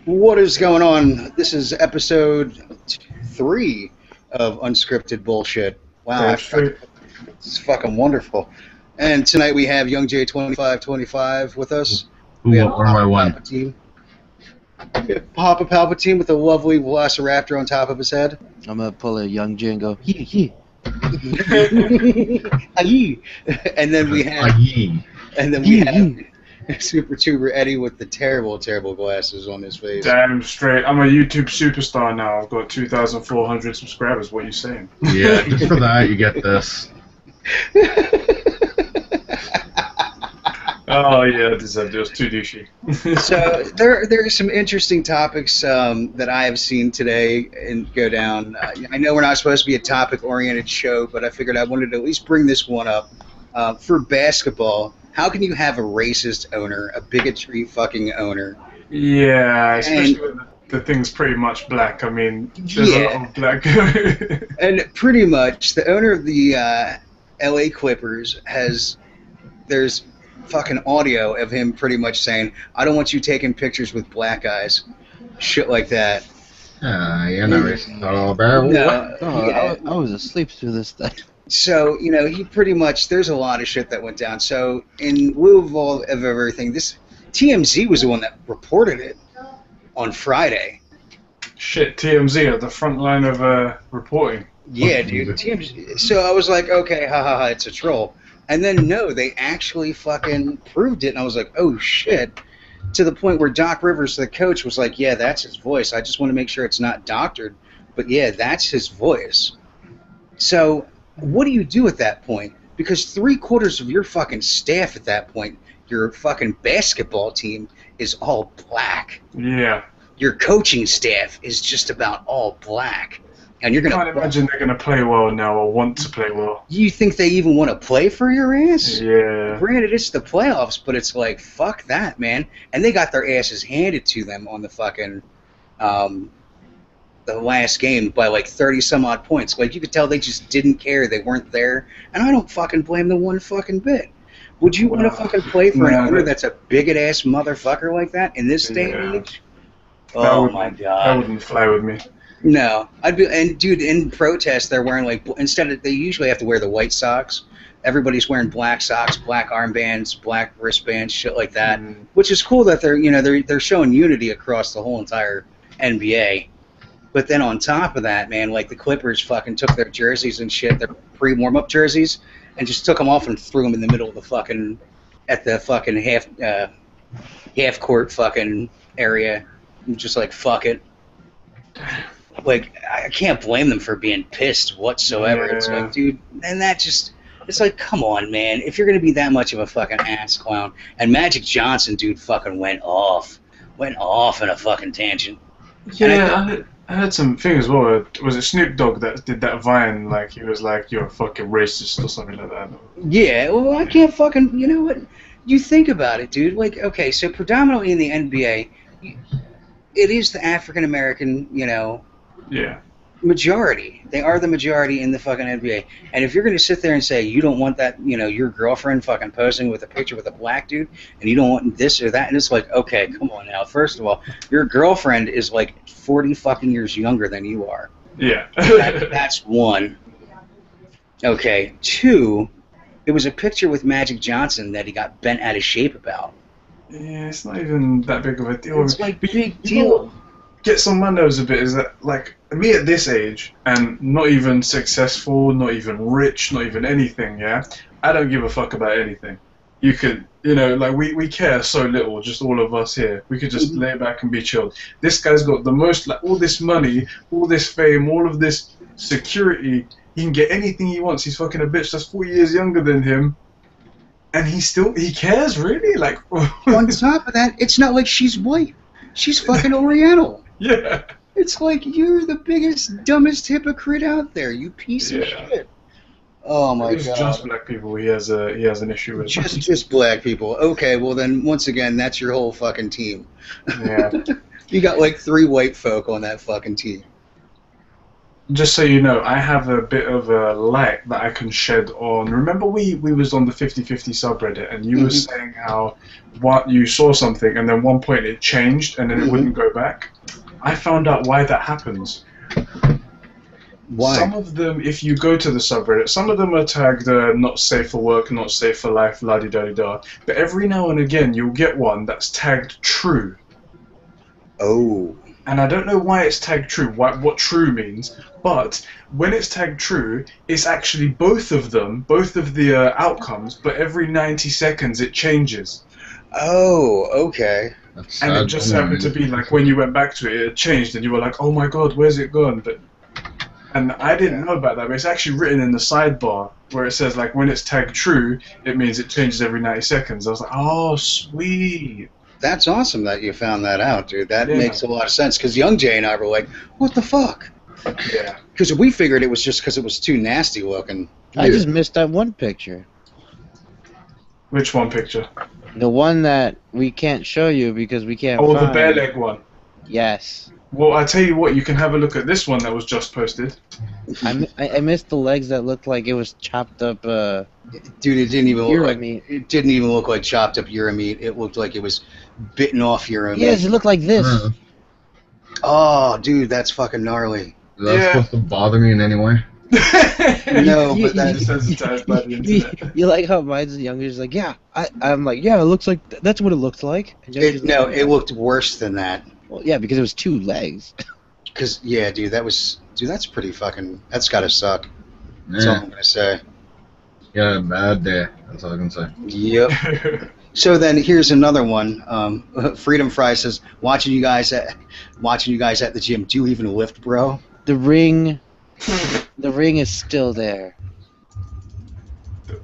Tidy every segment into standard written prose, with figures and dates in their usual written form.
What is going on? This is episode 3 of Unscripted Bullshit. Wow, it's fucking wonderful. And tonight we have Young J2525 with us. We have Or my one. Palpatine. We have Papa Palpatine with a lovely Velociraptor on top of his head. I'm gonna pull a Young J and go, hee. Aye. And then we have Super Tuber Eddie with the terrible, terrible glasses on his face. Damn straight. I'm a YouTube superstar now. I've got 2,400 subscribers. What are you saying? Yeah, just for that you get this. Oh yeah, I deserved it. It was too douchey. So there are some interesting topics that I have seen today and go down. I know we're not supposed to be a topic-oriented show, but I figured I wanted to at least bring this one up. For basketball, how can you have a racist owner, a bigotry fucking owner? Yeah, especially when the thing's pretty much black. I mean, there's a lot of black. And pretty much, the owner of the LA Clippers there's fucking audio of him pretty much saying, I don't want you taking pictures with black guys. Shit like that. You're not racist at all, bro. No, I was asleep through this thing. So, he pretty much, there's a lot of shit that went down. So, in lieu of everything, this TMZ was the one that reported it on Friday. Shit, TMZ at the front line of reporting. Yeah, dude, TMZ. So I was like, okay, ha, it's a troll. And then, no, they actually fucking proved it, and I was like, oh, shit. To the point where Doc Rivers, the coach, was like, yeah, that's his voice. I just want to make sure it's not doctored. But, yeah, that's his voice. So, what do you do at that point? Because 3/4 of your fucking staff at that point, your fucking basketball team, is all black. Yeah. Your coaching staff is just about all black. And you're gonna. I can't imagine they're going to play well now or want to play well. You think they even want to play for your ass? Yeah. Granted, it's the playoffs, but it's like, fuck that, man. And they got their asses handed to them on the fucking, the last game by like 30-some-odd points. Like, you could tell they just didn't care. They weren't there. And I don't fucking blame them one fucking bit. Would you want to fucking play for an owner that's a bigot-ass motherfucker like that in this day and age? Oh, my God. That wouldn't fly with me. No, and dude, in protest, they're wearing they usually have to wear the white socks. Everybody's wearing black socks, black armbands, black wristbands, shit like that. Which is cool that they're showing unity across the whole entire NBA. But then on top of that, man, like the Clippers fucking took their jerseys and shit, their pre-warm-up jerseys, and just took them off and threw them in the middle of the fucking half court fucking area, and just like fuck it. Like, I can't blame them for being pissed whatsoever. Yeah. It's like, dude, and it's like, come on, man. If you're going to be that much of a fucking ass clown. And Magic Johnson, dude, fucking went off in a fucking tangent. Yeah, I heard some thing as well. Was it Snoop Dogg that did that Vine? Like, he was like, you're a fucking racist or something like that. Yeah, well, I can't fucking, you know what? You think about it, dude. Like, okay, so predominantly in the NBA, it is the African-American, yeah, majority. They are the majority in the fucking NBA. And if you're going to sit there and say you don't want that, your girlfriend fucking posing with a picture with a black dude, and you don't want this or that, and it's like, okay, come on now. First of all, your girlfriend is like 40 fucking years younger than you are. Yeah. That's one. Okay. 2, it was a picture with Magic Johnson that he got bent out of shape about. Yeah, it's not even that big of a deal. It's like big deal. Gets on my nerves a bit is that, like, me at this age, and not even successful, not even rich, not even anything, yeah? I don't give a fuck about anything. You could, like, we care so little, just all of us here. We could just lay back and be chilled. This guy's got the most, like, all this money, all this fame, all of this security. He can get anything he wants. He's fucking a bitch that's 4 years younger than him. And he cares, really? Like, on top of that, it's not like she's white. She's fucking Oriental. Yeah. It's like, you're the biggest, dumbest hypocrite out there, you piece of shit. Oh my God. It's just black people he has an issue with. Just black people. Okay, well then, once again, that's your whole fucking team. Yeah. You got like 3 white folk on that fucking team. just so you know, I have a bit of a light that I can shed on. Remember we was on the 50/50 subreddit, and you were saying how what you saw something, and then one point it changed, and then it wouldn't go back. I found out why that happens. Why? Some of them, if you go to the subreddit, some of them are tagged not safe for work, not safe for life, la-di-da-di-da. But every now and again, you'll get one that's tagged true. Oh. And I don't know why it's tagged true, what true means, but when it's tagged true, it's actually both of them, both of the outcomes, but every 90 seconds it changes. Oh, okay. That's And it just happened to be like when you went back to it, it changed, and you were like, oh my god, where's it gone? And I didn't know about that, but it's actually written in the sidebar where it says, like, when it's tagged true, it means it changes every 90 seconds. I was like, oh, sweet. That's awesome that you found that out, dude. That makes a lot of sense, because Young Jay and I were like, what the fuck? Yeah. Because we figured it was just because it was too nasty looking. I just missed that one picture. Which one picture? The one that we can't show you because we can't Oh, find. the bare leg one. Yes. Well, I tell you what, you can have a look at this one that was just posted. I missed the legs that looked like it was chopped up. Dude, it didn't even look Euro like meat. it didn't even look like chopped up Euro meat. It looked like it was bitten off Euro meat. Yes, it looked like this. Oh, dude, that's fucking gnarly. Is that supposed to bother me in any way? No, You- but that's desensitized by the internet. You like how mine's younger? Is like, yeah. I'm like, yeah. It looks like that's what it looks like. And Younger's like, no, it looked worse than that. well, yeah, because it was two legs. Cause yeah, dude, that's pretty fucking. That's gotta suck. That's all Yeah. I'm gonna say. Yeah, bad day. That's all I can say. Yep. So then here's another one. Freedom Fry says, watching you guys at the gym. Do you even lift, bro? The ring is still there.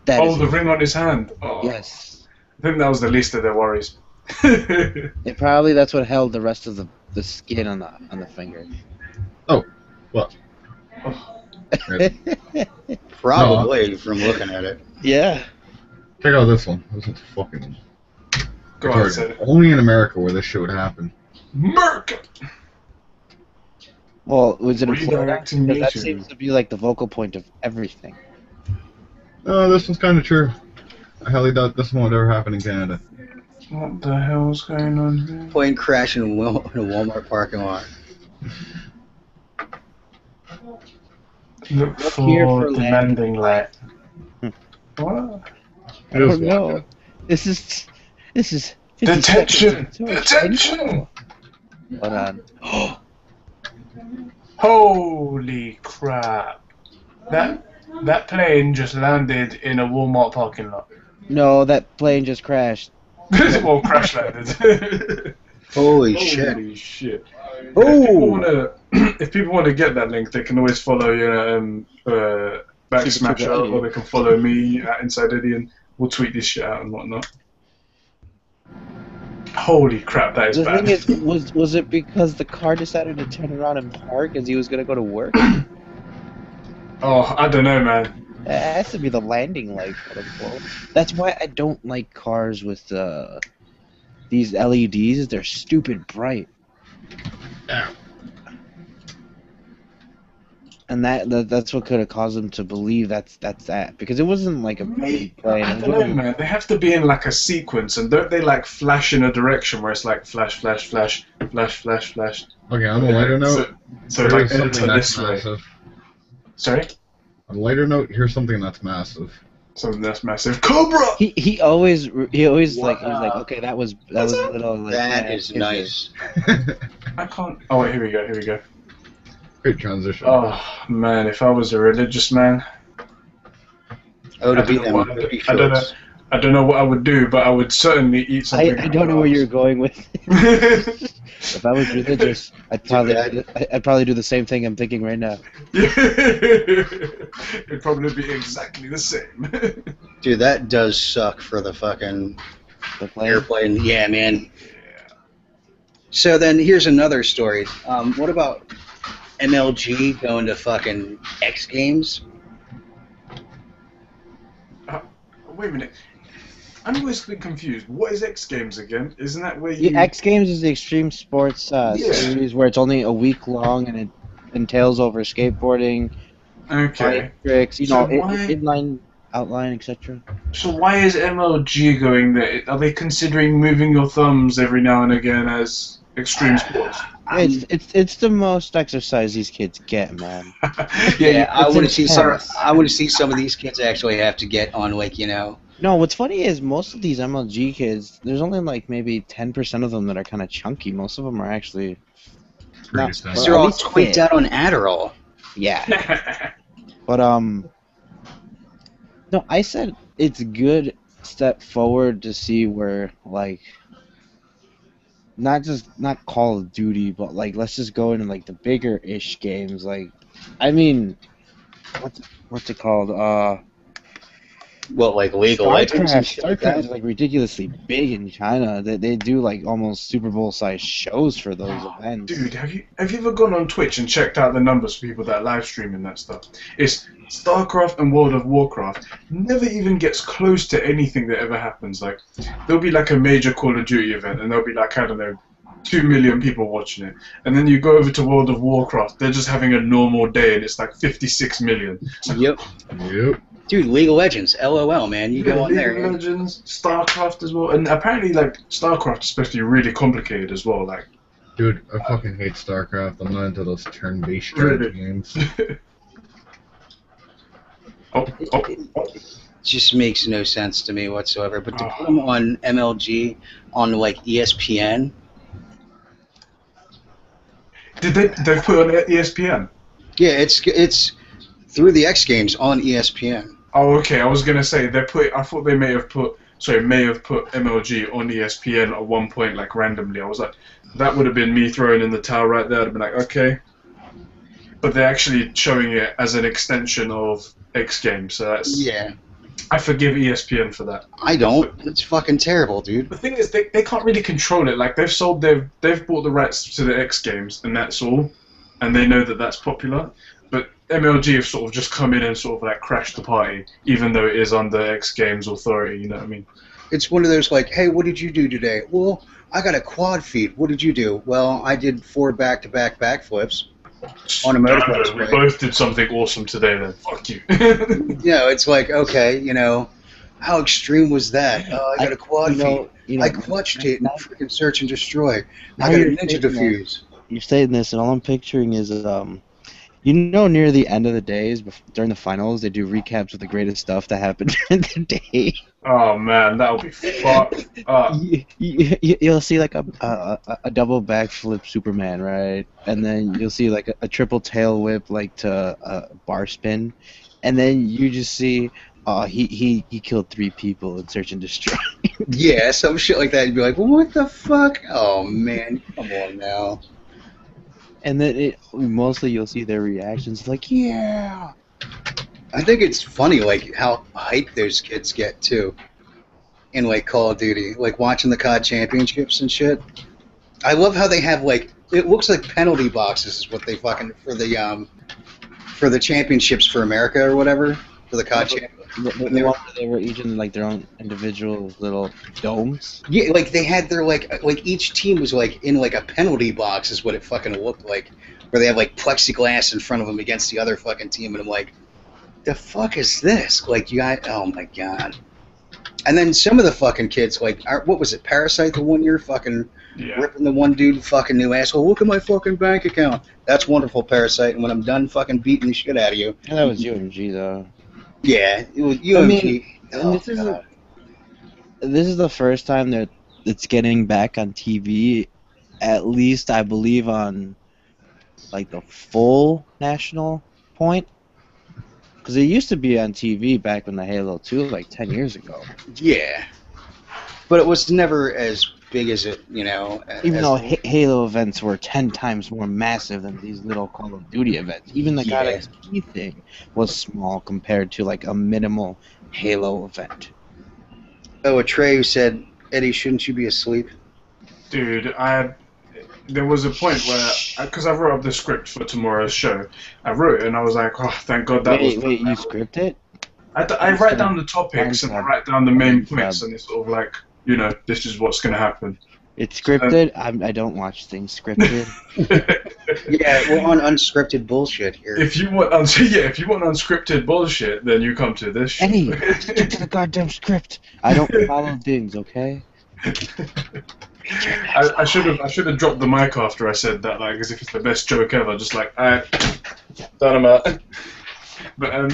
That Oh, is the ring on his hand. Oh. yes. I think that was the least of their worries. It probably that's what held the rest of the skin on the finger. Oh, what? Probably from looking at it. Yeah. Check out this one. This one's fucking Go on, retarded. say it. Only in America where this shit would happen. Merc! Well, was it in Florida? Redirecting Because that YouTube. seems to be like the focal point of everything. No, this one's kind of true. I highly doubt this one would ever happen in Canada. What the hell's going on here? Plane crash in a Walmart parking lot. Look Look here for for demanding light. What? I don't know. This is 50 Detention! seconds. Detention! Hold on. Holy crap. That plane just landed in a Walmart parking lot. No, that plane just crashed. Well, crash landed. Holy shit. Holy shit. Oh! If people want to get that link, they can always follow Backsmasher, or they can follow me at Inside Eddie, and we'll tweet this shit out and whatnot. Holy crap, that is The bad. thing is, was it because the car decided to turn around and park as he was gonna go to work? Oh, I don't know, man. It has to be the landing light. quote unquote. That's why I don't like cars with these LEDs. They're stupid bright. Yeah. And that's what could have caused them to believe that's that, because it wasn't like a big plane. I don't know, man. They have to be in like a sequence, and don't they like flash in a direction where it's like flash, flash, flash, flash, flash, flash. Okay, on a lighter note, So here's like something enter that's this way. massive. Sorry? On a lighter note, here's something that's massive. Something that's massive. Cobra! He always like he was like, Wow. okay, that was a little like That is nice. I can't. Oh, wait, here we go. Great transition. Oh, man, if I was a religious man, Oh, to I be don't them know what- booty I don't know. shorts. I don't know what I would do, but I would certainly eat something. I don't know where you're going with. If I was religious, I'd probably do the same thing I'm thinking right now. It'd probably be exactly the same. Dude, that does suck for the fucking The plane. airplane. Yeah, man. So then here's another story. What about MLG going to fucking X Games? Wait a minute. I'm always a bit confused. What is X Games again? Isn't that where you... Yeah, X Games is the extreme sports Yeah. series where it's only a week long, and entails over skateboarding, Okay. bike tricks, you So know, why- inline, outline, etc. So why is MLG going there? Are they considering moving your thumbs every now and again as extreme sports? It's the most exercise these kids get, man. Yeah, I It's want to see some. intense. I want to see some of these kids actually have to get on, like, you know. No, what's funny is most of these MLG kids, there's only like maybe 10% of them that are kind of chunky. Most of them are actually Pretty not. sad. Well, They're at all least tweaked fit. out on Adderall. Yeah, but no, I said it's a good step forward to see where like not Call of Duty, but like let's just go into like the bigger ish games. Like, I mean, what's it called? Well, like League of Legends and shit like StarCraft is that. like ridiculously big in China. They do like almost Super Bowl sized shows for those events. Dude, have you ever gone on Twitch and checked out the numbers for people that live stream and that stuff? It's StarCraft and World of Warcraft never even gets close to anything that ever happens. Like, there'll be like a major Call of Duty event and there'll be like, I don't know, 2 million people watching it. And then you go over to World of Warcraft, they're just having a normal day and it's like 56 million. Yep. Yep. Dude, League of Legends, LOL, man. You go on League there. of Legends, StarCraft as well. And apparently, like, StarCraft especially really complicated as well. Like, Dude, I fucking hate StarCraft. I'm not into those turn-based Really? strategy games. Just makes no sense to me whatsoever. But to Oh. put them on MLG, on like ESPN, Did they put on ESPN? yeah, it's through the X Games on ESPN. Oh, okay. I was gonna say I thought they may have put MLG on ESPN at one point, like randomly. I was like, that would have been me throwing in the towel right there. I'd have been like, okay. But they're actually showing it as an extension of X Games, so that's. Yeah, I forgive ESPN for that. I don't. It's fucking terrible, dude. The thing is, they can't really control it. Like they've bought the rights to the X Games, and that's all, and they know that that's popular. But MLG have sort of just come in and sort of like crashed the party, even though it is under X Games authority. You know what I mean? It's one of those like, hey, what did you do today? Well, I got a quad feed. What did you do? Well, I did 4 back-to-back backflips on a motocross We bike. both did something awesome today. Then fuck you. You know, it's like, okay, you know, how extreme was that? Oh, I got a quad feed. I clutched it and freaking search and destroy. Now I got a you're ninja saying diffuse. You're saying this, and all I'm picturing is you know, near the end of the days, during the finals, they do recaps of the greatest stuff that happened during the day. Oh man, that would be fucked up. You'll see like a double backflip Superman, right? And then you'll see like a triple tail whip like to a bar spin, and then you just see he killed 3 people in search and destroy. Yeah, some shit like that. You'd be like, what the fuck? Oh, man, come on now. And then mostly you'll see their reactions like, yeah. I think it's funny, like, how hyped those kids get, too, in, like, Call of Duty. Like, watching the COD championships and shit. I love how they have, like, it looks like penalty boxes is what they fucking, for the championships for America or whatever, for the COD championships. The one where they were each in like their own individual little domes. Yeah, like they had their like each team was like in like a penalty box is what it fucking looked like, where they have like plexiglass in front of them against the other fucking team, and I'm like, the fuck is this? Like you got, oh my god. And then some of the fucking kids like, what was it, Parasite, the 1 year fucking ripping the one dude fucking new asshole. Look at my fucking bank account. That's wonderful, Parasite. And when I'm done fucking beating the shit out of you. And that was UMG though. Yeah, it was UMG. I mean, oh, this is the first time that it's getting back on TV, at least I believe on like the full national point. Because it used to be on TV back when the Halo 2, like 10 years ago. Yeah. But it was never as big as it, you know. Even though Halo events were 10 times more massive than these little Call of Duty events. Even the God XP thing was small compared to like a minimal Halo event. Oh, a Trey who said, Eddie, shouldn't you be asleep? Dude, there was a point where, because I wrote up the script for tomorrow's show, I wrote it and I was like, oh, thank God that was... Wait, you script it? I write down the topics and I write down the main points and it's sort of like, you know, this is what's going to happen. It's scripted. I don't watch things scripted. Yeah, we're on unscripted bullshit here. If you want unscripted bullshit, then you come to this show. Eddie, stick to the goddamn script. I don't follow things, okay? I should have dropped the mic after I said that, like as if it's the best joke ever. Just like, alright, done him out. But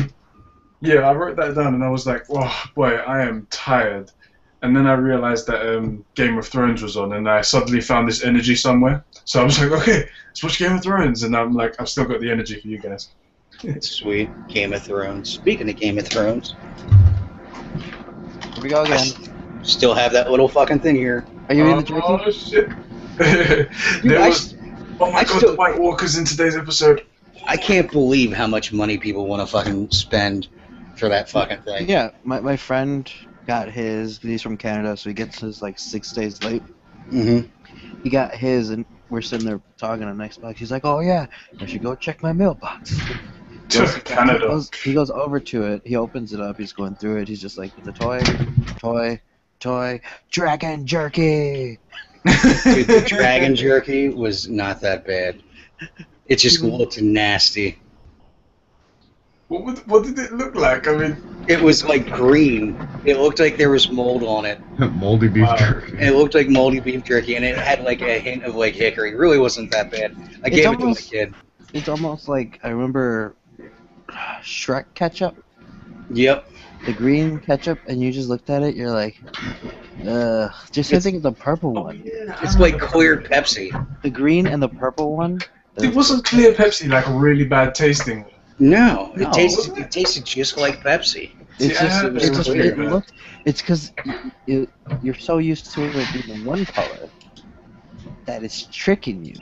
yeah, I wrote that down and I was like, oh boy, I am tired. And then I realized that Game of Thrones was on, and I suddenly found this energy somewhere. So I was like, okay, let's watch Game of Thrones, and I'm like, I've still got the energy for you guys. Sweet. Game of Thrones. Speaking of Game of Thrones, Here we go again. still have that little fucking thing here. Are you in the jerky? Oh shit! Dude, oh my god, the White Walkers in today's episode. I can't believe how much money people want to fucking spend for that fucking thing. Yeah, my friend got his. He's from Canada, so he gets his like 6 days late. Mm-hmm. He got his, and we're sitting there talking on Xbox. He's like, "Oh yeah, I should go check my mailbox." Canada. He goes over to it. He opens it up. He's going through it. He's just like, "It's a toy, dragon jerky." Dude, the dragon jerky was not that bad. It just looked nasty. What did it look like? I mean, It was like green. It looked like there was mold on it. Moldy beef jerky. And it looked like moldy beef jerky, and it had like a hint of like hickory. It really wasn't that bad. I gave it to my kid. It's almost like I remember Shrek ketchup, Yep. the green ketchup, and you just looked at it. You're like, ugh. Just think of the purple one. It's like clear Pepsi. The green and the purple one. it wasn't clear Pepsi like really bad tasting. No, No. it tasted just like Pepsi. It's See, I just, had it's just, clear, it man. looked. It's because you're so used to it being one color that it's tricking you.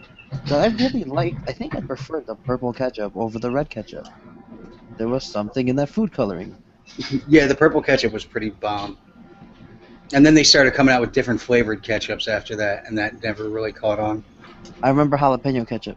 So I think I preferred the purple ketchup over the red ketchup. There was something in that food coloring. Yeah, the purple ketchup was pretty bomb. And then they started coming out with different flavored ketchups after that, and that never really caught on. I remember jalapeno ketchup.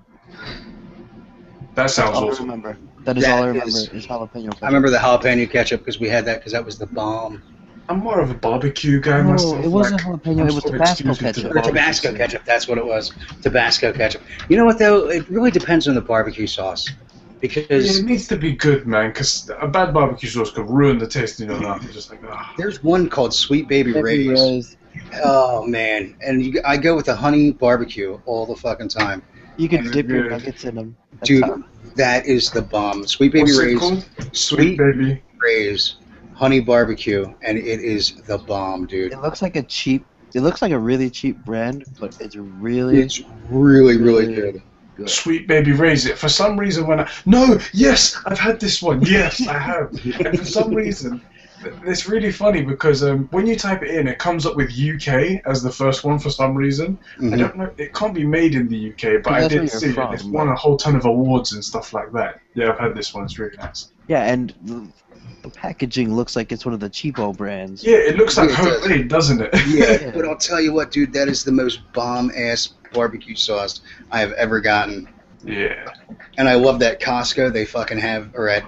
That sounds All I awesome. remember. That is That all I remember is- is jalapeno ketchup. I remember the jalapeno ketchup because we had that because that was the bomb. I'm more of a barbecue guy No, myself. it wasn't like, jalapeno, I'm it was so Tabasco exclusive to ketchup. the Or barbecue Tabasco scene. ketchup, that's what it was. Tabasco ketchup. You know what though? It really depends on the barbecue sauce. Yeah, Because it needs to be good, man, because a bad barbecue sauce could ruin the taste in your mouth. You're just like, ah. there's one called Sweet Baby Baby Ray's. Ray's. Oh man, and I go with the honey barbecue all the fucking time. You could Yeah, dip your yeah. nuggets in them. That's Dude, how- that is the bomb. Sweet Baby What's it Ray's, called? Sweet baby. Ray's honey barbecue, and it is the bomb, dude. It looks like a really cheap brand, but it's really It's really, really good. good. Sweet baby raise it. For some reason, yes, I've had this one. Yes, I have. And for some reason, it's really funny because when you type it in, it comes up with UK as the first one for some reason. I Mhm. don't know. It can't be made in the UK, but I That's where did you're see from, it. It's won a whole ton of awards and stuff like that. Yeah, I've had this one. It's really nice. Yeah, and the packaging looks like it's one of the cheapo brands. Yeah, it looks like Yeah, it does. homemade, doesn't it? Yeah, but I'll tell you what, dude, that is the most bomb-ass barbecue sauce I have ever gotten. Yeah. And I love that Costco, they fucking have, or at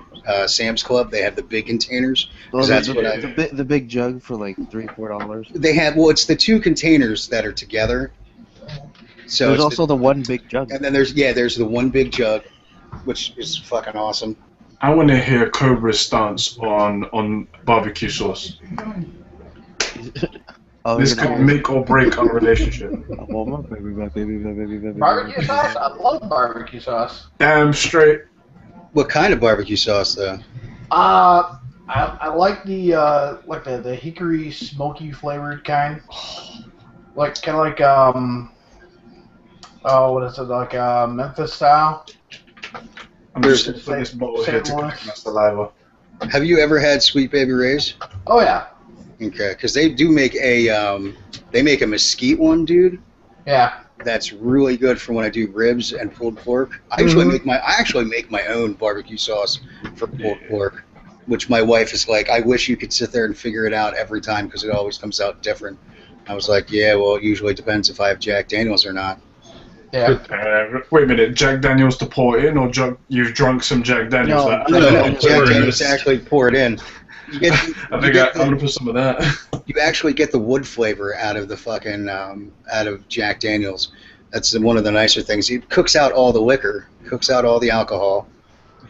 Sam's Club, they have the big containers. Those That's are what I- the big jug for like $3-4. They have, well, it's the two containers that are together. So There's it's also the one big jug. and then there's the one big jug, which is fucking awesome. I want to hear Cobra's stance on barbecue sauce. Oh, This you're gonna- could make or break our relationship. Oh, my baby, back, baby, baby, baby, baby. Barbecue sauce? I love barbecue sauce. Damn straight. What kind of barbecue sauce, though? I like the hickory smoky flavored kind. Like kind of like what is it, like Memphis style? I'm just going to put this bottle here to collect my saliva. Have you ever had Sweet Baby Ray's? Oh yeah, Okay, because they do make they make a mesquite one, dude. yeah. That's really good for when I do ribs and pulled pork. I actually make my own barbecue sauce for pulled pork, which my wife is like, I wish you could sit there and figure it out every time because it always comes out different. I was like, yeah, well, it usually depends if I have Jack Daniels or not. Yeah. Wait a minute, Jack Daniels to pour in, or you've drunk some Jack Daniels? No, Like, No, no, Jack Daniels to actually pour it in. I think I'm gonna put some of that. You actually get the wood flavor out of the fucking out of Jack Daniels. That's one of the nicer things. It cooks out all the liquor, cooks out all the alcohol,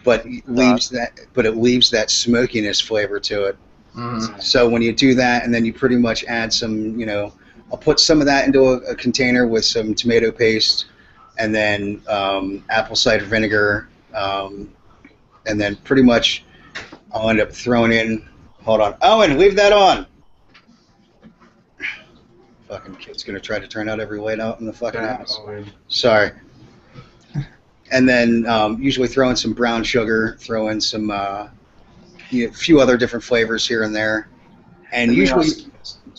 but it leaves that smokiness flavor to it. So when you do that, and then you pretty much add some, I'll put some of that into a container with some tomato paste, and then apple cider vinegar, and then pretty much I'll end up throwing in. Hold on, Owen, leave that on. Fucking kid's gonna try to turn out every light out in the fucking house. Sorry. And then usually throw in some brown sugar, throw in some a few other different flavors here and there, and usually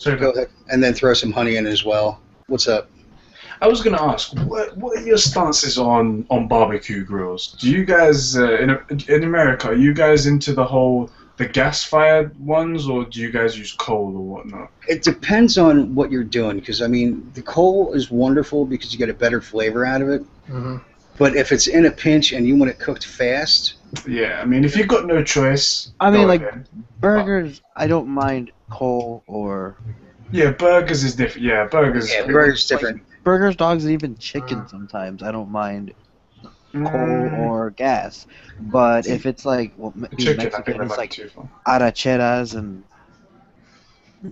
go ahead and then throw some honey in as well. What's up? I was gonna ask, what are your stances on barbecue grills? Do you guys in America, are you guys into the gas-fired ones, or do you guys use coal or whatnot? It depends on what you're doing, because I mean the coal is wonderful because you get a better flavor out of it. But if it's in a pinch and you want it cooked fast, yeah, I mean if you've got no choice, I mean like ahead. burgers, I don't mind coal or. Yeah, burgers is different. Yeah, burgers. Yeah, burgers different. Like, burgers, dogs, and even chicken sometimes. I don't mind coal or gas. But if it's like chicken, Mexican, it's like arracheras and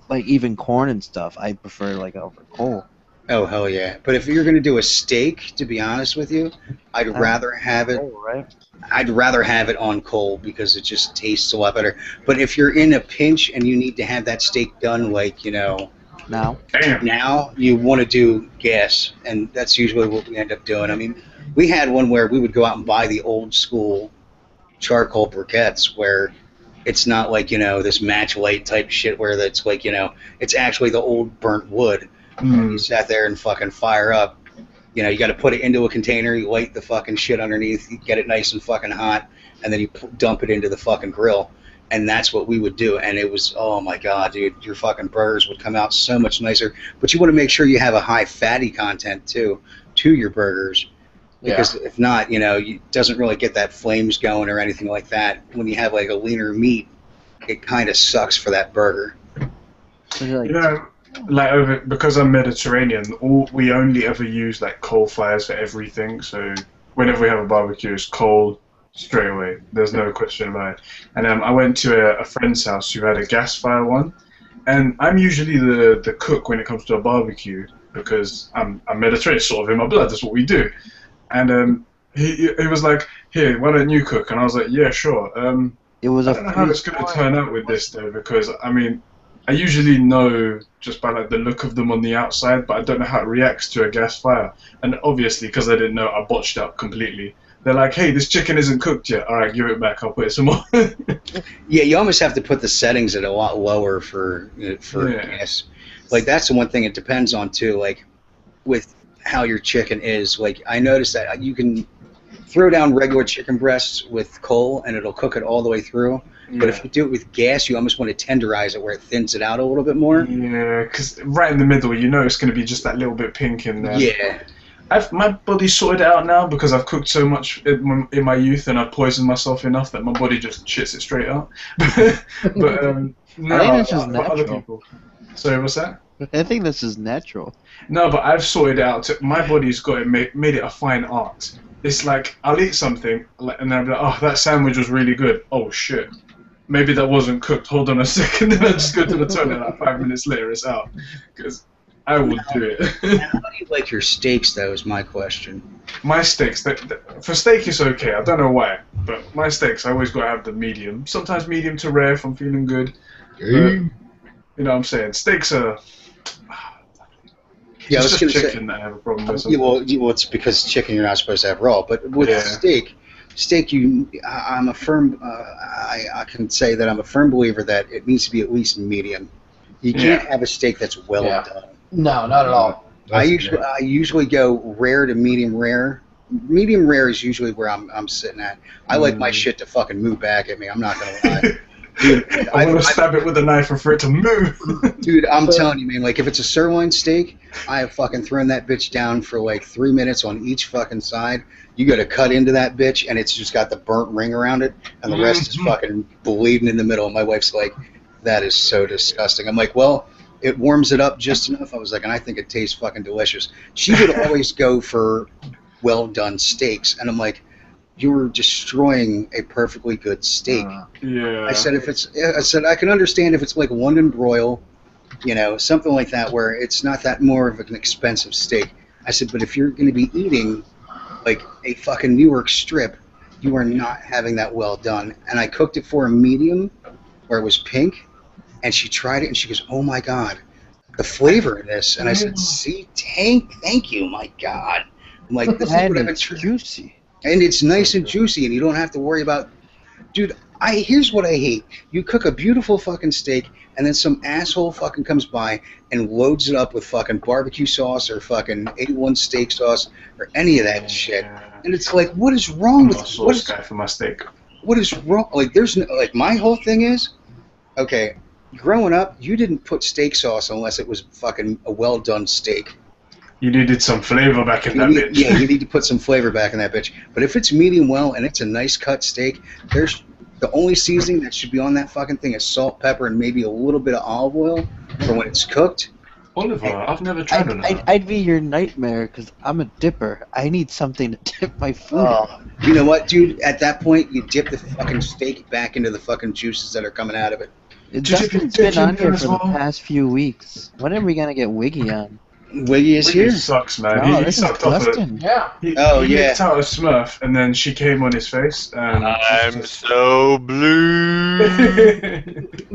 like even corn and stuff, I prefer like over coal. Oh hell yeah! But if you're gonna do a steak, to be honest with you, I'd rather have it. Coal, right? I'd rather have it on coal because it just tastes a lot better. But if you're in a pinch and you need to have that steak done, like now you want to do gas, and that's usually what we end up doing. I mean, we had one where we would go out and buy the old school charcoal briquettes where it's not like this match light type shit where that's like it's actually the old burnt wood. And you sat there and fucking fire up. You got to put it into a container, you light the fucking shit underneath, you get it nice and fucking hot, and then you dump it into the fucking grill. And that's what we would do. And it was, oh my God, dude, your fucking burgers would come out so much nicer. But you want to make sure you have a high fatty content, too, to your burgers. Because if not, it doesn't really get that flames going or anything like that. When you have like a leaner meat, it kind of sucks for that burger. Because I'm Mediterranean, we only ever use like coal fires for everything. So whenever we have a barbecue, it's coal straight away. There's no question about it. And I went to a friend's house who had a gas fire one, and I'm usually the cook when it comes to a barbecue because I'm Mediterranean, sort of in my blood. That's what we do. And he was like, "Here, why don't you cook?" And I was like, "Yeah, sure." It was I don't know how it's going to turn out with this though, because I mean, I usually know just by like the look of them on the outside, but I don't know how it reacts to a gas fire. And obviously, because I didn't know, I botched up completely. They're like, "Hey, this chicken isn't cooked yet. All right, give it back. I'll put it some more." Yeah, you almost have to put the settings at a lot lower for gas. Like that's the one thing it depends on too. Like with how your chicken is. Like I noticed that you can throw down regular chicken breasts with coal and it'll cook it all the way through. But if you do it with gas, you almost want to tenderize it where it thins it out a little bit more. Yeah, because right in the middle, it's going to be just that little bit pink in there. Yeah. My body's sorted it out now because I've cooked so much in my youth and I've poisoned myself enough that my body just shits it straight out. But no, I think that's just natural. Other people. Sorry, what's that? I think this is natural. No, but I've sorted it out. My body's got it, made it a fine art. It's like I'll eat something and I'll be like, "Oh, that sandwich was really good." Oh shit. Maybe that wasn't cooked. Hold on a second. And I just go to the toilet. Like 5 minutes later, it's out. Because I will do it. How do you like your steaks, though, is my question. My steaks, for steak, it's okay. I don't know why. But my steaks, I always got to have the medium. Sometimes medium to rare if I'm feeling good. But, you know what I'm saying? Steaks are... Yeah, it's just chicken that I have a problem with. Well, it's because chicken you're not supposed to have raw. But with steak, I'm a firm. I can say that I'm a firm believer that it needs to be at least medium. You can't have a steak that's well done. No, not at all. I usually go rare to medium rare. Medium rare is usually where I'm sitting at. I like my shit to fucking move back at me. I'm not gonna lie. Dude, I want to stab it with a knife and for it to move. Dude, I'm telling you, man, like, if it's a sirloin steak, I have fucking thrown that bitch down for, like, 3 minutes on each fucking side. You gotta cut into that bitch, and it's just got the burnt ring around it, and the rest is fucking bleeding in the middle. And my wife's like, that is so disgusting. I'm like, well, it warms it up just enough. I was like, and I think it tastes fucking delicious. She would always go for well-done steaks, and I'm like, you're destroying a perfectly good steak. Yeah. I said I can understand if it's like London broil, you know, something like that where it's not that more of an expensive steak. I said, but if you're going to be eating like a fucking New York strip, you are not having that well done. And I cooked it for a medium where it was pink, and she tried it and she goes, oh my God, the flavor in this. And I said, see, thank you, my God. I'm like, this is what I've been juicy. And it's nice and juicy, and you don't have to worry about... Dude, here's what I hate. You cook a beautiful fucking steak, and then some asshole fucking comes by and loads it up with fucking barbecue sauce or fucking A1 steak sauce or any of that shit. And it's like, what is wrong with... Sauce guy for my steak. What is wrong? Like, there's no... Like, my whole thing is... Okay, growing up, you didn't put steak sauce unless it was fucking a well-done steak. You needed some flavor back in that bitch. Yeah, you need to put some flavor back in that bitch. But if it's medium well and it's a nice cut steak, there's the only seasoning that should be on that fucking thing is salt, pepper, and maybe a little bit of olive oil for when it's cooked. Olive oil? I've never tried it. I'd be your nightmare because I'm a dipper. I need something to dip my food. Oh, you know what, dude? At that point, you dip the fucking steak back into the fucking juices that are coming out of it. Dustin's been on here for the past few weeks. When are we gonna get Wiggy on? Wiggy is here. He sucks, man. No, he sucked off it. Yeah. He nicked out a Smurf, and then she came on his face. And I'm so blue. I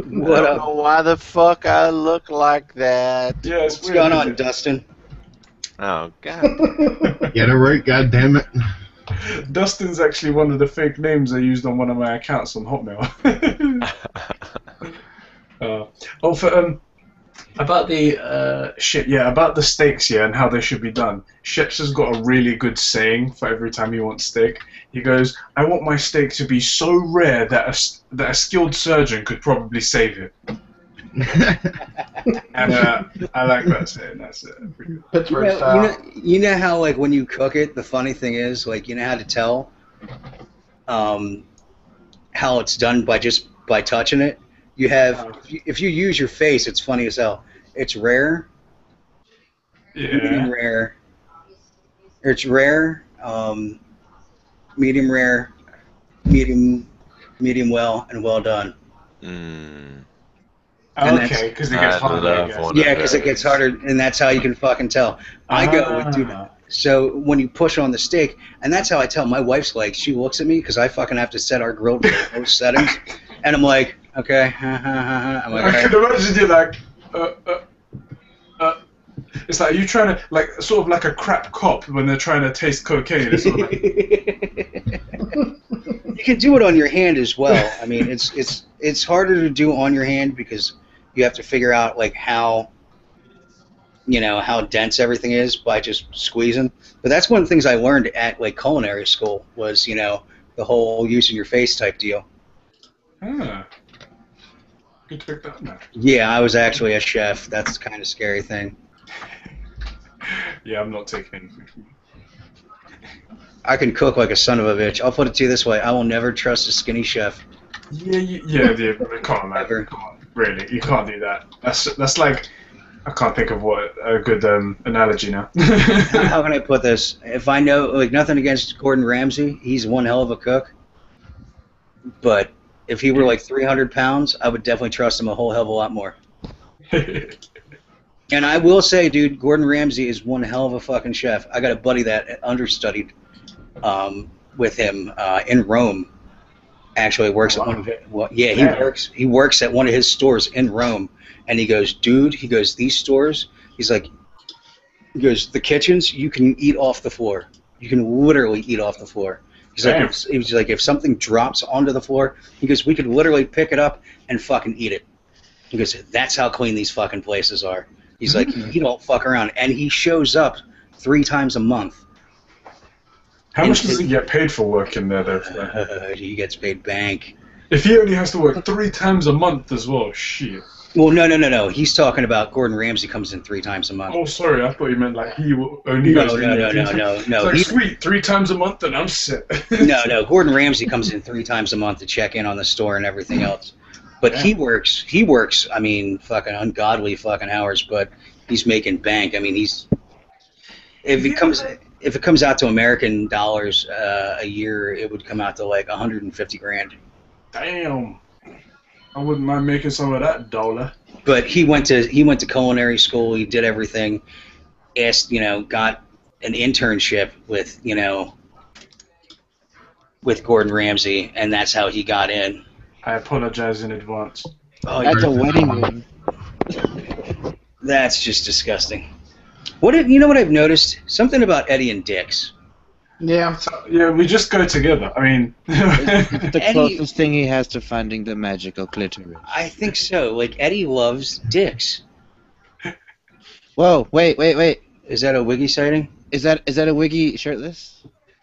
don't know why the fuck I look like that. Yeah, it's What's going on, Dustin? Oh, God. Get it right, goddammit. Dustin's actually one of the fake names I used on one of my accounts on Hotmail. About the about the steaks, and how they should be done. Sheps has got a really good saying for every time he wants steak. He goes, "I want my steak to be so rare that a skilled surgeon could probably save it." And I like that saying. That's it. Pittsburgh style. You know how, like, when you cook it, the funny thing is, like, you know how to tell how it's done by touching it. You have, if you use your face, it's funny as hell. It's rare, medium rare, it's rare, medium rare, medium well, and well done. Okay, because it gets harder. Yeah, because it gets harder, and that's how you can fucking tell. I go with, dude. So when you push on the steak, and that's how I tell. My wife's like, she looks at me because I fucking have to set our grill to those settings, and I'm like, okay. I'm like, I can imagine you like, It's like you trying to, like, sort of like a crap cop when they're trying to taste cocaine. It's sort of like... You can do it on your hand as well. I mean, it's harder to do on your hand because you have to figure out, like, how dense everything is by just squeezing. But that's one of the things I learned at, like, culinary school was, the whole using your face type deal. Good to pick that up. Yeah, I was actually a chef. That's the kind of scary thing. Yeah, I'm not taking anything from you. I can cook like a son of a bitch. I'll put it to you this way. I will never trust a skinny chef. Yeah, come on, man. Ever. Come on. Really, you can't do that. That's like, I can't think of what a good analogy now. How can I put this? If I know, like, nothing against Gordon Ramsay, he's one hell of a cook. But if he were like 300 pounds, I would definitely trust him a whole hell of a lot more. And I will say, dude, Gordon Ramsay is one hell of a fucking chef. I got a buddy that understudied with him in Rome. Actually, works at one of it. Well, yeah, he works at one of his stores in Rome. And he goes, dude, these stores, the kitchens, you can eat off the floor. You can literally eat off the floor. He's like, if something drops onto the floor, he goes, we could literally pick it up and fucking eat it. He goes, that's how clean these fucking places are. He's like, you don't fuck around. And he shows up 3 times a month. How much does he get paid for working there, though? He gets paid bank. If he only has to work 3 times a month as well, shit. Well, no. He's talking about Gordon Ramsay comes in 3 times a month. Oh, sorry, I thought you meant like he only No, goes in no. It's like, sweet, 3 times a month and I'm set. No. Gordon Ramsay comes in 3 times a month to check in on the store and everything else. But he works. I mean, fucking ungodly fucking hours. But he's making bank. I mean, if it comes out to American dollars a year, it would come out to like 150 grand. Damn. I wouldn't mind making some of that dollar. But he went to culinary school. He did everything. Got an internship with Gordon Ramsay, and that's how he got in. I apologize in advance. Oh, That's a wedding ring. That's just disgusting. You know what I've noticed? Something about Eddie and Dix. Yeah. Yeah, we just go together. I mean, It's the Eddie- closest thing he has to finding the magical clitoris. I think so. Like, Eddie loves Dix. Whoa, wait. Is that a Wiggy sighting? Is that a Wiggy shirtless?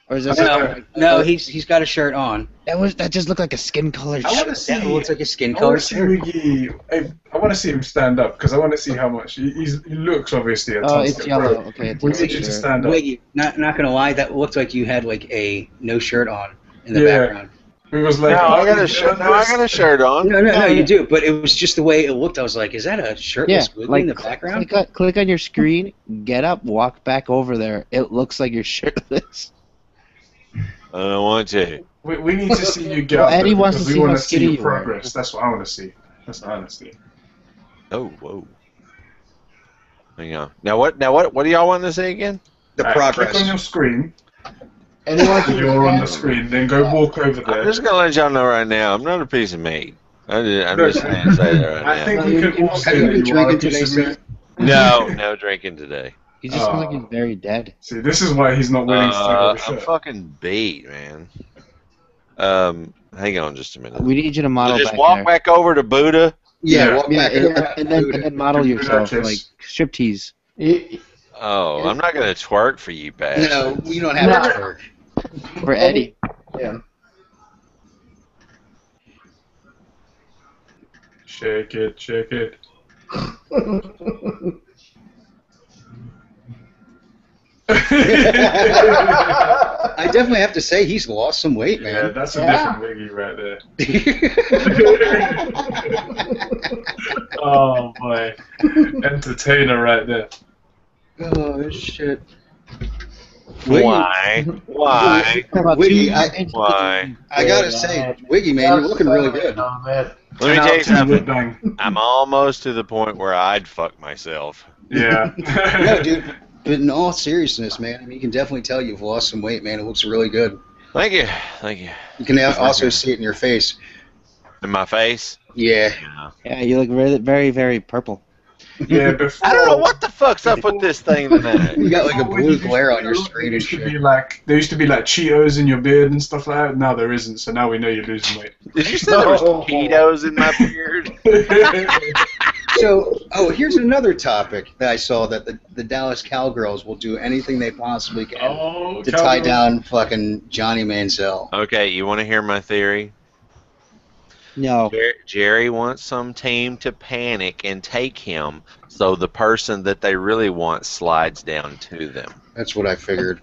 Or is that No, he's got a shirt on. that just looked like a skin colored I want shirt. to see. That looks like a skin I color want to see Wiggy. I want to see him stand up because I want to see how much he looks. Obviously, a Oh, ton it's of yellow. bro. Okay, it's We a need you to shirt. stand up. Wiggy, not gonna lie, that looked like you had like a no shirt on in the Yeah. background. It was like, No, I got a shirt. No, I got a shirt on. No, you do. But it was just the way it looked. I was like, is that a Yeah, shirtless Wiggy in the like background? click on your screen, get up, walk back over there. It looks like you're shirtless. I don't want to. We need to see you get Well, up Eddie there wants because to we see want how to see skinny your you are. progress. That's what I want to see. That's what I want to see. Oh, whoa. Hang on. Now what do y'all want to say again? The Alright, progress. Click on your screen. Anyone can You're on the screen. Then go walk over I'm there. just gonna let y'all know right now. I'm not a piece of meat. I'm just gonna say that right I now. think we can all say you that been you are a drinking piece today, of meat. No drinking today. He just sounds like he's very dead. See, this is why he's not willing to take off his I'm shirt. fucking beat, man. Hang on just a minute. We need you to model Just back walk there. back over to Buddha. Yeah, walk Yeah, back. and then model Dude, yourself kiss. like striptease. Oh, I'm not gonna twerk for you, bastard. No, you don't have No. to work. For Eddie. Yeah. Shake it, shake it. I definitely have to say he's lost some weight, Yeah, man. that's a Yeah. different Wiggy right there. Oh boy, entertainer right there. Oh shit. Why? Why? Wiggy, Why? I gotta say, Wiggy, man, you're looking really good. Let me Shout tell you out to you, something. Bang. I'm almost to the point where I'd fuck myself. Yeah. No, dude. But in all seriousness, man, I mean, you can definitely tell you've lost some weight, man. It looks really good. Thank you. Thank you. You can also see it in your face. In my face? Yeah. Yeah. Yeah, you look very, very, very purple. Yeah, before. I don't know what the fuck's up with this thing tonight. You got like a Before, blue when you glare used on your to- screen there and used to shit. be there used to be like Cheetos in your beard and stuff like that. Now there isn't, so now we know you're losing weight. Did you say there was Cheetos in my beard? So, here's another topic that I saw that the Dallas Cowgirls will do anything they possibly can to tie down fucking Johnny Manziel. Okay, you want to hear my theory? No. Jerry wants some team to panic and take him, so the person that they really want slides down to them. That's what I figured.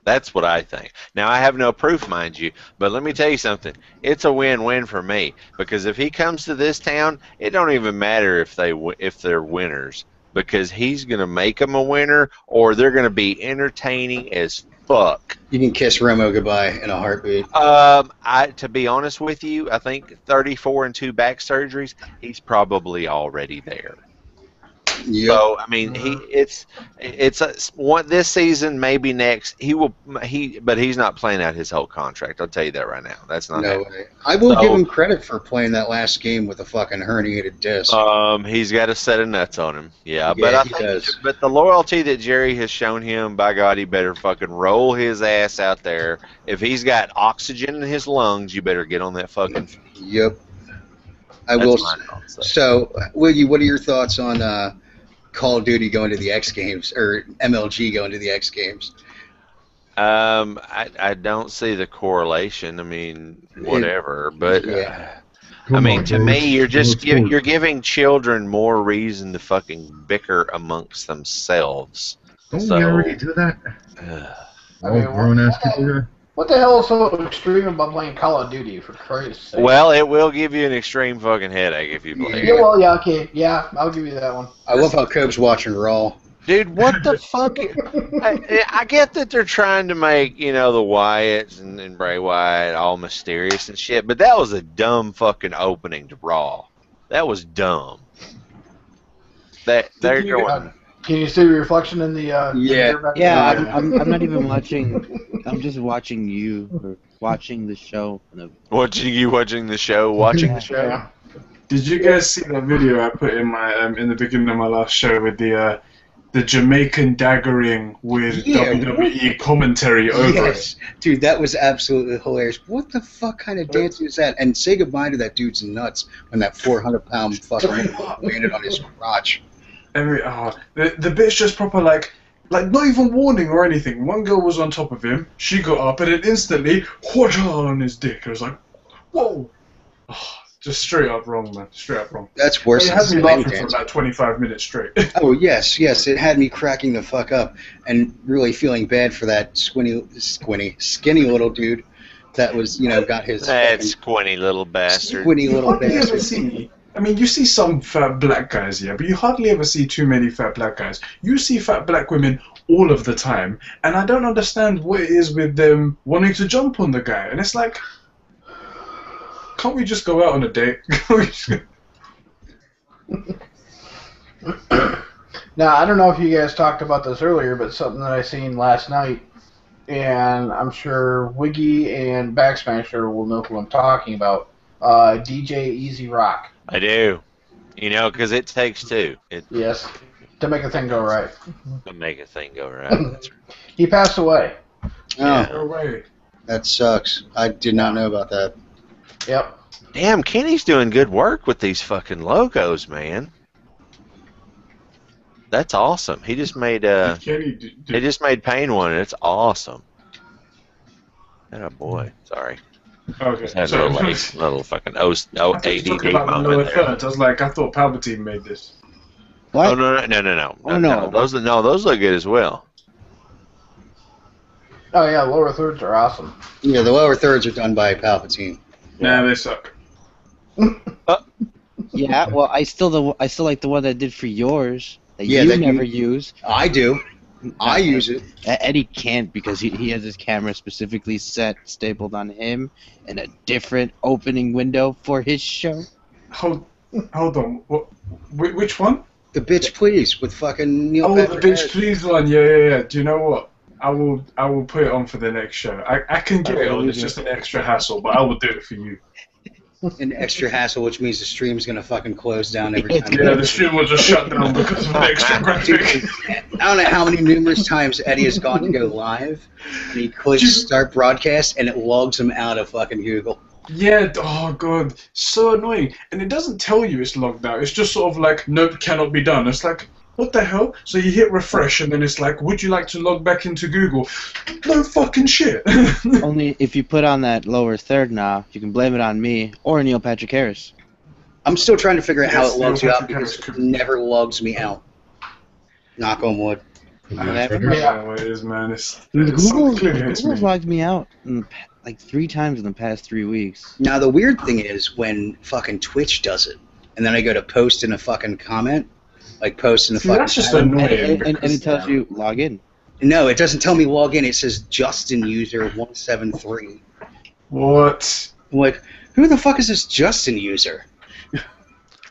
That's what I think. Now, I have no proof, mind you, but let me tell you something. It's a win-win for me, because if he comes to this town, it don't even matter if they're winners, because he's going to make them a winner, or they're going to be entertaining as fuck. You can kiss Romo goodbye in a heartbeat. To be honest with you, I think 34 and 2 back surgeries, he's probably already there. Yep. So I mean, it's one this season, maybe next. But he's not playing out his whole contract. I'll tell you that right now. That's not No happening. way. I will So- give him credit for playing that last game with a fucking herniated disc. He's got a set of nuts on him. Yeah, Yeah, but I he think, does. but the loyalty that Jerry has shown him, by God, he better fucking roll his ass out there. If he's got oxygen in his lungs, you better get on that fucking. Yep. I That's will. my thoughts. So, Wiggy, what are your thoughts on Call of Duty going to the X Games or MLG going to the X Games? I don't see the correlation. I mean, whatever, but Yeah. I mean, to me, you're sports. you're giving children more reason to fucking bicker amongst themselves. Don't So, we already do that? I All mean, grown ass people here. What the hell is so extreme about playing Call of Duty, for Christ's sake? well, it will give you an extreme fucking headache if you play. Yeah, well, yeah, okay. Yeah, I'll give you that one. I love how Cope's watching Raw. Dude, what the fuck? I get that they're trying to make, the Wyatts and Bray Wyatt all mysterious and shit, but that was a dumb fucking opening to Raw. That was dumb. They're going. Can you see your reflection in the? Yeah. Yeah, I'm not even watching. I'm just watching you, or watching the show. Watching the show. Watching the show. Yeah. Did you guys see that video I put in my in the beginning of my last show with the Jamaican daggering with WWE commentary over it? Yes, dude, that was absolutely hilarious. What the fuck kind of dance is that? And say goodbye to that dude's nuts when that 400-pound fucking landed on his crotch. The bitch just proper like not even warning or anything. One girl was on top of him, she got up and then instantly whoosh on his dick. It was like, whoa. Oh, just straight up wrong, man. Straight up wrong. That's worse It than had me swing laughing for dance. about 25 minutes straight. Oh, yes, it had me cracking the fuck up and really feeling bad for that skinny little dude that was, got his That squinty little bastard. skinny little Hardly ever bastard. see. I mean, you see some fat black guys, yeah, but you hardly ever see too many fat black guys. You see fat black women all of the time, and I don't understand what it is with them wanting to jump on the guy. And it's like, can't we just go out on a date? Now, I don't know if you guys talked about this earlier, but something that I seen last night, and I'm sure Wiggy and Backsmasher will know who I'm talking about. DJ Easy Rock. I do. Because it takes two. Yes, to make a thing go right. To make a thing go right. That's right. He passed away. Oh, No way. that sucks. I did not know about that. Yep. Damn, Kenny's doing good work with these fucking logos, man. That's awesome. He just made he just made Pain one, and it's awesome. Oh boy, sorry. Okay, Just had so a little fucking I thought you were ADD talking about the moment lower there. thirds. I was like, I thought Palpatine made this. What? Oh no. Oh, no. Those look good as well. Oh yeah, lower thirds are awesome. Yeah, the lower thirds are done by Palpatine. Nah, they suck. Yeah. Well, I still like the one that I did for yours that Yeah, you that never you- use. I do. I use it. Eddie can't because he has his camera specifically stapled on him in a different opening window for his show. Hold on. Which one? The bitch please with fucking Neil Oh, the Patrick bitch Harris. please one. Yeah. Do you know what? I will put it on for the next show. I can get it on. It's just an extra hassle, but I will do it for you. An extra hassle, which means the stream's gonna fucking close down every time. Yeah, the stream will just shut down because of an extra graphic. I don't know how many numerous times Eddie has gone to go live, and he clicks start broadcast, and it logs him out of fucking Google. Yeah, oh god, so annoying. And it doesn't tell you it's logged out. It's just sort of like, nope, cannot be done. It's like, what the hell? So you hit refresh, and then it's like, would you like to log back into Google? No fucking shit. Only if you put on that lower third knob, you can blame it on me or Neil Patrick Harris. I'm still trying to figure out how Yes, it logs you Neil out Patrick because Harris it never logs me out. Knock on wood. I don't know what it is, man. It's something clearly hits Google's me. logged me out like 3 times in the past 3 weeks. Now the weird thing is when fucking Twitch does it, and then I go to post in a fucking comment, like post in a See, fucking. that's just comment. annoying. And it tells you log in. No, it doesn't tell me log in. It says Justin user 173. What? I'm like, who the fuck is this Justin user?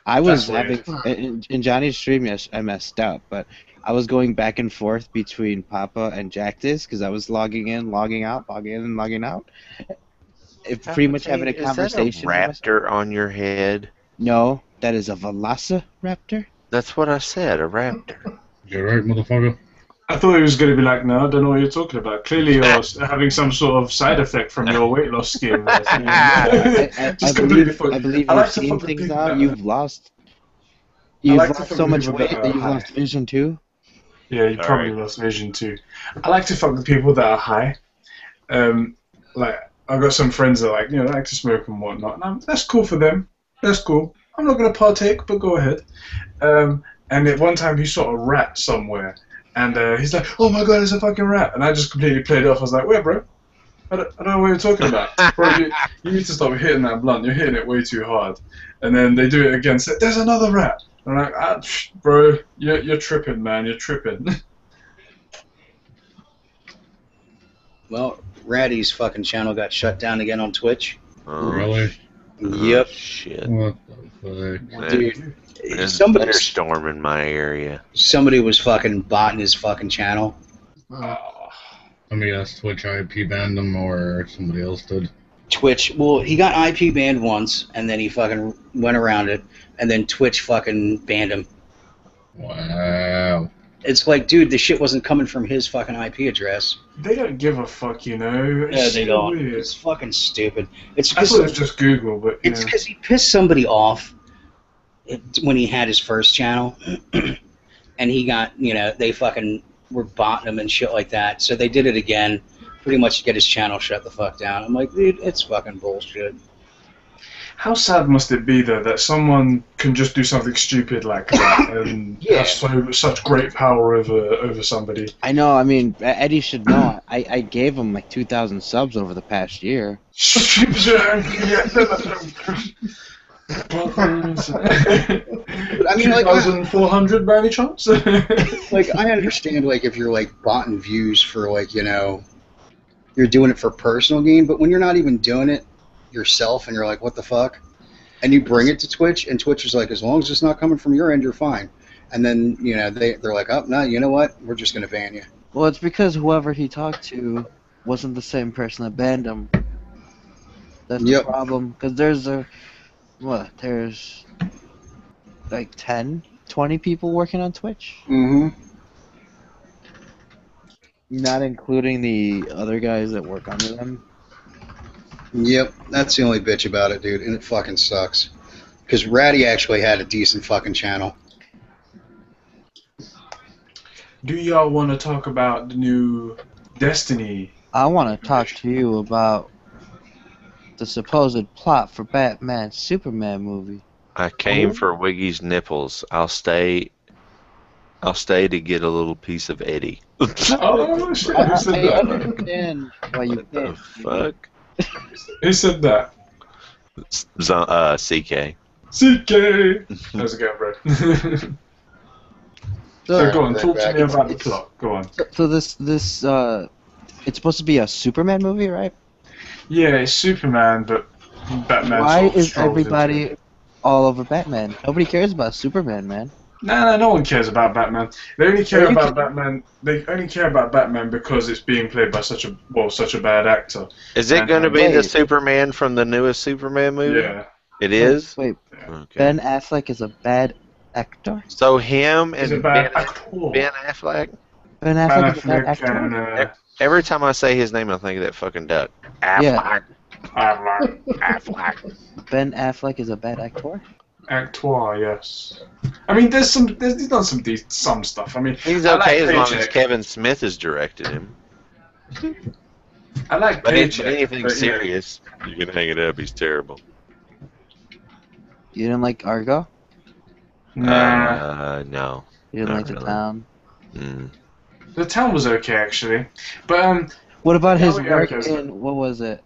I was That's having in Johnny's stream. Yes, I messed up, but I was going back and forth between Papa and Jactus because I was logging in, logging out, logging in, and logging out. Pretty much having a conversation. Is that a raptor on your head? No, that is a Velociraptor. That's what I said, a raptor. You're right, motherfucker. I thought he was going to be like, no, I don't know what you're talking about. Clearly you're having some sort of side effect from your weight loss scheme. I Just completely believe I you've like to seen fucking things people now. that- You've lost like to lost fucking so much people weight that that are you've high. lost vision too. Yeah, you probably lost vision too. I like to fuck with people that are high. Like I've got some friends that like to smoke and whatnot. And that's cool for them. That's cool. I'm not gonna partake, but go ahead. And at one time he saw a rat somewhere, and he's like, "Oh my god, it's a fucking rat!" And I just completely played it off. I was like, "Where, bro? I don't know what you're talking about. Bro, you need to stop hitting that blunt. You're hitting it way too hard." And then they do it again. Say, "There's another rat." And I'm like, bro, you're tripping, man. You're tripping. Well, Ratty's fucking channel got shut down again on Twitch. Oh, Really? Yep. Shit. What the fuck? Dude, There's a somebody thunderstorm in my area. was fucking botting his fucking channel. Let me guess, Twitch IP banned him or somebody else did? Twitch, well, he got IP banned once, and then he fucking went around it, and then Twitch fucking banned him. Wow. It's like, dude, the shit wasn't coming from his fucking IP address. They don't give a fuck, you know. Yeah, they don't. Weird. It's fucking stupid. It's I thought it was because just Google, but it's because he pissed somebody off when he had his first channel, and he got, they fucking were botting him and shit like that. So they did it again, pretty much to get his channel shut the fuck down. I'm like, dude, it's fucking bullshit. How sad must it be though that someone can just do something stupid like that and have such great power over somebody? I know. I mean, Eddie should know. I gave him like 2,000 subs over the past year. I mean, like, 2,400 by any chance? like, I understand, like, if you're like botting views for like, you're doing it for personal gain, but when you're not even doing it yourself and you're like, what the fuck? And you bring it to Twitch, and Twitch is like, as long as it's not coming from your end, you're fine. And then, they're like, oh, no, you know what? We're just going to ban you. Well, it's because whoever he talked to wasn't the same person that banned him. That's the problem. Because there's like 10, 20 people working on Twitch. Mm-hmm. Not including the other guys that work under them. Yep, that's the only bitch about it, dude, and it fucking sucks. Because Ratty actually had a decent fucking channel. Do y'all want to talk about the new Destiny? I want to talk to you about the supposed plot for Batman's Superman movie. I came for Wiggy's nipples. I'll stay to get a little piece of Eddie. Oh shit! Who said I that? understand why you What the can't. fuck? Who said that? CK. CK. How's it going, bro? So go on, talk to me about the plot. Go on. So this it's supposed to be a Superman movie, right? Yeah, it's Superman, but Batman. Why sort of is strolls everybody into it. all over Batman? Nobody cares about Superman, man. No one cares about Batman. They only care about Batman. They only care about Batman because it's being played by such a bad actor. Is it going to be the Superman from the newest Superman movie? Yeah. It is? Wait, Okay. Ben Affleck is a bad actor? So him and He's a bad actor. Ben Affleck? Ben Ben Affleck is a bad Affleck actor? and Every time I say his name, I think of that fucking duck. Yeah. Affleck. Ben Affleck is a bad actor? actor, yes. I mean, he's done some stuff. I mean, He's I okay like as long as Paycheck. Kevin Smith has directed him. I like But Paycheck. anything but, you know, serious, you can hang it up. He's terrible. You didn't like Argo? Nah. No. You didn't Not like The really. Town? Mm. The Town was okay, actually. But, What about Yeah, his we work gotta go. in, what was it?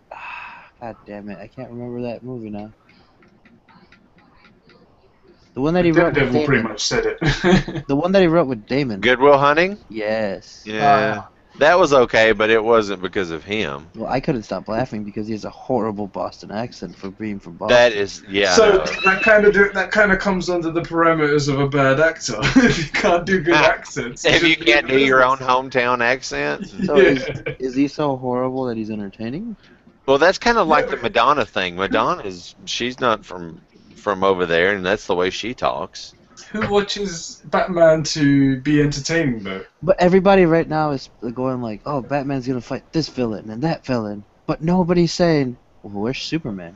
God damn it, I can't remember that movie now. The one that he wrote with Daredevil pretty Damon. much said it. The one that he wrote with Damon. Goodwill Hunting? Yes. Yeah. That was okay, but it wasn't because of him. Well, I couldn't stop laughing because he has a horrible Boston accent for being from Boston. That is, yeah. So no. that kind of comes under the parameters of a bad actor. If you can't do good accents. If you just can't be do your own invisible. hometown accent. So is he so horrible that he's entertaining? Well, that's kind of like the Madonna thing. She's not from over there, and that's the way she talks. Who watches Batman to be entertaining though? But everybody right now is going like, oh, Batman's gonna fight this villain and that villain. But nobody's saying, well, where's Superman?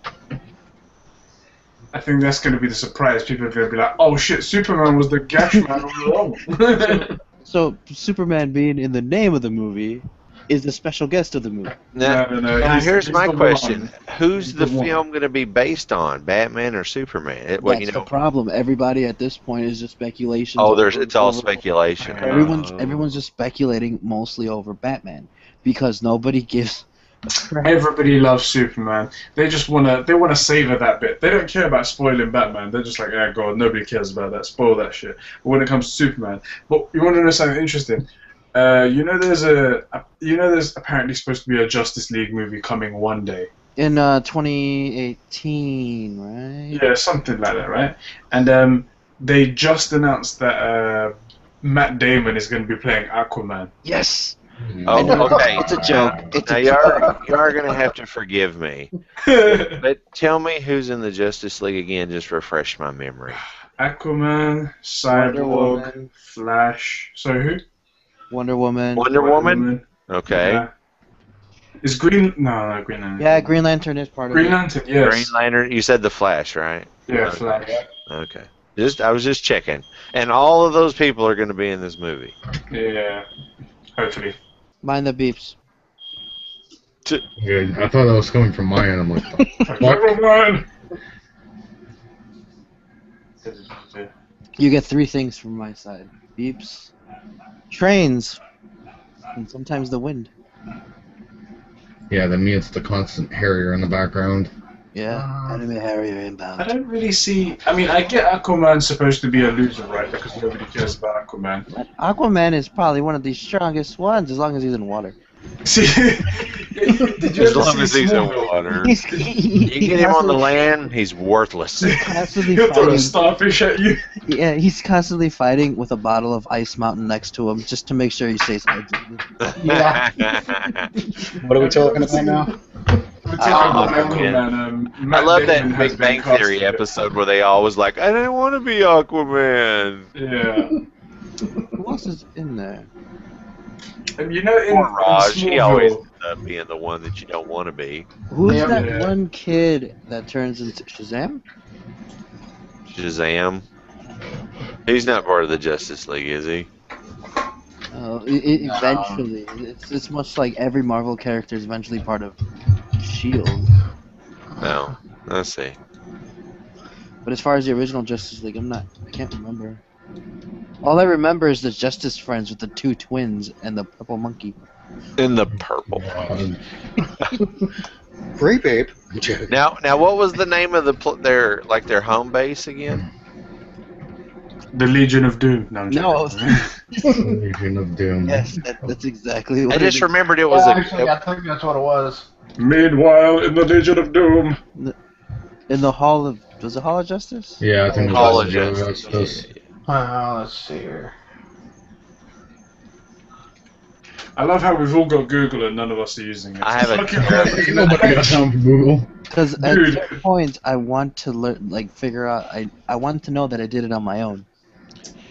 I think that's going to be the surprise. People are going to be like, "Oh shit, Superman was the gash man all along." So Superman being in the name of the movie is the special guest of the movie. Now, No. now here's he's my the question: one. Who's He's the the one. film going to be based on, Batman or Superman? That's the problem. Everybody at this point is just speculation. Oh, it's all speculation. Everyone's just speculating mostly over Batman because nobody gives. Everybody loves Superman. They just wanna savor that bit. They don't care about spoiling Batman. They're just like, oh god, nobody cares about that. Spoil that shit. But when it comes to Superman, but you want to know something interesting? There's apparently supposed to be a Justice League movie coming one day. In 2018, right? Yeah, something like that, right? And they just announced that Matt Damon is going to be playing Aquaman. Yes. Oh, okay. It's a joke. Now you are going to have to forgive me, but tell me who's in the Justice League again. Just refresh my memory. Aquaman, Cyborg, Flash. So who? Wonder Woman. Wonder Woman. Okay. Yeah. Is Green? No, Green Lantern. Yeah, Green Lantern is part of Green it. Lantern. Yes. Green Lantern. You said the Flash, right? Yeah, Okay. Flash. Okay. I was just checking, and all of those people are going to be in this movie. Yeah. Hopefully. Mind the beeps. Yeah, I thought that was coming from my end. I'm like, Aquaman. You get 3 things from my side: beeps, trains, and sometimes the wind. yeah, then me, it's the constant Harrier in the background. Yeah, enemy Harrier I inbound. don't really see. I mean, I get Aquaman's supposed to be a loser, right? Because nobody cares about Aquaman. But Aquaman is probably one of the strongest ones, as long as he's in water. See, did you As ever long see as he's in Smallville? water. He You get him on the land, he's worthless. constantly He'll throw a fighting. starfish at you. Yeah, he's constantly fighting with a bottle of Ice Mountain next to him, just to make sure he stays hydrated. What are we talking about now? We're talking about man. Aquaman. I Matt love Damon that has Big been Bang Theory casted. episode where they all was like, I didn't want to be Aquaman. Yeah. Who else is in there? And you know, in Poor Raj, he always Smallville, ends up being the one that you don't want to be. Who's Yeah, that yeah. one kid that turns into Shazam? Shazam. He's not part of the Justice League, is he? Eventually. It's much like every Marvel character is eventually part of S.H.I.E.L.D. No. I see. But as far as the original Justice League, I can't remember. All I remember is the Justice Friends with the 2 twins and the purple monkey. In the purple. Great, babe. I'm joking. Now, what was the name of their home base again? the Legion of Doom. No, I'm No. joking. Legion of Doom. Yes, that's exactly what I it just is. remembered it was Actually, I think that's what it was. Meanwhile, in the Legion of Doom. In the Hall of... Was it Hall of Justice? Yeah, I think it Hall was of Legion of Justice. Justice. Let's see here. I love how we've all got Google and none of us are using it. I have a Fucking terrible- Nobody got time for Google. Because at Dude. certain points, I want to learn, figure out... I want to know that I did it on my own.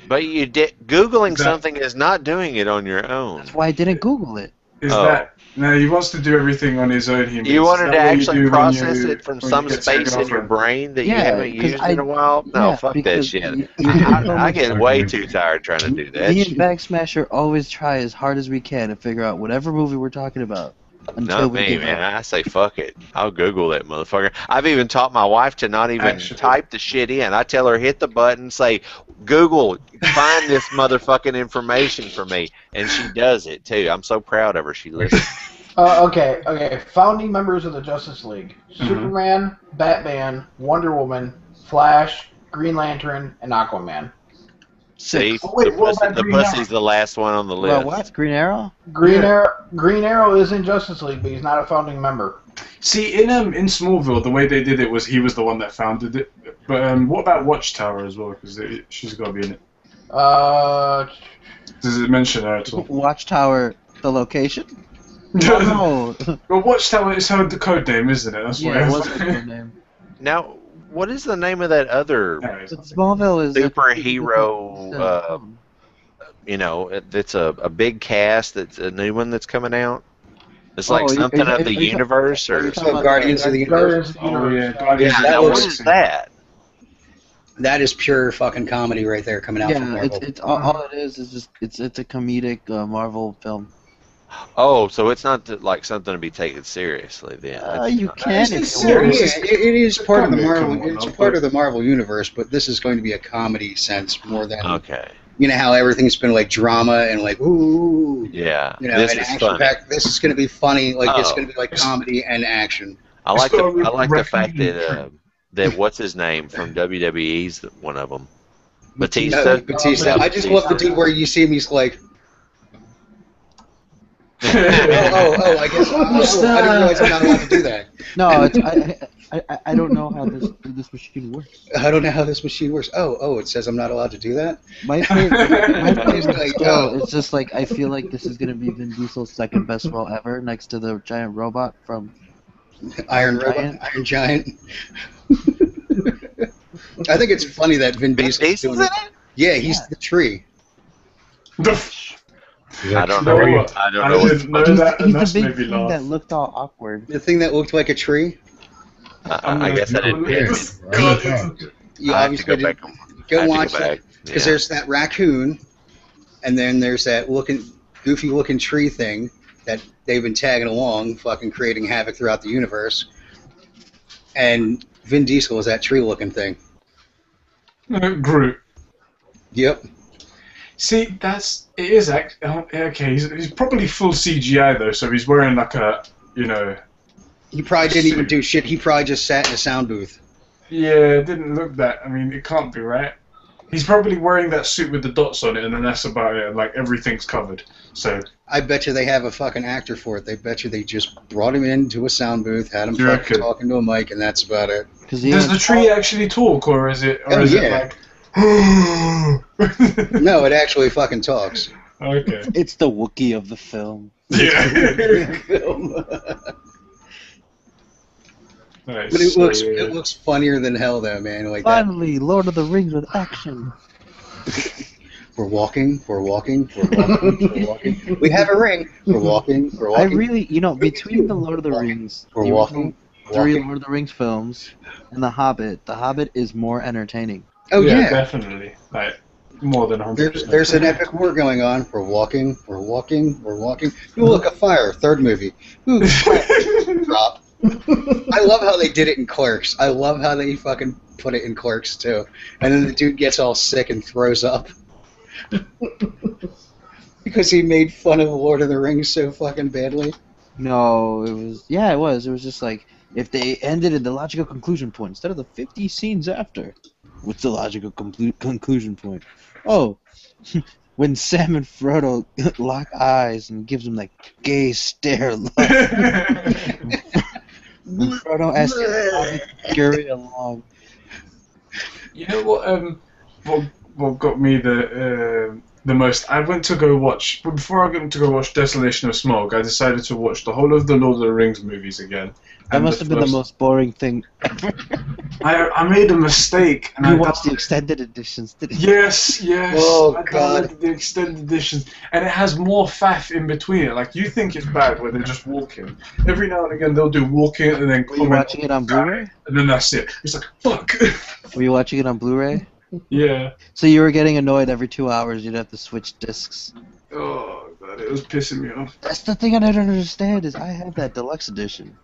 But you did Googling That- something is not doing it on your own. That's why I didn't Google it. Is Oh. that no? He wants to do everything on his own. He means. You wanted Is to that what you actually do when process you- it from when some you get space in your girlfriend? brain that you Yeah, haven't 'cause used in a while? No, yeah, fuck that because shit. you I get way too tired trying to do that Me and shit. Backsmasher always try as hard as we can to figure out whatever movie we're talking about until Not we me, give man. up. I say fuck it. I'll Google that motherfucker. I've even taught my wife to not even Actually. type the shit in. I tell her hit the button, say Google, find this motherfucking information for me, and she does it too. I'm so proud of her. She listens. Okay. Founding members of the Justice League: Superman, Batman, Wonder Woman, Flash, Green Lantern, and Aquaman. See, Oh, wait, what about the Green pussy's the last one on the list. Well, what? Green Arrow? Green Yeah. Arrow is in Justice League, but he's not a founding member. See, in Smallville, the way they did it was he was the one that founded it. But what about Watchtower as well? Because she's got to be in it. Does it mention her at all? Watchtower, the location? No. Well, Watchtower is her code name, isn't it? That's Yeah, it was why. her name. Now, what is the name of that other But Smallville is superhero? It's a big cast. That's a new one that's coming out. It's like Oh, something are of the you talking- universe, are you or talking Oh, Guardians of the Universe. Guardians of the Oh Universe. yeah, Guardians. yeah. that Now, what looks- is that? That is pure fucking comedy right there coming out from Yeah, Marvel. it's all it is just it's a comedic Marvel film. Oh, so it's not like something to be taken seriously then. You Not- can It's if you serious. want. Yeah, it is part of the Comedy and Marvel. whatnot, It's part but- of the Marvel universe, but this is going to be a comedy sense more than Okay. you know how everything's been like drama and like ooh, Yeah. you know, This and is action funny. packed. This is going to be funny. Like it's Oh. going to be like comedy and action. I like Start with the fact Raccoon that that what's his name from WWE's one of them. No, Batista. Batista. Yeah, I just love the Batista. dude where you see him. He's like, Creed. oh, I guess. Oh, I didn't realize I'm not allowed to do that. No, I don't know how this machine works. I don't know how this machine works. Oh, it says I'm not allowed to do that. My favorite Like, still, it's just like I feel like this is gonna be Vin Diesel's second best role ever, next to the giant robot from. Iron Giant. I think it's funny that Vin Diesel is doing Diesel's it. in it? Yeah, he's the tree. I don't know know. what- I don't I know. didn't know He's, that, and he's that's the made big me thing that laugh. looked all awkward. The thing that looked like a tree. I guess I didn't pay attention. You I have to go obviously didn't. back. Go watch it because Yeah. there's that raccoon, and then there's that goofy looking tree thing that they've been tagging along, fucking creating havoc throughout the universe. And Vin Diesel is that tree looking thing. Groot. Yep. See, it is okay. He's probably full CGI though, so he's wearing like a, you know. He probably didn't even do shit. He probably just sat in a sound booth. Yeah, it didn't look that. I mean, it can't be right. He's probably wearing that suit with the dots on it, and then that's about it. Like everything's covered. So I bet you they have a fucking actor for it. They bet you they just brought him into a sound booth, had him You fucking reckon? talking to a mic, and that's about it. does the tree actually talk, or is it? Or Oh, is yeah. it like? No, it actually fucking talks. Okay. It's the Wookiee of the film. Yeah. Nice. But So, it looks funnier than hell though, man. Like that. Finally, Lord of the Rings with action. We're walking. We're walking. We have a ring. We're walking. I really, between the Lord of the Rings, We're the walking. original three Lord of the Rings films, and The Hobbit is more entertaining. Oh yeah. definitely. Like more than 100%. There's an epic war going on. We're walking. We're walking. We're walking. Ooh, look, a fire. Third movie. Ooh, drop. I love how they did it in Clerks. I love how they fucking put it in Clerks too. And then the dude gets all sick and throws up. Because he made fun of Lord of the Rings so fucking badly. No, it was. Yeah, it was. It was just like if they ended at the logical conclusion point instead of the 50 scenes after. What's the logical conclusion point? Oh, when Sam and Frodo lock eyes and gives him that gay stare look. And Frodo asks him how to carry along. You know what got me the most? I went to go watch before I went to go watch Desolation of Smaug. I decided to watch the whole of the Lord of the Rings movies again. That And must have been the most boring thing ever. I made a mistake, and You I watched the extended editions, didn't you? Yes. Oh, I God. downloaded the extended editions, and it has more faff in between it. Like you think it's bad where they're just walking. Every now and again they'll do walking and then Were you comment watching it on Blu-ray? and then that's it. It's like fuck. Were you watching it on Blu-ray? Yeah. So you were getting annoyed every 2 hours. You'd have to switch discs. Oh god, it was pissing me off. That's the thing I don't understand is I have that deluxe edition.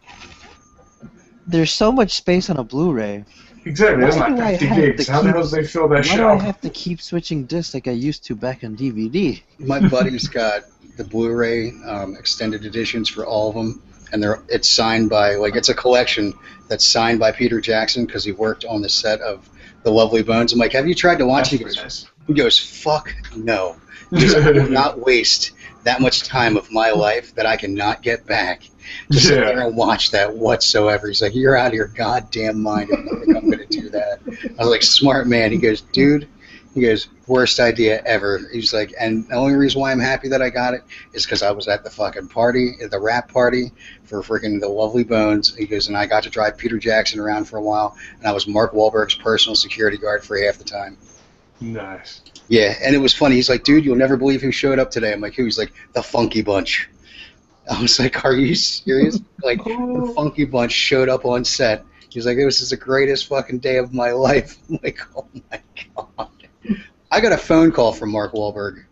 There's so much space on a Blu-ray. Exactly. It's Why like do I 50 have gigs. to How the keep- hell do they fill that Why shit do I up? have to keep switching discs like I used to back on DVD? My buddy's got the Blu-ray extended editions for all of them, and it's signed by it's a collection that's signed by Peter Jackson because he worked on the set of The Lovely Bones. I'm like, have you tried to watch it? He goes, fuck no. He goes, I will not waste that much time of my life that I cannot get back to sit there and watch that whatsoever. He's like, you're out of your goddamn mind if you think I'm going to do that. I was like, smart man. He goes, dude, worst idea ever. He's like, and the only reason why I'm happy that I got it is because I was at the fucking party, the rap party for freaking The Lovely Bones. He goes, and I got to drive Peter Jackson around for a while, and I was Mark Wahlberg's personal security guard for half the time. Nice. Yeah, and it was funny. He's like, dude, you'll never believe who showed up today. I'm like, who? He's like, the Funky Bunch. I was like, are you serious? Like, the Funky Bunch showed up on set. He's like, this is the greatest fucking day of my life. I'm like, oh my God. I got a phone call from Mark Wahlberg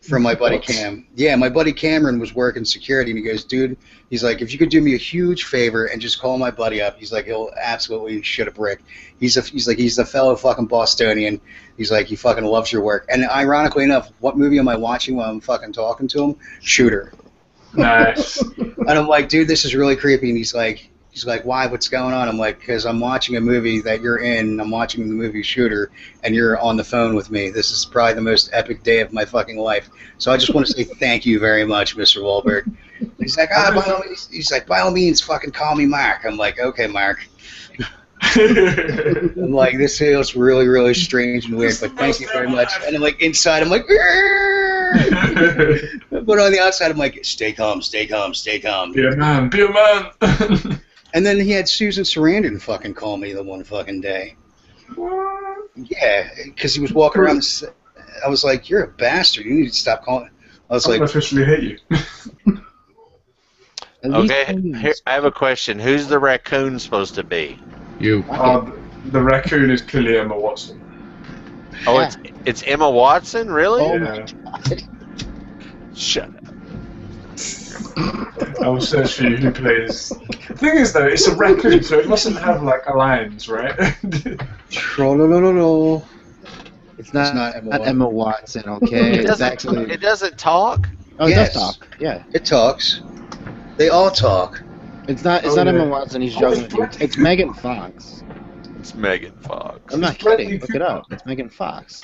from my buddy Cam. Yeah, my buddy Cameron was working security, and he goes, dude, he's like, if you could do me a huge favor and just call my buddy up, he's like, he'll absolutely shit a brick. He's a fellow fucking Bostonian. He's like, he fucking loves your work. And ironically enough, what movie am I watching while I'm fucking talking to him? Shooter. Nice. And I'm like, dude, this is really creepy. And he's like, why? What's going on? I'm like, because I'm watching a movie that you're in. I'm watching the movie Shooter, and you're on the phone with me. This is probably the most epic day of my fucking life. So I just want to say thank you very much, Mr. Wahlberg. He's like, by all means, fucking call me Mark. I'm like, okay, Mark. I'm like, this feels really, really strange and weird, but thank you very much. And I'm like, inside, I'm like, but on the outside, I'm like, stay calm, stay calm, stay calm. Be a man, be a man. And then he had Susan Sarandon fucking call me the one fucking day. Yeah, because he was walking around. I was like, you're a bastard. You need to stop calling. I was like, officially hate you. Okay, here, I have a question. Who's the raccoon supposed to be? You. The raccoon is clearly Emma Watson. Oh, it's Emma Watson? Really? Oh Yeah. my God. Shut up. I will search for you who plays. The thing is, though, it's a raccoon, so it mustn't have like lines, right? trollolololo. It's not not Emma Watson, okay? It It's doesn't, actually. it doesn't talk? Oh, it Yes. does talk. Yeah. It talks. They all talk. It's not. It's Oh, not yeah. Emma Watson. He's juggling. It's Megan Fox. It's Megan Fox. I'm not kidding. Look it up. It's Megan Fox.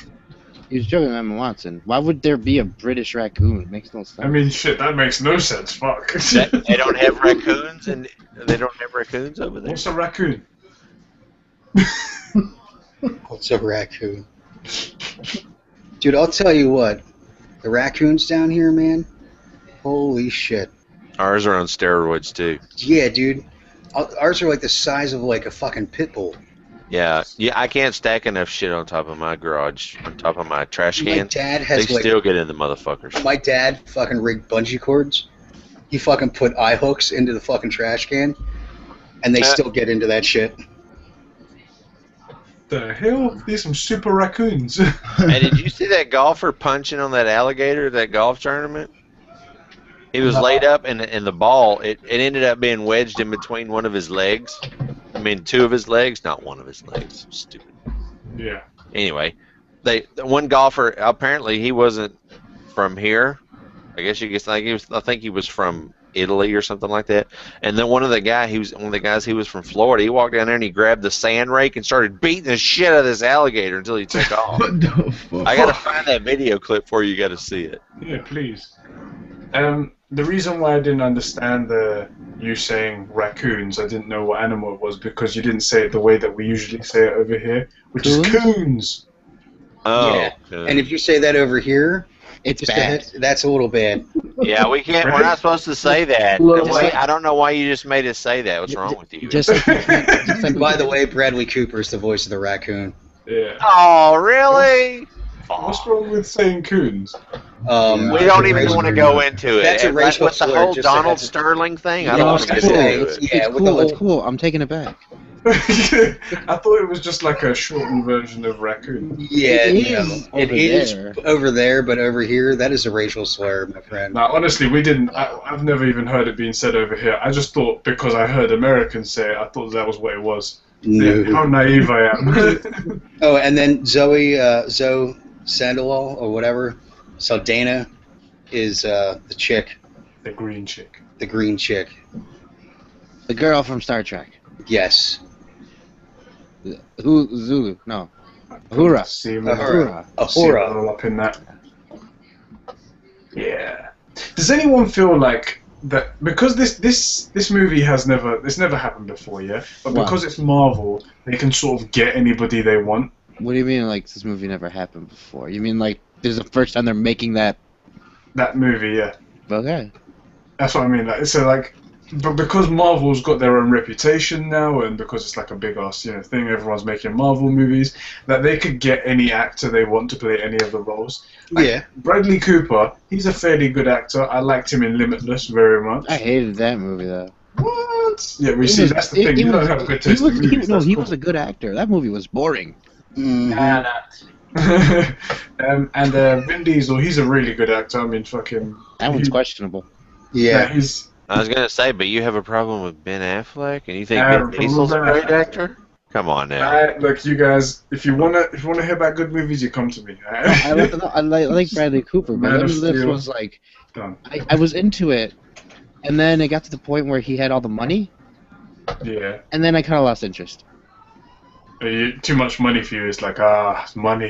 He was juggling Emma Watson. Why would there be a British raccoon? It makes no sense. I mean, shit, that makes no sense. Fuck. They don't have raccoons, and they don't have raccoons over there. What's a raccoon? What's a raccoon? Dude, I'll tell you what. The raccoons down here, man. Holy shit. Ours are on steroids too. Yeah, dude. Ours are like the size of like a fucking pit bull. Yeah, I can't stack enough shit on top of my garage, on top of my trash My can. dad They has like. still get in the motherfuckers. My dad fucking rigged bungee cords. He fucking put eye hooks into the fucking trash can, and they still get into that shit. The hell? These some super raccoons. Hey, did you see that golfer punching on that alligator at that golf tournament? He was laid up, and the ball, it ended up being wedged in between one of his legs. I mean, two of his legs, not one of his legs. Stupid. Yeah. Anyway, one golfer, apparently he wasn't from here. I guess you could think I think he was from Italy or something like that. And then one of the guys, he was from Florida. He walked down there and he grabbed the sand rake and started beating the shit out of this alligator until he took off. What the fuck? I gotta find that video clip for you. You gotta see it. Yeah, please. The reason why I didn't understand you saying raccoons, I didn't know what animal it was because you didn't say it the way that we usually say it over here, which is coons. Oh, Yeah. good. And if you say that over here, it's just bad. that's a little bad. Yeah, we can't. We're not supposed to say that. Little I don't know why you just made us say that. What's wrong with you? Just like By the way, Bradley Cooper is the voice of the raccoon. Yeah. Oh, really? What's wrong with saying coons? We don't even want to go into it. That's a And racial with the slur, whole just to Donald have- Sterling thing. I Yeah, don't I want was to get gonna say, into it. yeah, it's with the cool. whole- It's cool. I'm taking it back. I thought it was just like a shortened version of raccoon. Yeah, It no. is It over is there. over there, but over here, that is a racial slur, my friend. Now, honestly, we didn't. I've never even heard it being said over here. I just thought because I heard Americans say it, I thought that was what it was. No. How naive I am. Oh, and then Zoe Sandalol or whatever, Saldana is the chick, The green chick. the green chick. The girl from Star Trek. Yes. Who? Zulu? No. Uhura. See him Uhura. see him Ahura. all up in that. Yeah. Does anyone feel like that because this movie has never happened before, yeah? But Wow. because it's Marvel, they can sort of get anybody they want. What do you mean, like, this movie never happened before? You mean, like, this is the first time they're making that? That movie, yeah. Okay. That's what I mean. Like, so like but because Marvel's got their own reputation now, and because it's like a big ass thing, everyone's making Marvel movies, that they could get any actor they want to play any of the roles. Like, Yeah. Bradley Cooper, he's a fairly good actor. I liked him in Limitless very much. I hated that movie though. What? Yeah, we see that's the thing. You don't have good taste in movies. He was a good actor. That movie was boring. Mhm. And Vin Diesel, he's a really good actor. I mean, fucking. That one's questionable. Yeah. He's. I was gonna say, but you have a problem with Ben Affleck, and you think I Ben Diesel's a have a great problem. actor? Come on now. Look, you guys, if you wanna hear about good movies, you come to me. I like Bradley Cooper, but Man of Limitless Steel. was like, Done. I was into it, and then it got to the point where he had all the money, Yeah. and then I kind of lost interest. Too much money for you. It's like money.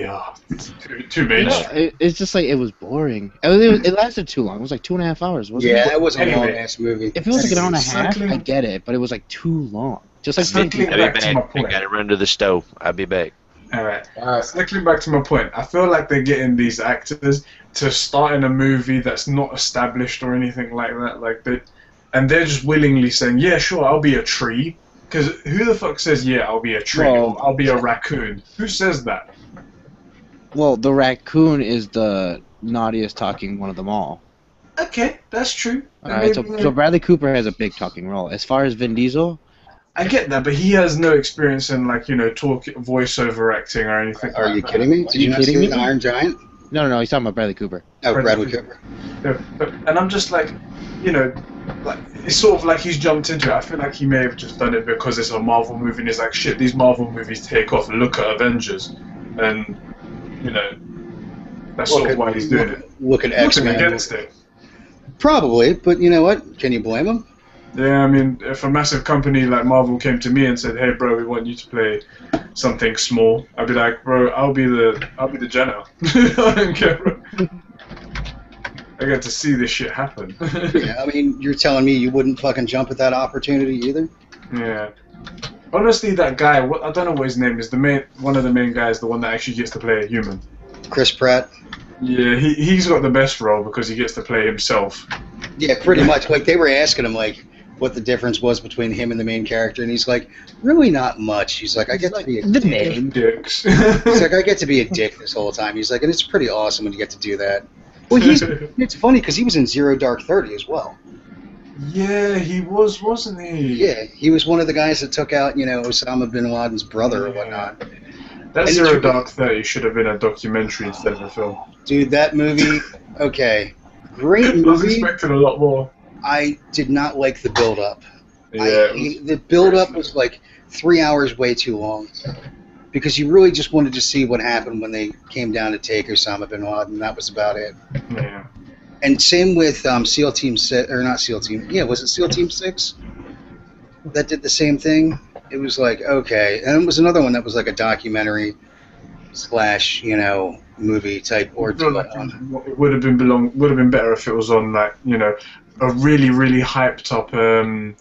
Too much. It's just like it was boring. It lasted too long. It was like 2.5 hours, wasn't Yeah, it? that was a Anyway. long-ass movie. If it was like an hour and a half, Circling- I get it, but it was like too long. Just like Circling I'll be back to my back. I point. gotta run to the stove. I'll be back. Alright. Alright. Circling back to my point, I feel like they're getting these actors to start in a movie that's not established or anything like that. And they're just willingly saying, "Yeah, sure, I'll be a tree." Because who the fuck says, "Yeah, I'll be a tree"? Well- Or, "I'll be a raccoon"? Who says that? Well, the raccoon is the naughtiest talking one of them all. Okay, that's true. Alright, so Bradley Cooper has a big talking role. As far as Vin Diesel, I get that, but he has no experience in voiceover acting or anything. Are like you that. kidding me? Did you not kidding see me? The Iron Giant? no, he's talking about Bradley Cooper. Oh, Bradley Bradley Cooper. And I'm just like, like it's sort of like he's jumped into it. I feel like he may have just done it because it's a Marvel movie and he's like, shit, these Marvel movies take off. Look at Avengers, and that's sort of why he's doing it. Look at Looking X-Men. against it. Probably, but you know what? Can you blame him? Yeah, I mean, if a massive company like Marvel came to me and said, "Hey, bro, we want you to play something small," I'd be like, "Bro, I'll be the general. I don't care, bro. I get to see this shit happen." Yeah, I mean, you're telling me you wouldn't fucking jump at that opportunity either? Yeah. Honestly, that guy, I don't know what his name is. One of the main guys, the one that actually gets to play a human. Chris Pratt? Yeah, he's got the best role because he gets to play himself. Yeah, pretty much. Like, they were asking him, like, what the difference was between him and the main character, and he's like, really not much. He's like, I get to be a The dick. name. Dicks. He's like, I get to be a dick this whole time. He's like, and it's pretty awesome when you get to do that. Well, it's funny because he was in Zero Dark 30 as well. Yeah, he was, wasn't he? Yeah, he was one of the guys that took out, Osama bin Laden's brother or whatnot. That And Zero it's- Dark 30 should have been a documentary instead of a film. Dude, that movie, okay, great I was movie. expecting a lot more. I did not like the build-up. Yeah, The build-up was like 3 hours way too long. Because you really just wanted to see what happened when they came down to take Osama bin Laden. That was about it. yeah. And same with SEAL Team 6, or not SEAL Team, yeah, was it SEAL Team 6? That did the same thing? It was like, okay. And it was another one that was like a documentary slash, movie type I feel ordeal. like it would have been better if it was on a really, really hyped up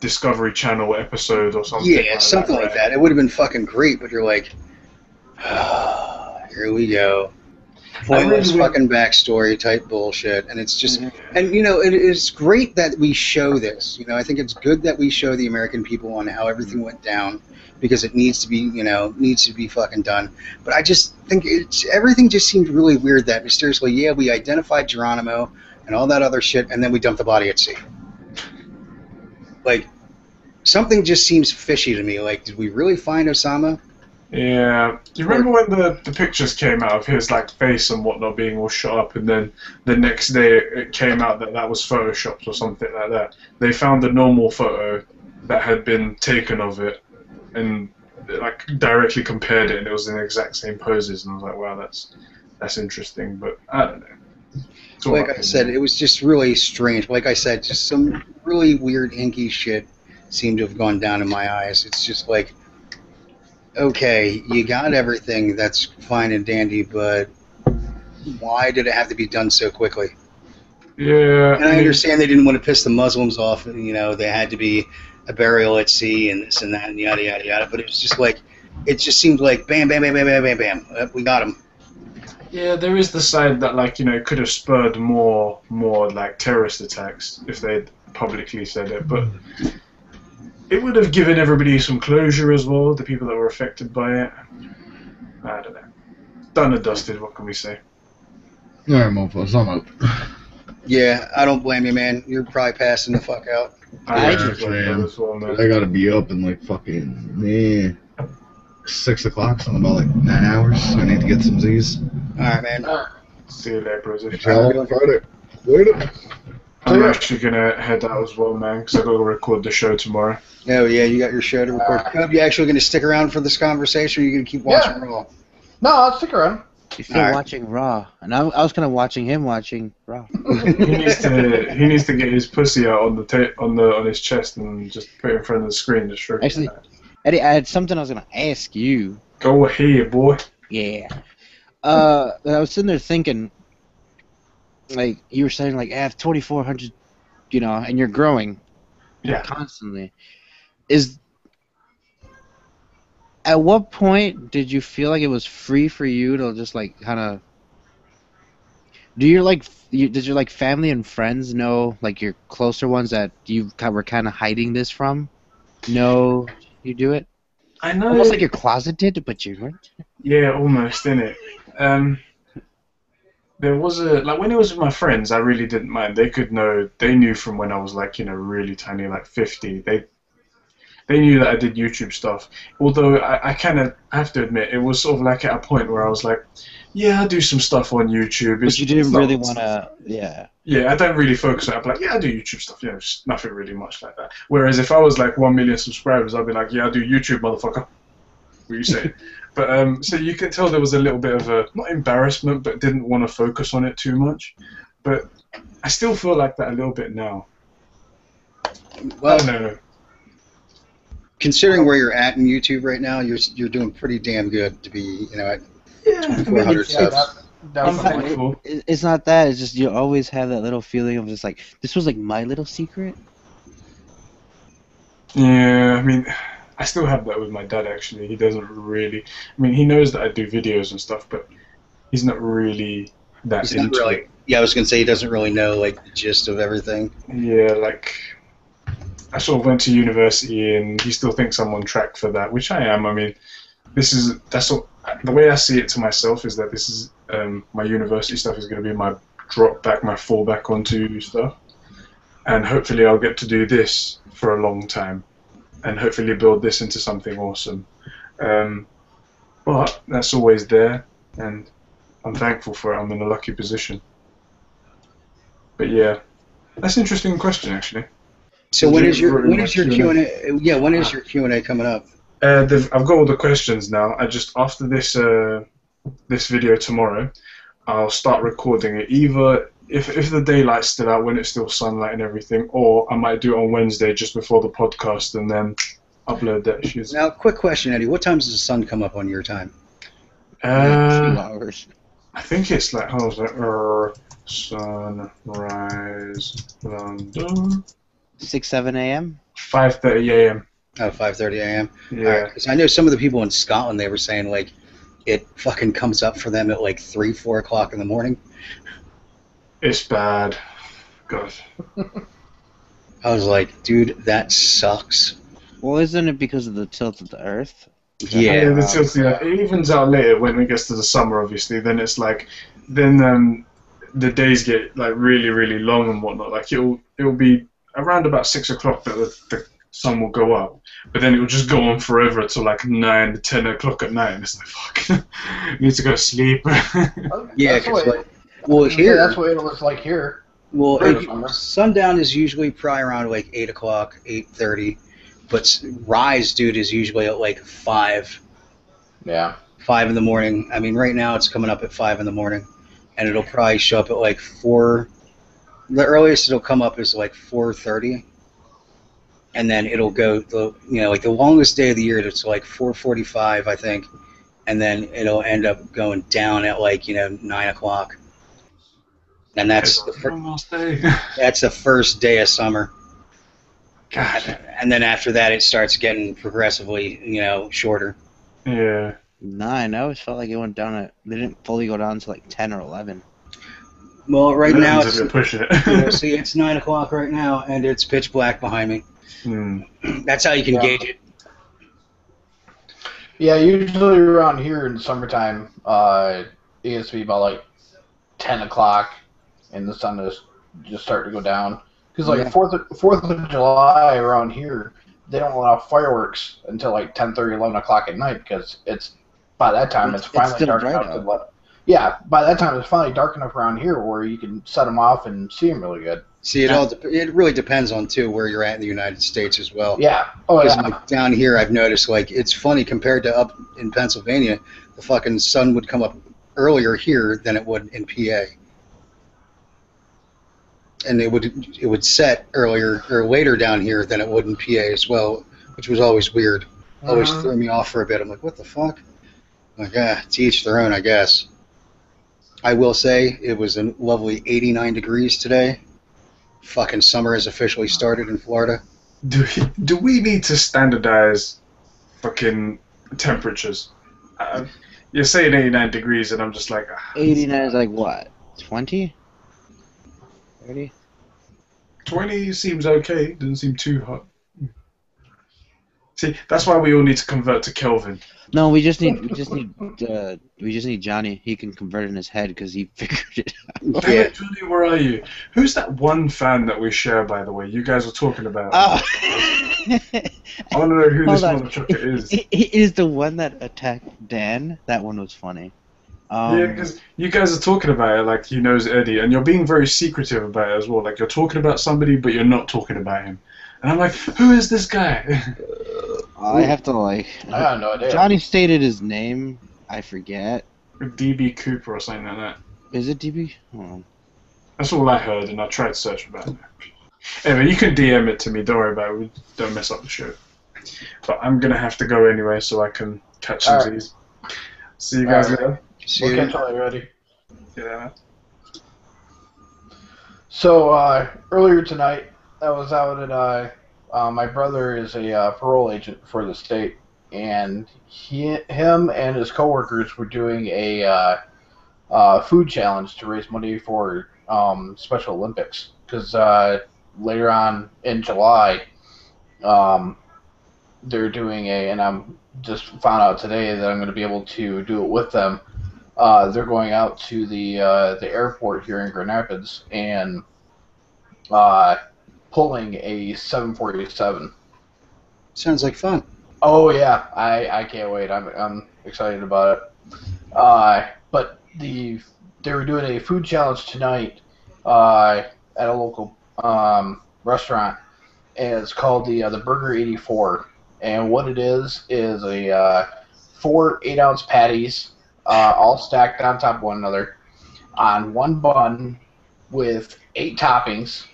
Discovery Channel episode or something. Yeah, something like that. It would have been fucking great, but you're like, here we go. Pointless really fucking backstory type bullshit. And it's just, and it is great that we show this. I think it's good that we show the American people on how everything went down because it needs to be fucking done. But I just think everything just seemed really weird that mysteriously, yeah, we identified Geronimo and all that other shit, and then we dumped the body at sea. Like, something just seems fishy to me. Like, did we really find Osama? Yeah. Do you remember when the pictures came out of his face and whatnot being all shot up, and then the next day it came out that was photoshopped or something like that? They found a normal photo that had been taken of it and directly compared it, and it was in the exact same poses. And I was like, wow, that's interesting, but I don't know. It's all Like up I in said, there. it was just really strange. Like I said, just some really weird, inky shit seemed to have gone down in my eyes. It's just like, okay, you got everything, that's fine and dandy, but why did it have to be done so quickly? Yeah. And I understand they didn't want to piss the Muslims off, they had to be a burial at sea and this and that and yada, yada, yada, but it was just like, it just seemed like bam, bam, bam, bam, bam, bam, bam, we got him. Yeah, there is the side that it could have spurred more terrorist attacks if they'd publicly said it, but it would have given everybody some closure as well, the people that were affected by it. I don't know. Done and dusted, what can we say? Alright, mofos, I'm out. Yeah, I don't blame you, man. You're probably passing the fuck out. I just just as well, man. I gotta be up in like fucking 6 o'clock, so in about like 9 hours. So I need to get some Z's. All right, man. See you later, bros. Y'all on Friday. Later. I'm actually gonna head out as well, man, because I gotta record the show tomorrow. Oh, yeah, you got your show to record. Are you actually going to stick around for this conversation, or are you going to keep watching Raw? No, I'll stick around. You're still watching Raw, and I was kind of watching him watching Raw. He needs to get his pussy out on his chest and just put it in front of the screen. Just stroke Actually, it. Eddie, I had something I was gonna ask you. Go ahead, boy. Yeah. I was sitting there thinking, like you were saying, like I have 2,400, and you're growing, constantly. At what point did you feel like it was free for you to just like kind of? Did your like family and friends know, like your closer ones that you were kind of hiding this from? No, you do it. I know. Almost like you're closeted, but you weren't. Yeah, almost, innit? There was when it was with my friends, I really didn't mind. They knew from when I was like, really tiny, like 50. They knew that I did YouTube stuff. Although I have to admit, it was sort of like at a point where I was like, yeah, I do some stuff on YouTube. But you didn't really want to, yeah. Yeah, I don't really focus on it. I'm like, yeah, I do YouTube stuff. Just nothing really much like that. Whereas if I was like 1 million subscribers, I'd be like, yeah, I do YouTube, motherfucker. What you say? But so you can tell there was a little bit of a, not embarrassment, but didn't want to focus on it too much. But I still feel like that a little bit now. Well, I don't know. Considering where you're at in YouTube right now, you're doing pretty damn good to be, at 2,400 subs. I'm thankful. It's not that. It's just you always have that little feeling of just like this was like my little secret. Yeah, I mean, I still have that with my dad. Actually, he doesn't really. I mean, he knows that I do videos and stuff, but he's not really that into it. Yeah, I was gonna say he doesn't really know like the gist of everything. Yeah, like I sort of went to university, and he still thinks I'm on track for that, which I am. I mean, that's all. The way I see it to myself is that this is my university stuff is going to be my my fallback onto stuff, and hopefully I'll get to do this for a long time, and hopefully build this into something awesome. But that's always there, and I'm thankful for it. I'm in a lucky position. But yeah, that's an interesting question actually. So when is your Q&A? Yeah, when is your Q&A coming up? I've got all the questions now. I just after this this video tomorrow, I'll start recording it. Either if the daylight's still out, when it's still sunlight and everything, or I might do it on Wednesday just before the podcast and then upload that shit. Now, quick question, Eddie. What time does the sun come up on your time? 2 hours. I think it's like sunrise London. 6-7 a.m. 5:30 a.m. Oh, 5:30 a.m. Yeah. Because I know some of the people in Scotland, they were saying like it fucking comes up for them at like 3-4 o'clock in the morning. It's bad. God. I was like, dude, that sucks. Well, isn't it because of the tilt of the Earth? Yeah. The tilt, it evens out later when it gets to the summer, obviously. Then it's like, then the days get like really, really long and whatnot. Like it'll be around about 6 o'clock that the sun will go up, but then it will just go on forever until like 9, 10 o'clock at night. And it's like, fuck, I need to go to sleep. Yeah, because here that's what it looks like here. Well, sundown is usually probably around like 8 o'clock, 8:30, but rise, dude, is usually at like 5. Yeah. 5 in the morning. I mean, right now it's coming up at 5 in the morning, and it'll probably show up at like 4. The earliest it'll come up is like 4:30, and then it'll go like the longest day of the year. It's like 4:45, I think, and then it'll end up going down at like 9 o'clock. And that's that's the first day of summer. God. And then after that, it starts getting progressively, shorter. Yeah. 9. I always felt like it went down they didn't fully go down to like 10 or 11. Well, right now Depends if you're pushing it. see, it's 9 o'clock right now, and it's pitch black behind me. That's how you can gauge it. Yeah, usually around here in the summertime, it gets to be about like 10 o'clock, and the sun is just starting to go down. Because like 4th of July around here, they don't allow fireworks until like 10:30, 11 o'clock at night because by that time it's finally dark enough to let. Yeah, by that time it's finally dark enough around here where you can set them off and see them really good. See, it really depends on too where you're at in the United States as well. Yeah. Oh yeah. Like, down here, I've noticed like it's funny compared to up in Pennsylvania, the fucking sun would come up earlier here than it would in PA, and it would set earlier or later down here than it would in PA as well, which was always weird. Always threw me off for a bit. I'm like, what the fuck? I'm like, to each their own, I guess. I will say it was a lovely 89 degrees today. Fucking summer has officially started in Florida. Do we need to standardize fucking temperatures? You're saying 89 degrees, and I'm just like... 89 is like what? 20? 30? 20 seems okay. Doesn't seem too hot. See, that's why we all need to convert to Kelvin. No, we just need Johnny. He can convert it in his head because he figured it out. Damn it, Johnny, where are you? Who's that one fan that we share, by the way? You guys were talking about. Oh. I want to know who this motherfucker is. It is the one that attacked Dan. That one was funny. Yeah, because you guys are talking about it like he knows Eddie, and you're being very secretive about it as well. Like you're talking about somebody, but you're not talking about him. And I'm like, who is this guy? I have to I have no idea. Johnny stated his name. I forget. DB Cooper or something like that. Is it DB? Oh. That's all I heard, and I tried to search about it. Anyway, you can DM it to me. Don't worry about it. We don't mess up the show. But I'm gonna have to go anyway, so I can catch some Z's. See you guys later. We'll catch you later. Yeah. So earlier tonight, I was out at my brother is a parole agent for the state, and him and his coworkers were doing a food challenge to raise money for Special Olympics. Because later on in July, they're doing and I'm just found out today that I'm going to be able to do it with them. They're going out to the airport here in Grand Rapids and pulling a 747. Sounds like fun. Oh yeah, I can't wait. I'm excited about it. But they were doing a food challenge tonight at a local restaurant, and it's called the Burger 84. And what it is a 4 8-ounce patties, all stacked on top of one another, on one bun with 8 toppings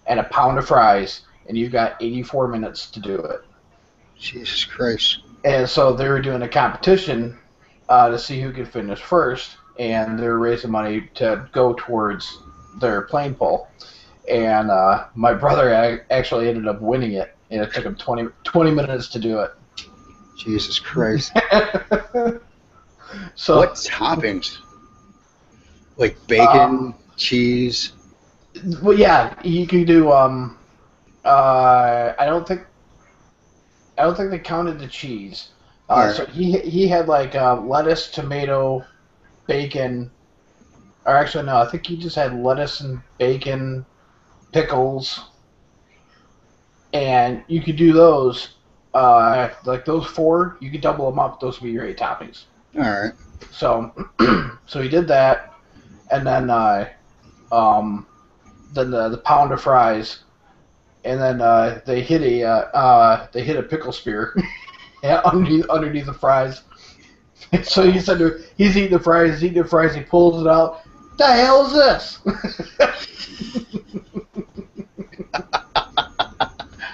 and a pound of fries, and you've got 84 minutes to do it. Jesus Christ. And so they were doing a competition to see who could finish first, and they were raising money to go towards their plane pull. And my brother actually ended up winning it, and it took him 20 minutes to do it. Jesus Christ. So what toppings? Like bacon, cheese? Well, yeah, you can do. I don't think they counted the cheese. Right. So he had like lettuce, tomato, bacon. Or actually, no, I think he just had lettuce and bacon, pickles, and you could do those. Like those 4, you could double them up. Those would be your 8 toppings. All right. So, so he did that, and then the pound of fries, and then they hit a pickle spear underneath the fries. And so he's eating the fries, he pulls it out. The hell is this?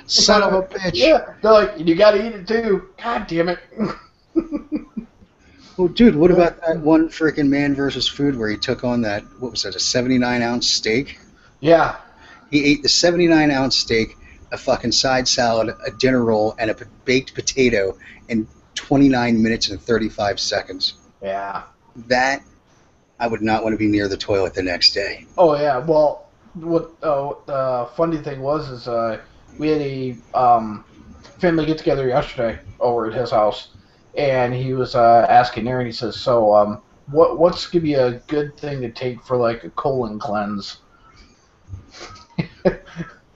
Son of a bitch. Yeah, they're like, you gotta eat it too. God damn it. Well, dude, what about that one freaking Man versus Food where he took on that, what was that, a 79-ounce steak? Yeah. He ate the 79-ounce steak, a fucking side salad, a dinner roll, and a baked potato in 29 minutes and 35 seconds. Yeah. That I would not want to be near the toilet the next day. Oh yeah. Well, what the funny thing was is we had a family get together yesterday over at his house, and he was asking Aaron. He says, "So what's gonna be a good thing to take for like a colon cleanse?"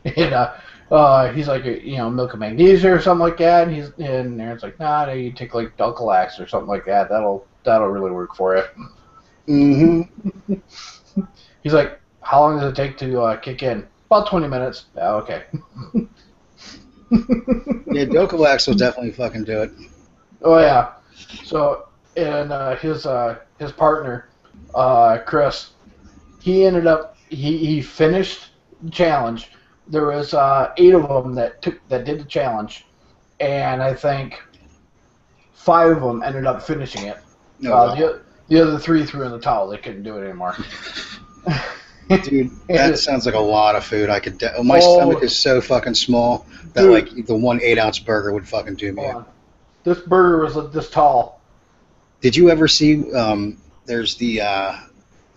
And he's like, milk of magnesia or something like that. And Aaron's like, nah, no, you take like Dulcolax or something like that. That'll really work for you. Mm-hmm. He's like, how long does it take to kick in? About 20 minutes. Yeah, okay. Yeah, Docalax will definitely fucking do it. Oh yeah. So and his partner, Chris, he ended up he finished the challenge. There was 8 of them that did the challenge, and I think 5 of them ended up finishing it. No, wow. The other 3 threw in the towel. They couldn't do it anymore. Dude, that sounds like a lot of food. I could. My stomach is so fucking small that dude, like the 1 8-ounce burger would fucking do me. This burger was this tall. Did you ever see? There's the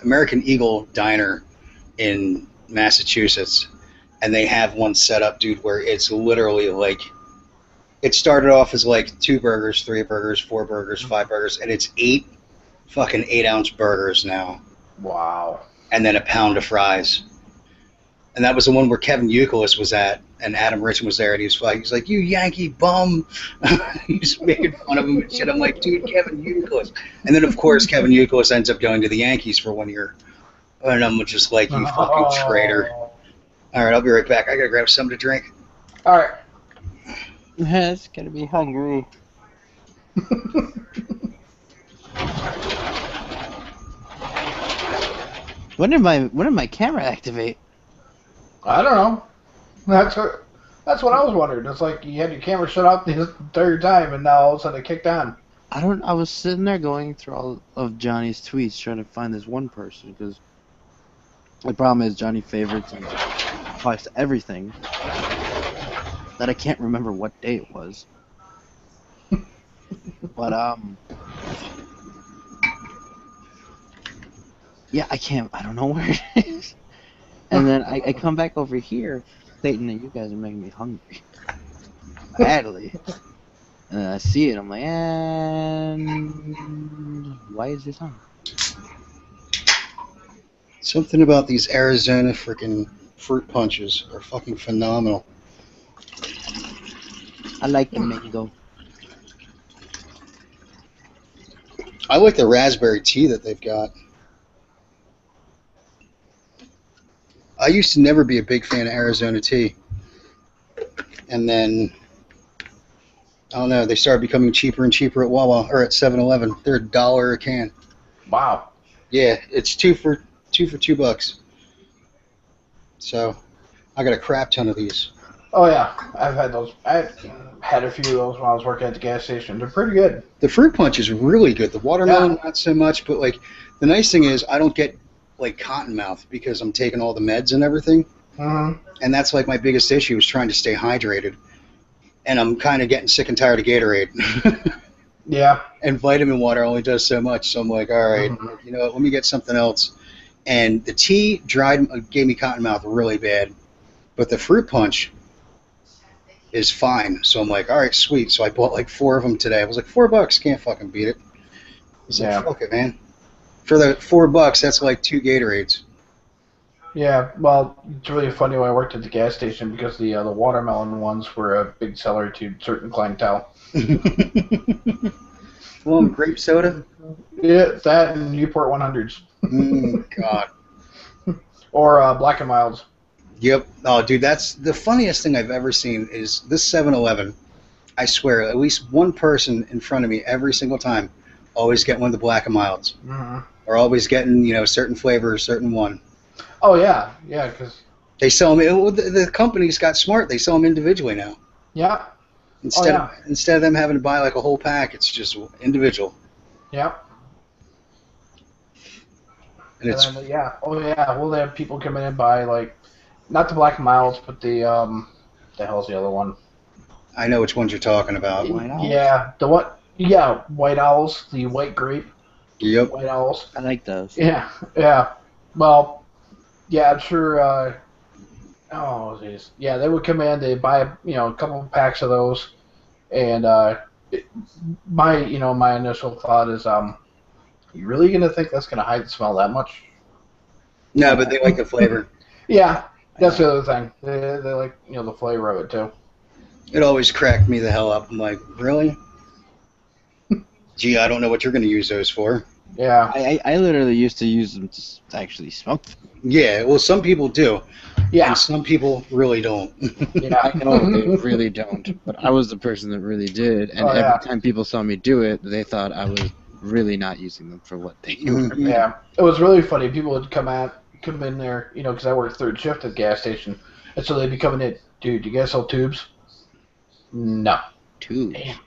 American Eagle Diner in Massachusetts, and they have one set up, dude, where it's literally like it started off as like 2 burgers, 3 burgers, 4 burgers, 5 burgers, and it's 8 fucking 8-ounce burgers now. Wow. And then a pound of fries. And that was the one where Kevin Youkilis was at, and Adam Richman was there, and he's like, you Yankee bum. He's making fun of him and shit. I'm like, dude, Kevin Youkilis. And then, of course, Kevin Youkilis ends up going to the Yankees for 1 year. And I'm just like, you fucking traitor. All right, I'll be right back. I got to grab something to drink. All right. It's going to be hungry. When did my camera activate? I don't know. That's what I was wondering. It's like you had your camera shut off the entire time, and now all of a sudden it kicked on. I was sitting there going through all of Johnny's tweets trying to find this one person, because the problem is Johnny favorites and applies to everything that I can't remember what day it was. But yeah, I don't know where it is. And then I come back over here, stating that you guys are making me hungry. Badly. And then I see it, I'm like, and why is this on? Something about these Arizona freaking fruit punches are fucking phenomenal. I like the mango. I like the raspberry tea that they've got. I used to never be a big fan of Arizona tea. And then, I don't know, they started becoming cheaper and cheaper at Wawa, or at 7-Eleven. They're $1 a can. Wow. Yeah, it's two for $2. So, I got a crap ton of these. Oh yeah, I've had those. I had a few of those when I was working at the gas station. They're pretty good. The fruit punch is really good. The watermelon, not so much, but like, the nice thing is I don't get like cotton mouth because I'm taking all the meds and everything. Mm-hmm. And that's like my biggest issue is trying to stay hydrated. And I'm kind of getting sick and tired of Gatorade. Yeah. And vitamin water only does so much. So I'm like, all right, you know what, let me get something else. And the tea gave me cotton mouth really bad. But the fruit punch is fine. So I'm like, all right, sweet. So I bought like 4 of them today. I was like, $4, can't fucking beat it. I was like, fuck it, man. For the $4, that's like 2 Gatorades. Yeah, well, it's really funny when I worked at the gas station because the watermelon ones were a big seller to certain clientele. Well, grape soda? Yeah, that and Newport 100s. God. Or Black and Milds. Yep. Oh, dude, that's the funniest thing I've ever seen is this 7-Eleven. I swear, at least one person in front of me every single time always get one of the Black and Milds. Mm-hmm. Or always getting, certain flavor, certain one. Oh, yeah, because... They sell them, the companies got smart, they sell them individually now. Yeah. Instead of them having to buy like a whole pack, it's just individual. Yeah. And it's... then, we'll have people come in and buy, like, not the Black and Milds, but the hell's the other one? I know which ones you're talking about. White Owls? Yeah, the what? Yeah, White Owls, the white grape. Yep. White Owls. I like those. Yeah, yeah. Well, yeah, I'm sure. Oh, jeez. Yeah, they would come in. They buy a couple of packs of those, and my initial thought is, you really gonna think that's gonna hide the smell that much? No, but they like the flavor. Yeah, that's the other thing. They like the flavor of it too. It always cracked me the hell up. I'm like, really? Gee, I don't know what you're going to use those for. Yeah. I literally used to use them to actually smoke them. Yeah, well, some people do. Yeah. And some people really don't. Yeah. I know they really don't, but I was the person that really did, and every time people saw me do it, they thought I was really not using them for what they were. Yeah. It was really funny. People would come in there, because I worked third shift at the gas station, and so they'd be coming in, dude, you guys sell tubes? No. Tubes? Damn.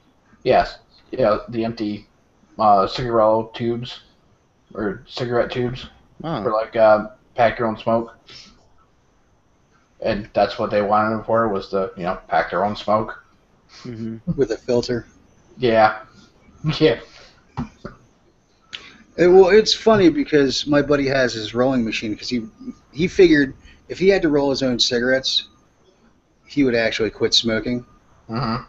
Yes. Yeah, the empty cigarette tubes, or cigarette tubes, for like pack your own smoke. And that's what they wanted them for, was to, pack their own smoke. Mm-hmm. With a filter. Yeah. Yeah. Well, it's funny because my buddy has his rolling machine because he figured if he had to roll his own cigarettes, he would actually quit smoking. Mm-hmm.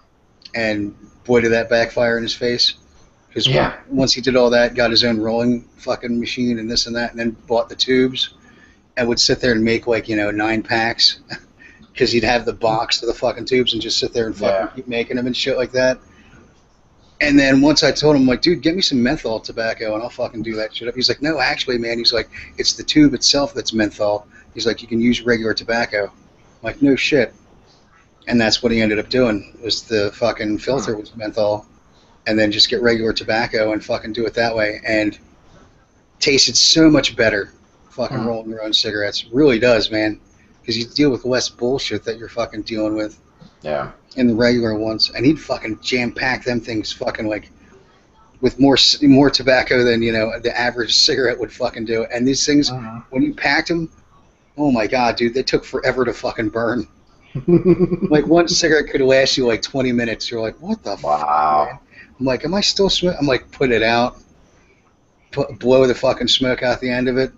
And boy, did that backfire in his face. Because once he did all that, got his own rolling fucking machine and this and that, and then bought the tubes, and would sit there and make 9 packs. Because he'd have the box of the fucking tubes and just sit there and fucking keep making them and shit like that. And then once I told him, like, dude, get me some menthol tobacco and I'll fucking do that shit up. He's like, no, actually, man. He's like, it's the tube itself that's menthol. He's like, you can use regular tobacco. I'm like, no shit. And that's what he ended up doing, was the fucking filter was menthol. And then just get regular tobacco and fucking do it that way. And tasted so much better fucking rolling your own cigarettes. Really does, man. Because you deal with less bullshit that you're fucking dealing with. Yeah. In the regular ones. And he'd fucking jam-pack them things fucking with more tobacco than, the average cigarette would fucking do. And these things, when you packed them, oh my god, dude, they took forever to fucking burn. One cigarette could last you 20 minutes. You're like, what the fuck, man? I'm like, am I still smoking? I'm like, put it out. Blow the fucking smoke out the end of it.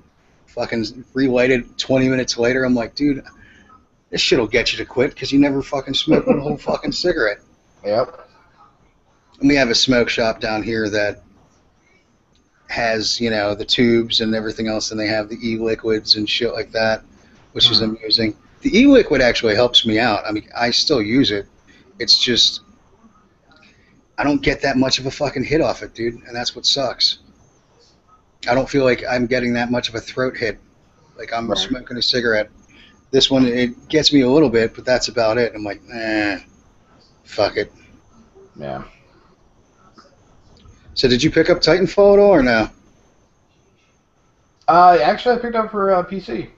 Fucking relight it 20 minutes later. I'm like, dude, this shit'll get you to quit because you never fucking smoked one whole fucking cigarette. Yep. And we have a smoke shop down here that has, the tubes and everything else, and they have the e-liquids and shit like that, which is amusing. The e-liquid actually helps me out. I mean, I still use it. It's just, I don't get that much of a fucking hit off it, dude, and that's what sucks. I don't feel like I'm getting that much of a throat hit, like I'm smoking a cigarette. This one, it gets me a little bit, but that's about it. I'm like, fuck it. Yeah. So did you pick up Titanfall at all, or no? Actually, I picked up for PC.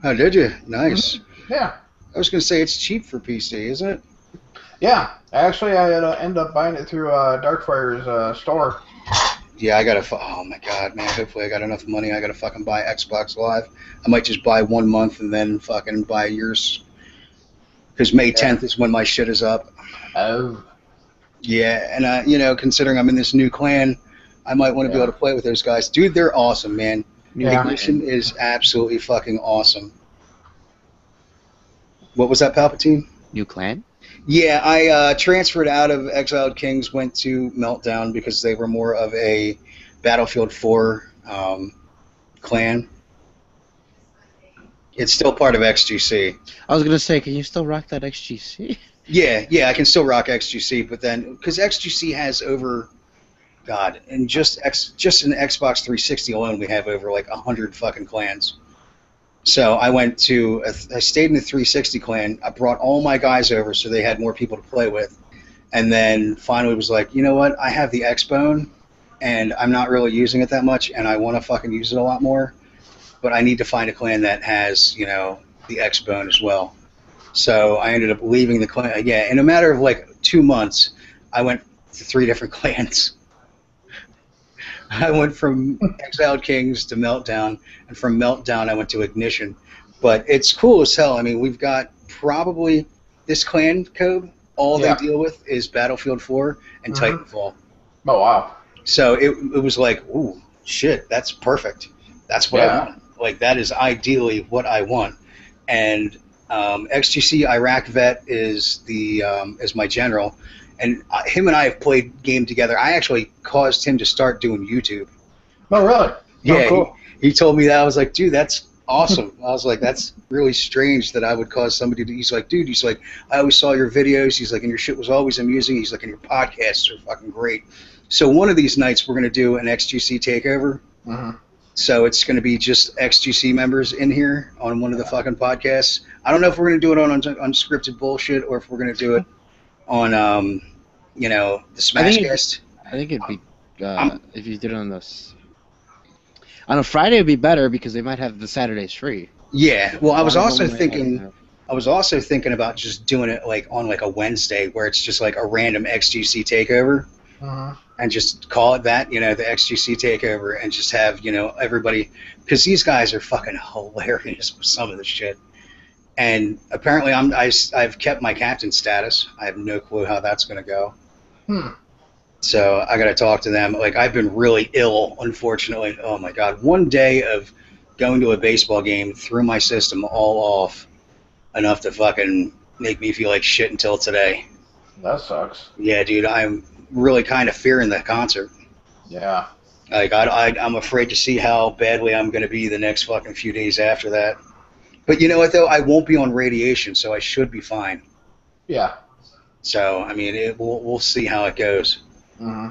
Oh, did you? Nice. Mm-hmm. Yeah. I was going to say it's cheap for PC, isn't it? Yeah. Actually, I ended up buying it through Darkfire's store. Yeah, I gotta. Oh my god, man! Hopefully, I got enough money. I gotta fucking buy Xbox Live. I might just buy 1 month and then fucking buy yours. Because May 10th is when my shit is up. Oh. Yeah, and considering I'm in this new clan, I might want to be able to play with those guys. Dude, they're awesome, man. Ignition is absolutely fucking awesome. What was that, Palpatine? New clan? Yeah, I transferred out of Exiled Kings, went to Meltdown because they were more of a Battlefield 4 clan. It's still part of XGC. I was going to say, can you still rock that XGC? Yeah, I can still rock XGC, but then, because XGC has over, God, and just in Xbox 360 alone, we have over 100 fucking clans. So I I stayed in the 360 clan. I brought all my guys over so they had more people to play with. And then finally was like, you know what? I have the X-Bone, and I'm not really using it that much, and I want to fucking use it a lot more. But I need to find a clan that has, the X-Bone as well. So I ended up leaving the clan. Yeah, in a matter of 2 months, I went to 3 different clans. I went from Exiled Kings to Meltdown, and from Meltdown I went to Ignition. But it's cool as hell. I mean, we've got probably this clan code, all they deal with is Battlefield 4 and Titanfall. Oh, wow. So it was like, ooh, shit, that's perfect. That's what I want. Like, that is ideally what I want. And XGC Iraq Vet is is my general, and him and I have played game together. I actually caused him to start doing YouTube. Oh, really? Yeah, Oh, cool. he told me that. I was like, dude, that's awesome. I was like, that's really strange that I would cause somebody to. He's like, dude, he's like, I always saw your videos. He's like, and your shit was always amusing. He's like, and your podcasts are fucking great. So one of these nights we're gonna do an XGC takeover. Mm-hmm. So it's gonna be just XGC members in here on one of the fucking podcasts. I don't know if we're gonna do it on Unscripted Bullshit or if we're gonna do it on the Smashcast. I think it'd be if you did it on this. On a Friday would be better because they might have the Saturdays free. Yeah. Well, I was One of also them might thinking. have- I was also thinking about just doing it like on like a Wednesday where it's just like a random XGC takeover and just call it that, the XGC takeover, and just have, everybody, because these guys are fucking hilarious with some of the shit. And apparently I've kept my captain status. I have no clue how that's going to go. So I got to talk to them. Like, I've been really ill, unfortunately. Oh my God. One day of going to a baseball game threw my system all off enough to fucking make me feel like shit until today. That sucks. Yeah, dude, I'm really kind of fearing the concert. Yeah. Like, I'm afraid to see how badly I'm going to be the next fucking few days after that. But you know what, though? I won't be on radiation, so I should be fine. Yeah. So, I mean, we'll see how it goes. Mm-hmm.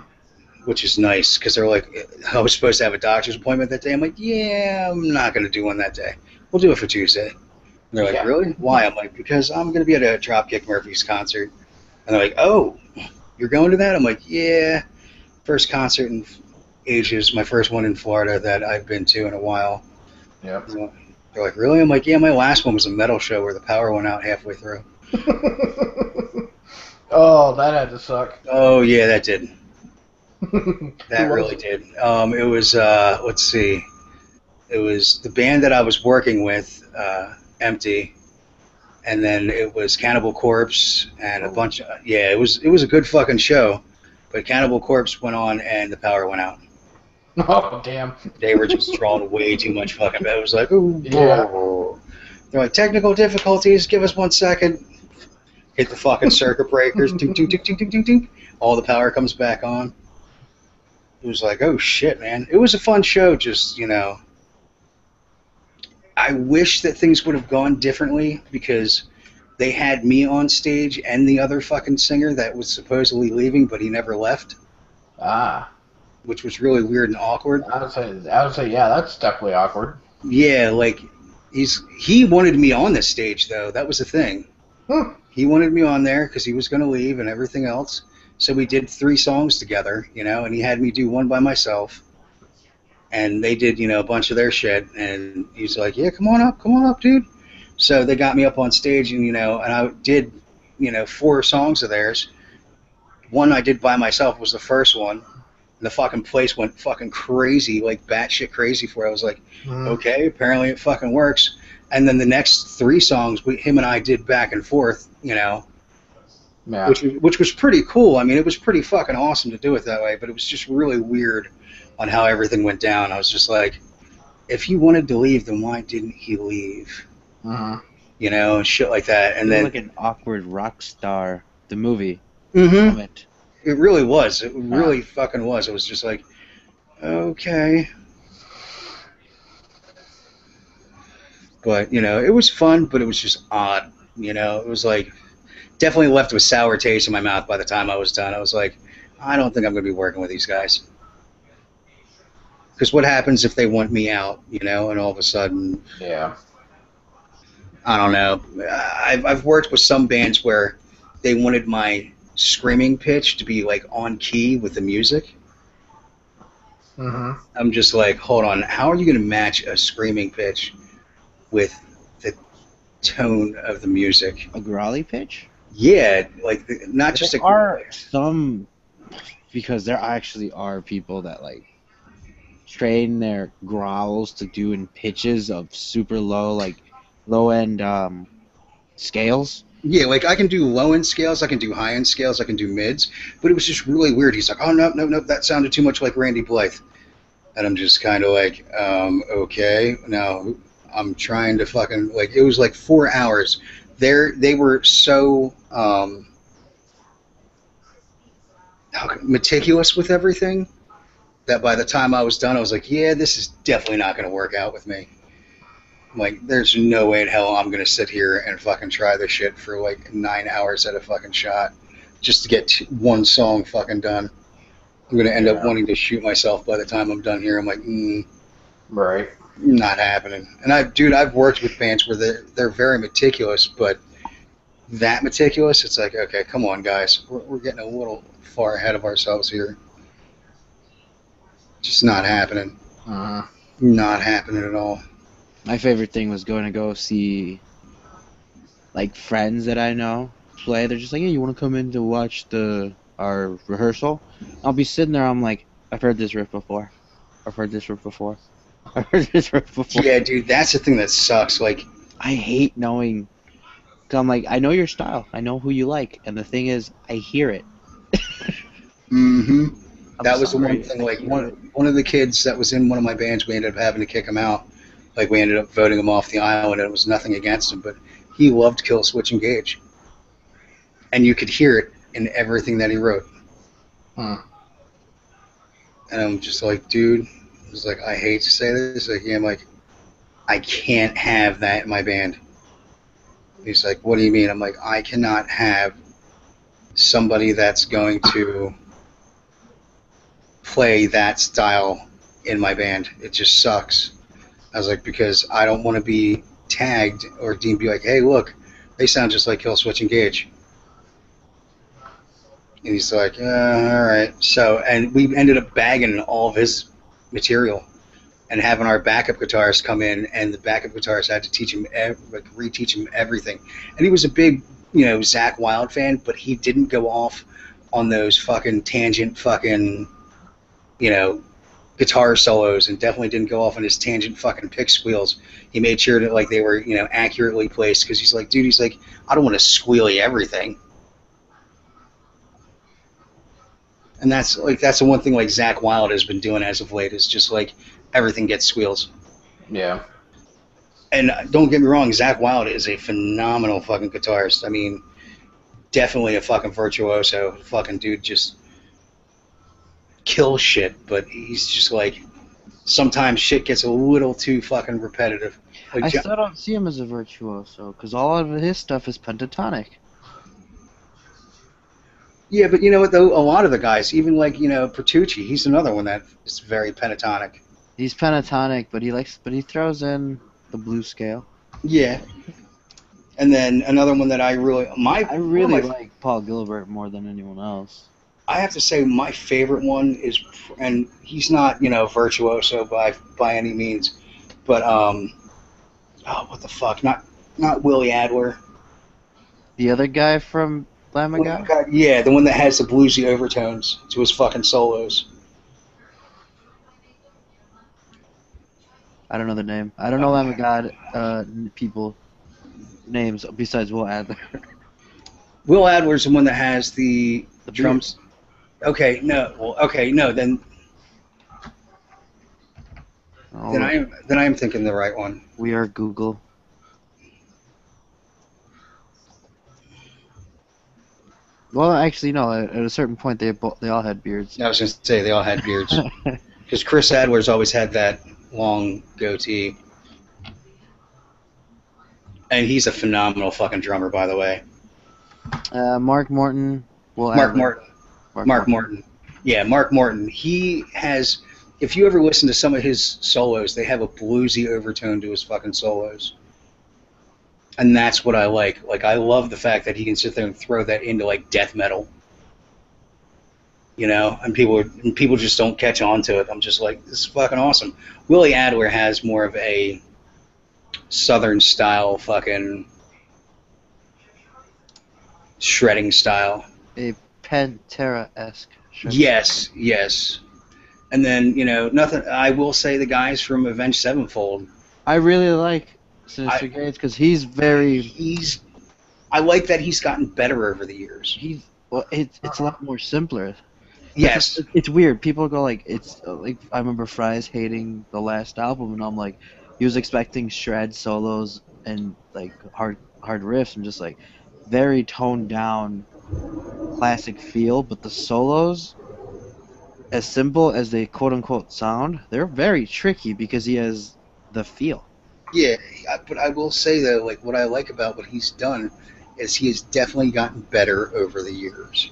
Which is nice, because they're like, I was supposed to have a doctor's appointment that day. I'm like, yeah, I'm not going to do one that day. We'll do it for Tuesday. And they're like, really? Why? I'm like, because I'm going to be at a Dropkick Murphys concert. And they're like, oh, you're going to that? I'm like, yeah. First concert in ages, my first one in Florida that I've been to in a while. Yep. They're like, really? I'm like, yeah, my last one was a metal show where the power went out halfway through. Oh, that had to suck. Oh, yeah, that did. That Who really was did. It was, let's see. It was the band that I was working with, Empty, and then it was Cannibal Corpse and a bunch of, yeah, it was a good fucking show, but Cannibal Corpse went on and the power went out. Oh, damn. They were just drawing way too much fucking, it was like, ooh, Yeah. they're like, technical difficulties, give us 1 second. Hit the fucking circuit breakers, ding, ding, ding, ding, ding, ding, ding. All the power comes back on. It was like, oh shit, man. It was a fun show, just, I wish that things would have gone differently because they had me on stage and the other fucking singer that was supposedly leaving, but he never left, Ah. which was really weird and awkward. I would say, yeah, that's definitely awkward. Yeah, like, he wanted me on this stage, though. That was the thing. He wanted me on there because he was going to leave and everything else. So we did 3 songs together, and he had me do one by myself. And they did, a bunch of their shit. And he's like, yeah, come on up, dude. So they got me up on stage, and, and I did, 4 songs of theirs. One I did by myself was the first one. And the fucking place went fucking crazy, like batshit crazy for it. I was like, okay, apparently it fucking works. And then the next 3 songs, him and I did back and forth, Yeah. which was pretty cool. I mean, it was pretty fucking awesome to do it that way, but it was just really weird on how everything went down. I was just like, if he wanted to leave, then why didn't he leave? And shit like that. And then like an awkward rock star, the movie. Mhm. Of it. It really was. It really fucking was. It was just like, okay. But, it was fun, but it was just odd. It was like, definitely left with sour taste in my mouth by the time I was done. I was like, I don't think I'm going to be working with these guys. Because what happens if they want me out, and all of a sudden, Yeah. I don't know. I've worked with some bands where they wanted my screaming pitch to be like on key with the music. I'm just like, hold on, how are you going to match a screaming pitch with the tone of the music? A growly pitch? Yeah, like not just There a. are some, because there actually are people that like train their growls to do in pitches of super low, like low end scales. Yeah, like I can do low end scales, I can do high end scales, I can do mids, but it was just really weird. He's like, oh no, that sounded too much like Randy Blythe. And I'm just kind of like, okay. Now I'm trying to fucking like. It was like 4 hours. They were so meticulous with everything that by the time I was done, I was like, yeah, this is definitely not going to work out with me. Like, there's no way in hell I'm going to sit here and fucking try this shit for like 9 hours at a fucking shot just to get one song fucking done. I'm going to end up wanting to shoot myself by the time I'm done here. I'm like, Right. not happening. And I've worked with bands where they're very meticulous, but that meticulous, it's like, okay, come on, guys. We're getting a little far ahead of ourselves here. Just not happening. Not happening at all. My favorite thing was going to go see, like, friends that I know play. They're just like, hey, you want to come in to watch our rehearsal? I'll be sitting there, I'm like, I've heard this riff before. I've heard this riff before. I've heard this riff before. Yeah, dude, that's the thing that sucks. Like, I hate knowing. 'Cause I'm like, I know your style. I know who you like. And the thing is, I hear it. That was the one thing. Like, one of the kids that was in one of my bands, we ended up having to kick him out. Like, we ended up voting him off the island, and it was nothing against him, but he loved Kill Switch Engage. And you could hear it in everything that he wrote. And I'm just like, dude, I was like, I hate to say this. Like, yeah, I'm like, I can't have that in my band. He's like, what do you mean? I'm like, I cannot have somebody that's going to play that style in my band. It just sucks. I was like, because I don't want to be tagged or deemed be like, hey, look, they sound just like Kill Switch Engage. And he's like, all right. So, and we ended up bagging all of his material and having our backup guitarist come in, and the backup guitarist had to teach him, reteach him everything. And he was a big, Zakk Wylde fan, but he didn't go off on those fucking tangent fucking, guitar solos, and definitely didn't go off on his tangent fucking pick squeals. He made sure that like they were, accurately placed, because he's like, dude, he's like, I don't want to squealy everything. And that's the one thing like Zakk Wylde has been doing as of late, is just like everything gets squeals. Yeah. And don't get me wrong, Zakk Wylde is a phenomenal fucking guitarist. I mean, definitely a fucking virtuoso. Fucking dude just kills shit, but he's just like, sometimes shit gets a little too fucking repetitive. Like, I still don't see him as a virtuoso, because all of his stuff is pentatonic. Yeah, but you know what though? A lot of the guys, even like, Pertucci, he's another one that is very pentatonic. He's pentatonic, but he throws in the blues scale. Yeah. And then another one that I really like Paul Gilbert more than anyone else. I have to say my favorite one is, and he's not, virtuoso by any means, but what the fuck? Not Willie Adler. The other guy from Lamb of God? Yeah, the one that has the bluesy overtones to his fucking solos. I don't know the name. I don't know Lamb of God people names besides Will Adler. Will Adler's the one that has the drums. Okay, no. Well, okay, no. Then I am thinking the right one. We are Google. Well, actually, no. At a certain point, they all had beards. I was going to say they all had beards, because Chris Adler's always had that long goatee, and he's a phenomenal fucking drummer, by the way. Mark Morton. Mark Morton. Yeah, Mark Morton. He has. If you ever listen to some of his solos, they have a bluesy overtone to his fucking solos. And that's what I like. Like, I love the fact that he can sit there and throw that into, like, death metal. And people just don't catch on to it. I'm just like, this is fucking awesome. Willie Adler has more of a southern style fucking shredding style. A Pantera-esque shredding. Yes. And then, nothing. I will say the guys from Avenged Sevenfold. I really like Sinister Gates, because I like that he's gotten better over the years. It's a lot more simpler. Yes. It's weird. People go like, it's like I remember Fry's hating the last album, and I'm like, he was expecting shred solos and like hard riffs, and just like very toned down classic feel, but the solos, as simple as they quote unquote sound, they're very tricky because he has the feel. Yeah, but I will say though, like what I like about what he's done is he has definitely gotten better over the years.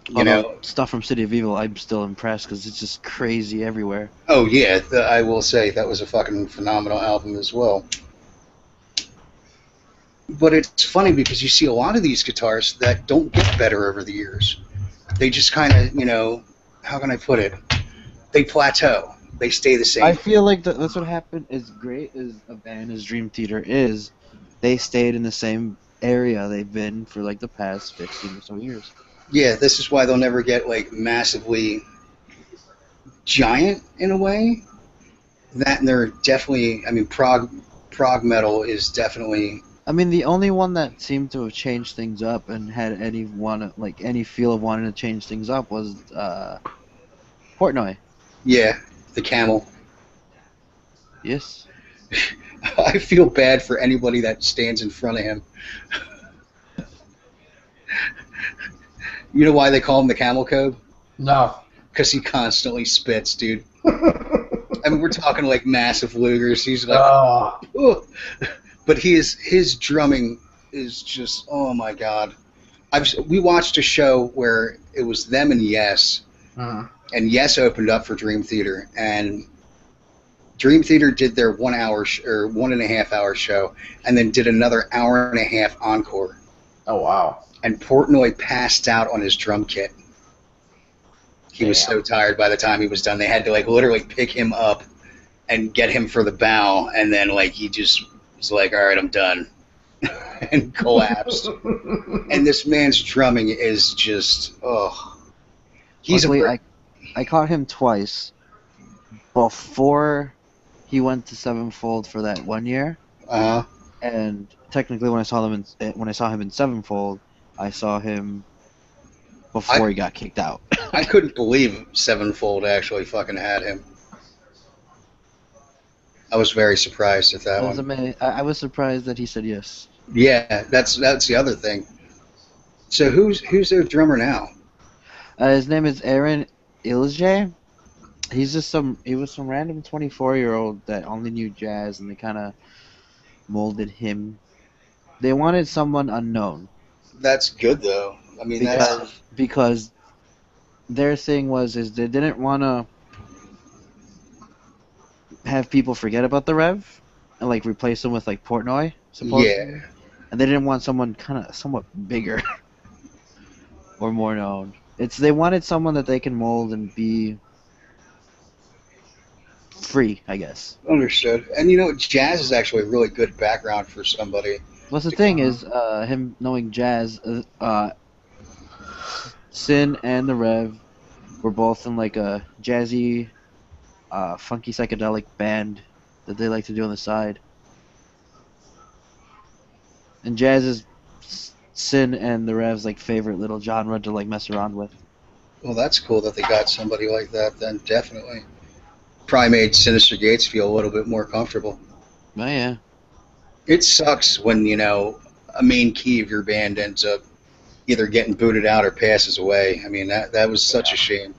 You Although know, stuff from City of Evil, I'm still impressed because it's just crazy everywhere. oh yeah, I will say that was a fucking phenomenal album as well. But it's funny because you see a lot of these guitarists that don't get better over the years. They just kind of, how can I put it? They plateau. They stay the same. I feel like that's what happened. As great as a band as Dream Theater is, they stayed in the same area they've been for like the past 15 or so years. Yeah, this is why they'll never get like massively giant in a way. That and they're definitely, I mean, prog metal is definitely. I mean, the only one that seemed to have changed things up and had any feel of wanting to change things up was Portnoy. Yeah, the Camel. Yes. I feel bad for anybody that stands in front of him. You know why they call him the Camel Code? No. Because he constantly spits, dude. I mean, we're talking like massive Lugers. He's like, "Ugh." But his drumming is just, oh my god. We watched a show where it was them and Yes, and Yes opened up for Dream Theater, and Dream Theater did their 1 hour or 1.5 hour show, and then did another 1.5 hour encore. Oh wow. And Portnoy passed out on his drum kit. He was so tired by the time he was done. They had to like literally pick him up and get him for the bow, and then like he just was like, "All right, I'm done," and collapsed. And this man's drumming is just, he's Luckily, I caught him twice before he went to Sevenfold for that 1 year. And technically, when I saw him in Sevenfold, I saw him before he got kicked out. I couldn't believe Sevenfold actually fucking had him. I was very surprised at that one. I was surprised that he said yes. Yeah, that's the other thing. So who's their drummer now? His name is Aaron Ilje. He was some random 24-year-old that only knew jazz, and they kind of molded him. They wanted someone unknown. That's good though. I mean, because their thing is they didn't want to have people forget about the Rev and like replace them with like Portnoy, supposedly. Yeah. And they didn't want someone kind of somewhat bigger or more known. They wanted someone that they can mold and be free, I guess. Understood. And jazz is actually a really good background for somebody. What's the thing is, him knowing jazz, Sin and the Rev were both in like a jazzy, funky psychedelic band that they like to do on the side. And jazz is Sin and the Rev's like favorite little genre to like mess around with. Well, that's cool that they got somebody like that. Then definitely, probably made Sinister Gates feel a little bit more comfortable. Oh yeah. It sucks when a main key of your band ends up either getting booted out or passes away. I mean that was such a shame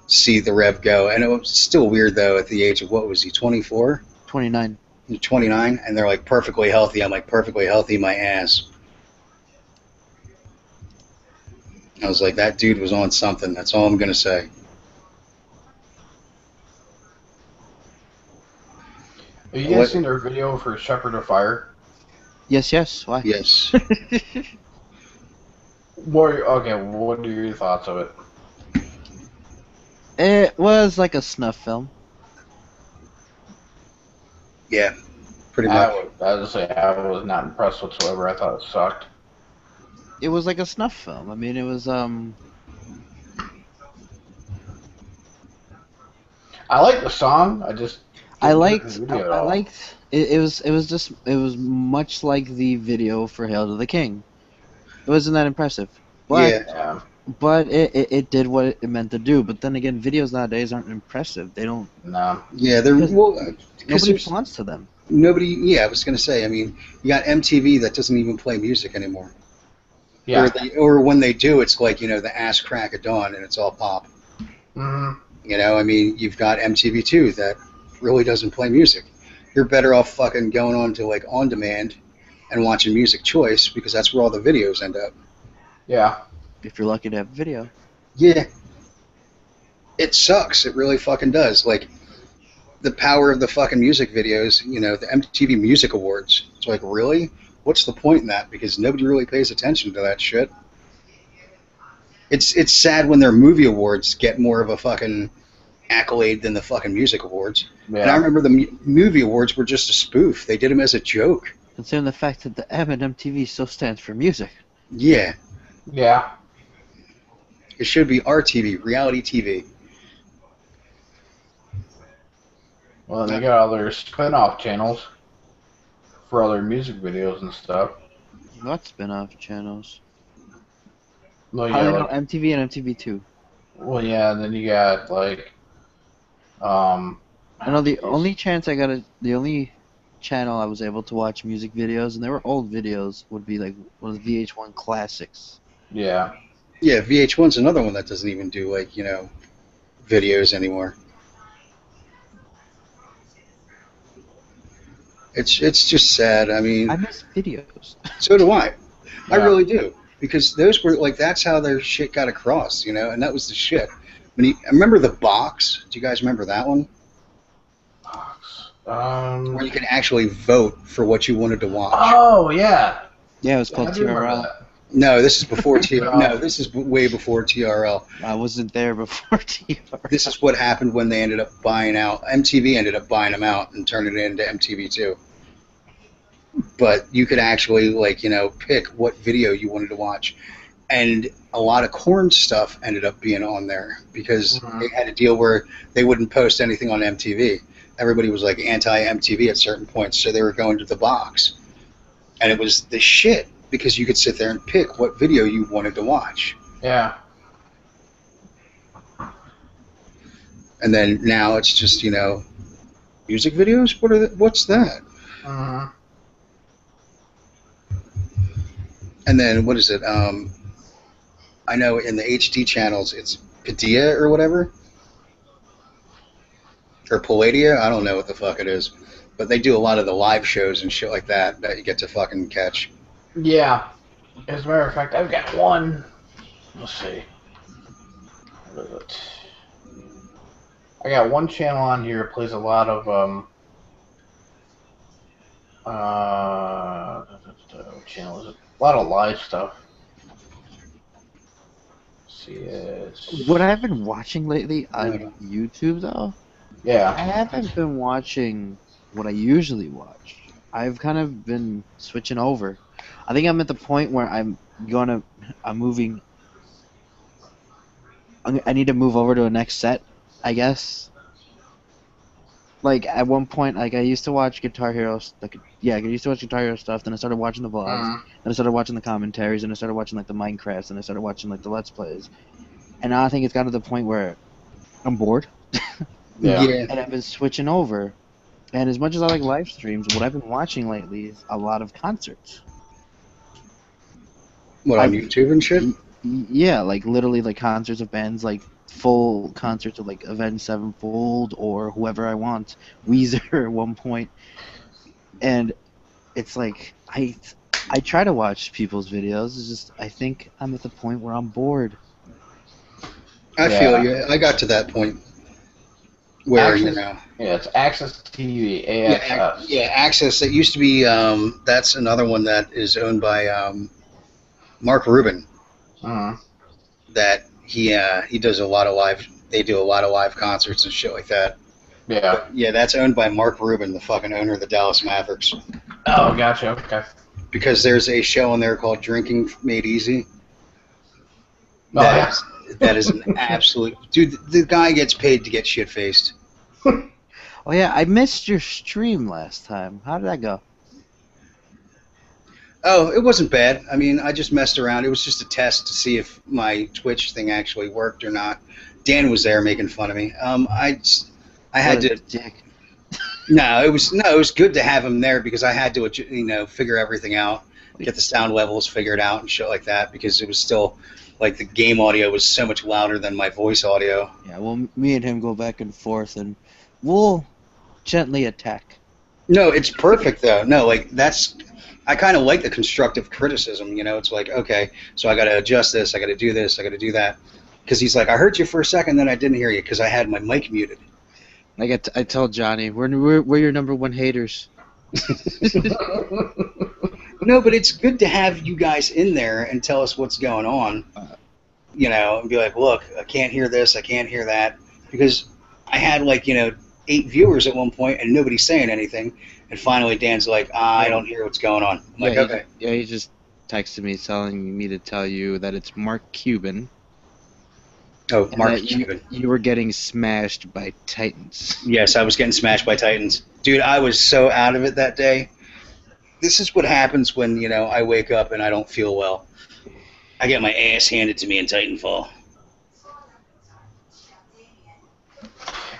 to see the Rev go, and it was still weird though at the age of what was he 24? 29. 29, and they're like perfectly healthy. I'm like, perfectly healthy, my ass. I was like, that dude was on something. That's all I'm gonna say. Have you guys seen their video for Shepherd of Fire? Yes. Why? Yes. What are your thoughts of it? It was like a snuff film. Yeah, pretty much. I was not impressed whatsoever. I thought it sucked. It was like a snuff film. I mean, it was I like the song. I liked it was much like the video for Hail to the King. It wasn't that impressive. But Yeah. But it did what it meant to do. But then again, videos nowadays aren't impressive. They don't. No. Yeah, they're Because well because Nobody there's responds to them. nobody. Yeah, I was gonna say. I mean, you got MTV that doesn't even play music anymore. Yeah. Or when they do, it's like the ass crack of dawn and it's all pop. Hmm. I mean, you've got MTV2 that really doesn't play music. You're better off fucking going on to like On Demand and watching Music Choice because that's where all the videos end up. Yeah. If you're lucky to have video. Yeah, it sucks. It really fucking does. Like the power of the fucking music videos. The MTV Music Awards. It's like, really? What's the point in that? Because nobody really pays attention to that shit. It's sad when their movie awards get more of a fucking accolade than the fucking music awards. And I Yeah. remember the movie awards were just a spoof. They did them as a joke. Considering the fact that the M in MTV still stands for music. Yeah, Yeah. it should be RTV, reality TV. Well, they got all their spin-off channels for other music videos and stuff. What spin-off channels? Well, How yeah, do you know like, MTV and MTV2? well, yeah, and then you got like, I know the only channel I was able to watch music videos, and they were old videos, would be like one of the VH1 classics. yeah, Yeah, VH1's another one that doesn't even do videos anymore. It's just sad. I mean, I miss videos. so do I. I Yeah. really do because those were like that's how their shit got across, and that was the shit. I remember the box. Do you guys remember that one? Where you could actually vote for what you wanted to watch. Oh yeah, Yeah, it was I called do remember TRL. that. No, this is before TRL. No. No, this is way before TRL. I wasn't there before TRL. This is what happened when they ended up buying out. MTV ended up buying them out and turning it into MTV2. But you could actually pick what video you wanted to watch, and a lot of Korn stuff ended up being on there because they had a deal where they wouldn't post anything on MTV. Everybody was like anti-MTV at certain points, so they were going to the box, and it was the shit because you could sit there and pick what video you wanted to watch. Yeah. And then now it's just music videos. What's that? Hmm. And then what is it? I know in the HD channels it's Padilla or whatever, or Palladia. I don't know what the fuck it is, but they do a lot of the live shows and shit like that you get to fucking catch. Yeah. As a matter of fact, I've got one. Let's see. What is it? I got one channel on here that plays a lot of what channel is it? A lot of live stuff. Let's see, it's What I've been watching lately on YouTube, though, I yeah. haven't been watching what I usually watch. I've kind of been switching over. I think I'm at the point where I'm moving. I need to move over to a next set, I guess. Like at one point, like I used to watch Guitar Hero, I used to watch Guitar Hero stuff. Then I started watching the vlogs. Mhm. Then I started watching the commentaries. And I started watching like the Minecrafts. And I started watching like the Let's Plays. And now I think it's gotten to the point where I'm bored. Yeah. And I've been switching over. And as much as I like live streams, what I've been watching lately is a lot of concerts. What, on YouTube and shit? Yeah, like literally like concerts of bands, like full concerts of like Avenged Sevenfold or whoever I want, Weezer at one point. And it's like I try to watch people's videos. It's just I think I'm at the point where I'm bored. I Yeah. feel you. I got to that point where Access, yeah, it's Access TV, AXS. Yeah, Access. That used to be. That's another one that is owned by Mark Rubin. Mhm. That he does a lot of live. They do a lot of live concerts and shit like that. Yeah. But, yeah, that's owned by Mark Rubin, the fucking owner of the Dallas Mavericks. Oh, gotcha. Okay. Because there's a show on there called Drinking Made Easy. Oh, yeah. That is an absolute dude. The guy gets paid to get shit faced. Oh yeah, I missed your stream last time. How did that go? Oh, it wasn't bad. I mean, I just messed around. It was just a test to see if my Twitch thing actually worked or not. Dan was there making fun of me. I had What a to. dick. No, it was good to have him there because I had to, figure everything out, get the sound levels figured out and shit like that because it was still like the game audio was so much louder than my voice audio. Yeah, well, me and him go back and forth, and we'll gently attack. No, it's perfect though. No, like I kind of like the constructive criticism. It's like, okay, so I got to adjust this, I got to do this, I got to do that. Because he's like, I heard you for a second, then I didn't hear you because I had my mic muted. Like I told Johnny, we're your number one haters. No, but it's good to have you guys in there and tell us what's going on. And be like, look, I can't hear this, I can't hear that. Because I had 8 viewers at one point and nobody's saying anything. And finally Dan's like, I don't hear what's going on. I'm like, okay. He just texted me telling me to tell you that it's Mark Cuban. Oh, and Mark that Cuban. You were getting smashed by Titans. Yes, I was getting smashed by Titans. Dude, I was so out of it that day. This is what happens when, I wake up and I don't feel well. I get my ass handed to me in Titanfall.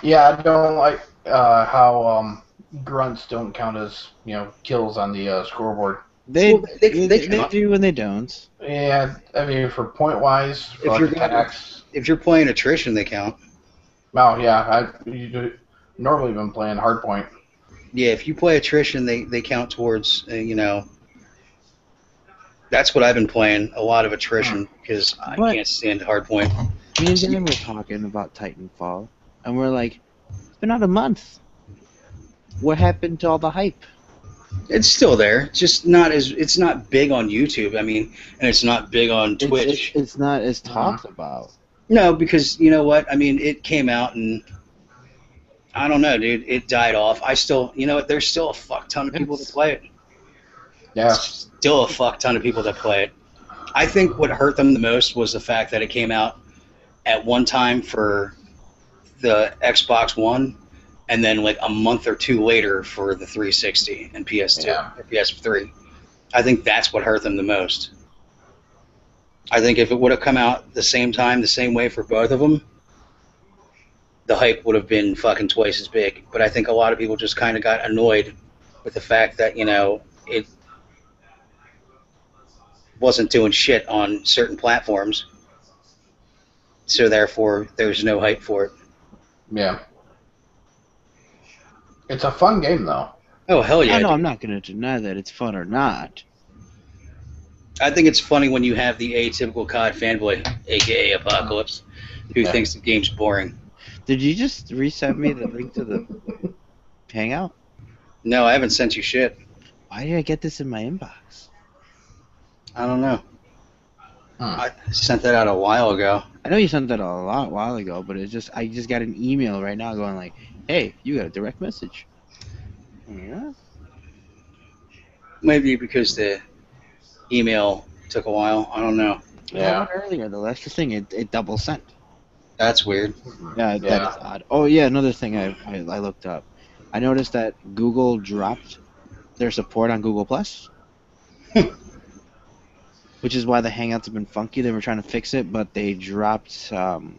Yeah, I don't like how grunts don't count as kills on the scoreboard. They count. do and they don't. Yeah, I mean for point wise, for attacks. If you're playing attrition, they count. Oh yeah, I've normally been playing hardpoint. Yeah, if you play attrition, they count towards That's what I've been playing, a lot of attrition because I can't stand hardpoint. Me and Dan were talking about Titanfall, and we're like, it's been out a month. What happened to all the hype? It's still there, just it's not big on YouTube. I mean, and it's not big on Twitch. It's not as talked about. No, because you know what? I mean, it came out and I don't know, dude. It died off. There's still a fuck ton of people that play it. Yeah. Still a fuck ton of people that play it. I think what hurt them the most was the fact that it came out at one time for the Xbox One, and then a month or two later for the 360 and PS2 or PS3. I think that's what hurt them the most. I think if it would have come out the same time, the same way for both of them, the hype would have been fucking twice as big. But I think a lot of people just kind of got annoyed with the fact that, it wasn't doing shit on certain platforms. So therefore, there's no hype for it. Yeah. It's a fun game, though. Oh, hell yeah. No, I'm not going to deny that it's fun or not. I think it's funny when you have the atypical COD fanboy, a.k.a. Apocalypse, who thinks the game's boring. Did you just resend me the link to the Hangout? No, I haven't sent you shit. Why did I get this in my inbox? I don't know. I sent that out a while ago. I know you sent that a while ago, but I just got an email right now going like, hey, you got a direct message. Yeah. Maybe because the email took a while. I don't know. Yeah. Earlier though, that's the thing. It double sent. That's weird. Yeah, that is odd. Oh yeah, another thing I looked up. I noticed that Google dropped their support on Google Plus. Which is why the Hangouts have been funky. They were trying to fix it, but they dropped the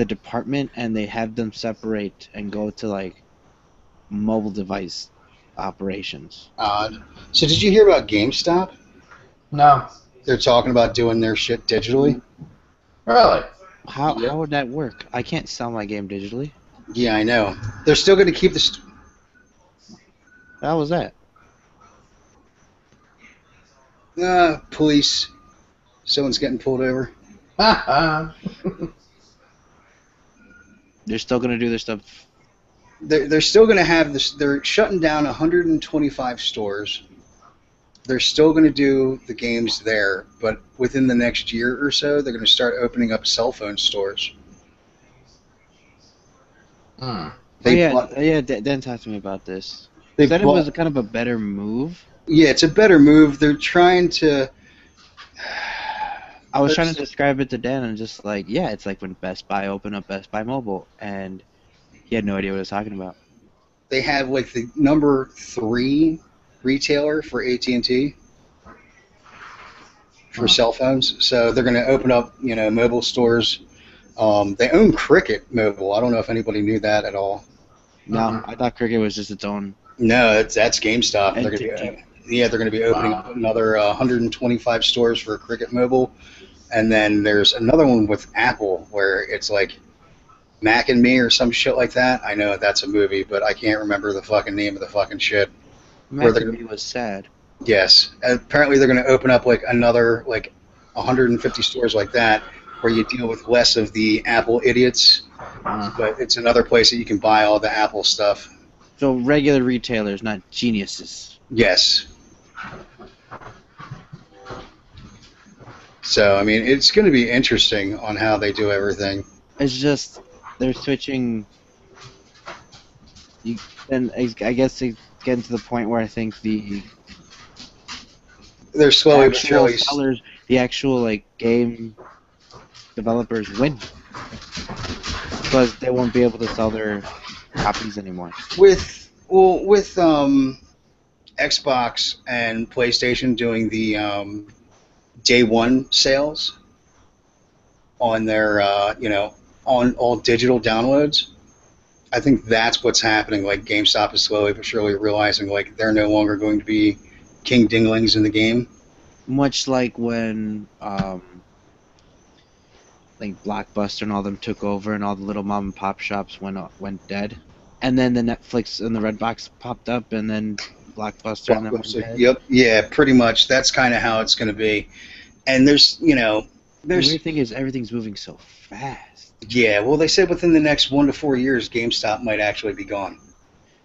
department, and they have them separate and go to mobile device operations. Odd. So did you hear about GameStop? No. They're talking about doing their shit digitally. Really? How would that work? I can't sell my game digitally. Yeah, I know. They're still going to keep the... How was that? Police. Someone's getting pulled over. They're still gonna do their stuff. They're still going to have this. They're shutting down 125 stores. They're still going to do the games there, but within the next year or so, they're going to start opening up cell phone stores. Dan talked to me about this. They said it was kind of a better move. Yeah, it's a better move. They're trying to... I was trying to describe it to Dan and just it's like when Best Buy opened up Best Buy Mobile, and he had no idea what I was talking about. they have like the number 3 retailer for AT&T for cell phones. So they're going to open up, mobile stores. They own Cricket Mobile. I don't know if anybody knew that at all. No, I thought Cricket was just its own. No, that's GameStop. They're entity. going to be opening up another 125 stores for Cricket Mobile. And then there's another one with Apple where it's like Mac and Me or some shit like that. I know that's a movie, but I can't remember the fucking name of the fucking shit. Mac and Me was sad. Yes. Apparently they're going to open up like another like 150 stores like that where you deal with less of the Apple idiots. But it's another place that you can buy all the Apple stuff. So regular retailers, not geniuses. Yes. So, I mean, it's going to be interesting on how they do everything. It's just they're switching. And I guess it's getting to the point where I think they're slowly but surely sellers, the actual like game developers win because they won't be able to sell their copies anymore. With Xbox and PlayStation doing the day one sales on their on all digital downloads. I think that's what's happening. Like GameStop is slowly but surely realizing like they're no longer going to be king dinglings in the game. Much like when like Blockbuster and all them took over and all the little mom and pop shops went dead, and then the Netflix and the Redbox popped up, and then Blockbuster and then went dead. Yep, yeah, pretty much. That's kind of how it's going to be. And there's the weird thing is everything's moving so fast. Yeah, well, they said within the next 1 to 4 years, GameStop might actually be gone.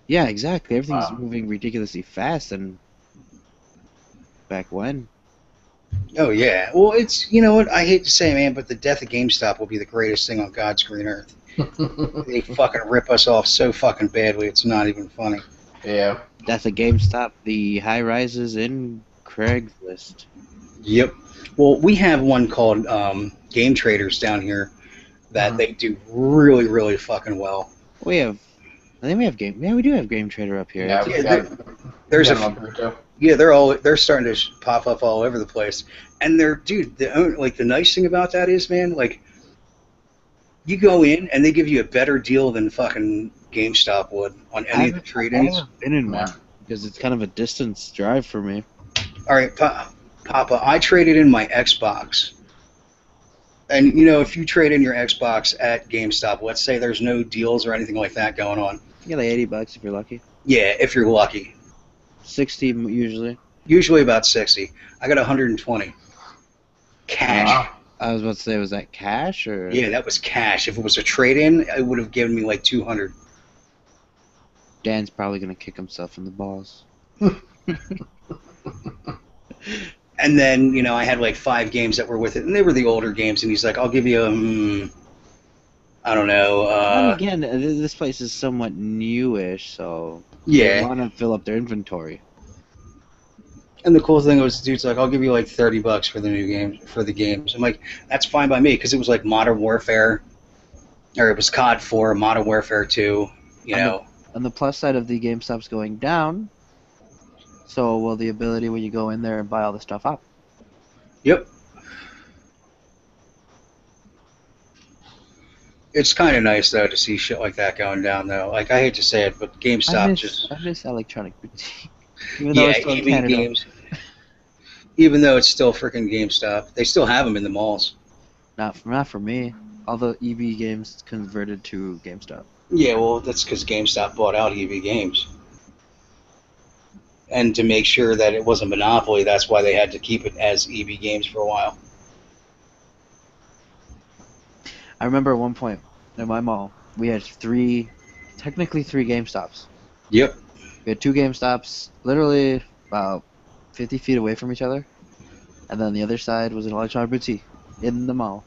Yeah, exactly. Everything's moving ridiculously fast, and back when. Oh yeah, well, it's what I hate to say, man, but the death of GameStop will be the greatest thing on God's green earth. They fucking rip us off so fucking badly, it's not even funny. Yeah. Death of GameStop, the high rises in Craigslist. Yep. Well, we have one called Game Traders down here that they do really, really fucking well. I think we have Game. Yeah, we do have Game Trader up here. Yeah, they're starting to pop up all over the place, and the nice thing about that is, man, like you go in and they give you a better deal than fucking GameStop would on any of the trade-ins. I haven't been in one because it's kind of a distance drive for me. All right, Papa, I traded in my Xbox. And, if you trade in your Xbox at GameStop, let's say there's no deals or anything like that going on. You get like $80 if you're lucky. Yeah, if you're lucky. 60 usually. Usually about 60. I got 120. Cash. I was about to say, was that cash or? Yeah, that was cash. If it was a trade-in, it would have given me like 200. Dan's probably going to kick himself in the balls. And then, I had like 5 games that were with it, and they were the older games, and he's like, I'll give you I don't know. And again, this place is somewhat newish, so yeah, they want to fill up their inventory. And the cool thing was, the dude's like, I'll give you like $30 for the new game, for the games. I'm like, that's fine by me, because it was like Modern Warfare, or it was COD 4, Modern Warfare 2, And the plus side of the GameStop's going down, so will the ability when you go in there and buy all the stuff up. Yep. It's kind of nice, though, to see shit like that going down, though. Like, I hate to say it, but GameStop I miss Electronic Boutique. Even though it's still games. Even though it's still freaking GameStop. They still have them in the malls. Not for me. All the EB games converted to GameStop. Yeah, well, that's because GameStop bought out EB Games. And to make sure that it wasn't monopoly, that's why they had to keep it as EB Games for a while. I remember at one point in my mall, we had technically three GameStops. Yep. We had 2 GameStops, literally about 50 feet away from each other, and then the other side was an Electronic Boutique in the mall.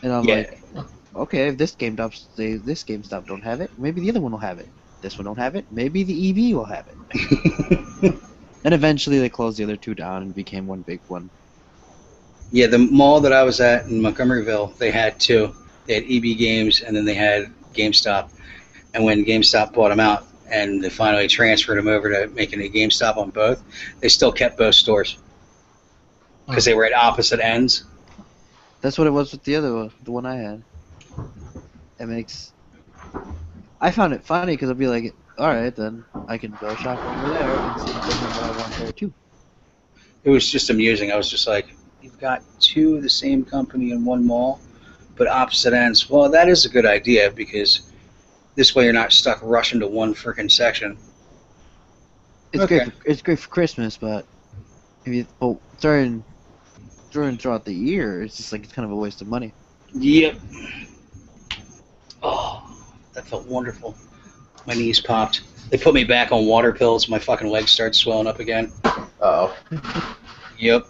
And I'm like, okay, if this GameStop don't have it, maybe the other one will have it. This one don't have it, maybe the EB will have it. And eventually they closed the other 2 down and became one big one. Yeah, the mall that I was at in Montgomeryville, they had 2. They had EB Games, and then they had GameStop. And when GameStop bought them out, and they finally transferred them over to making a GameStop on both. They still kept both stores because they were at opposite ends. That's what it was with the other one, the one I had. It makes. I found it funny because I'd be like, all right, then I can go shop over there and see if they have what I want there too. It was just amusing. I was just like, you've got two of the same company in one mall, but opposite ends. Well, that is a good idea because this way you're not stuck rushing to one freaking section. It's Okay. great. It's great for Christmas, but throughout the year, it's just like it's kind of a waste of money. Yep. Oh, that felt wonderful. My knees popped. They put me back on water pills. My fucking legs start swelling up again. Uh-oh. Yep.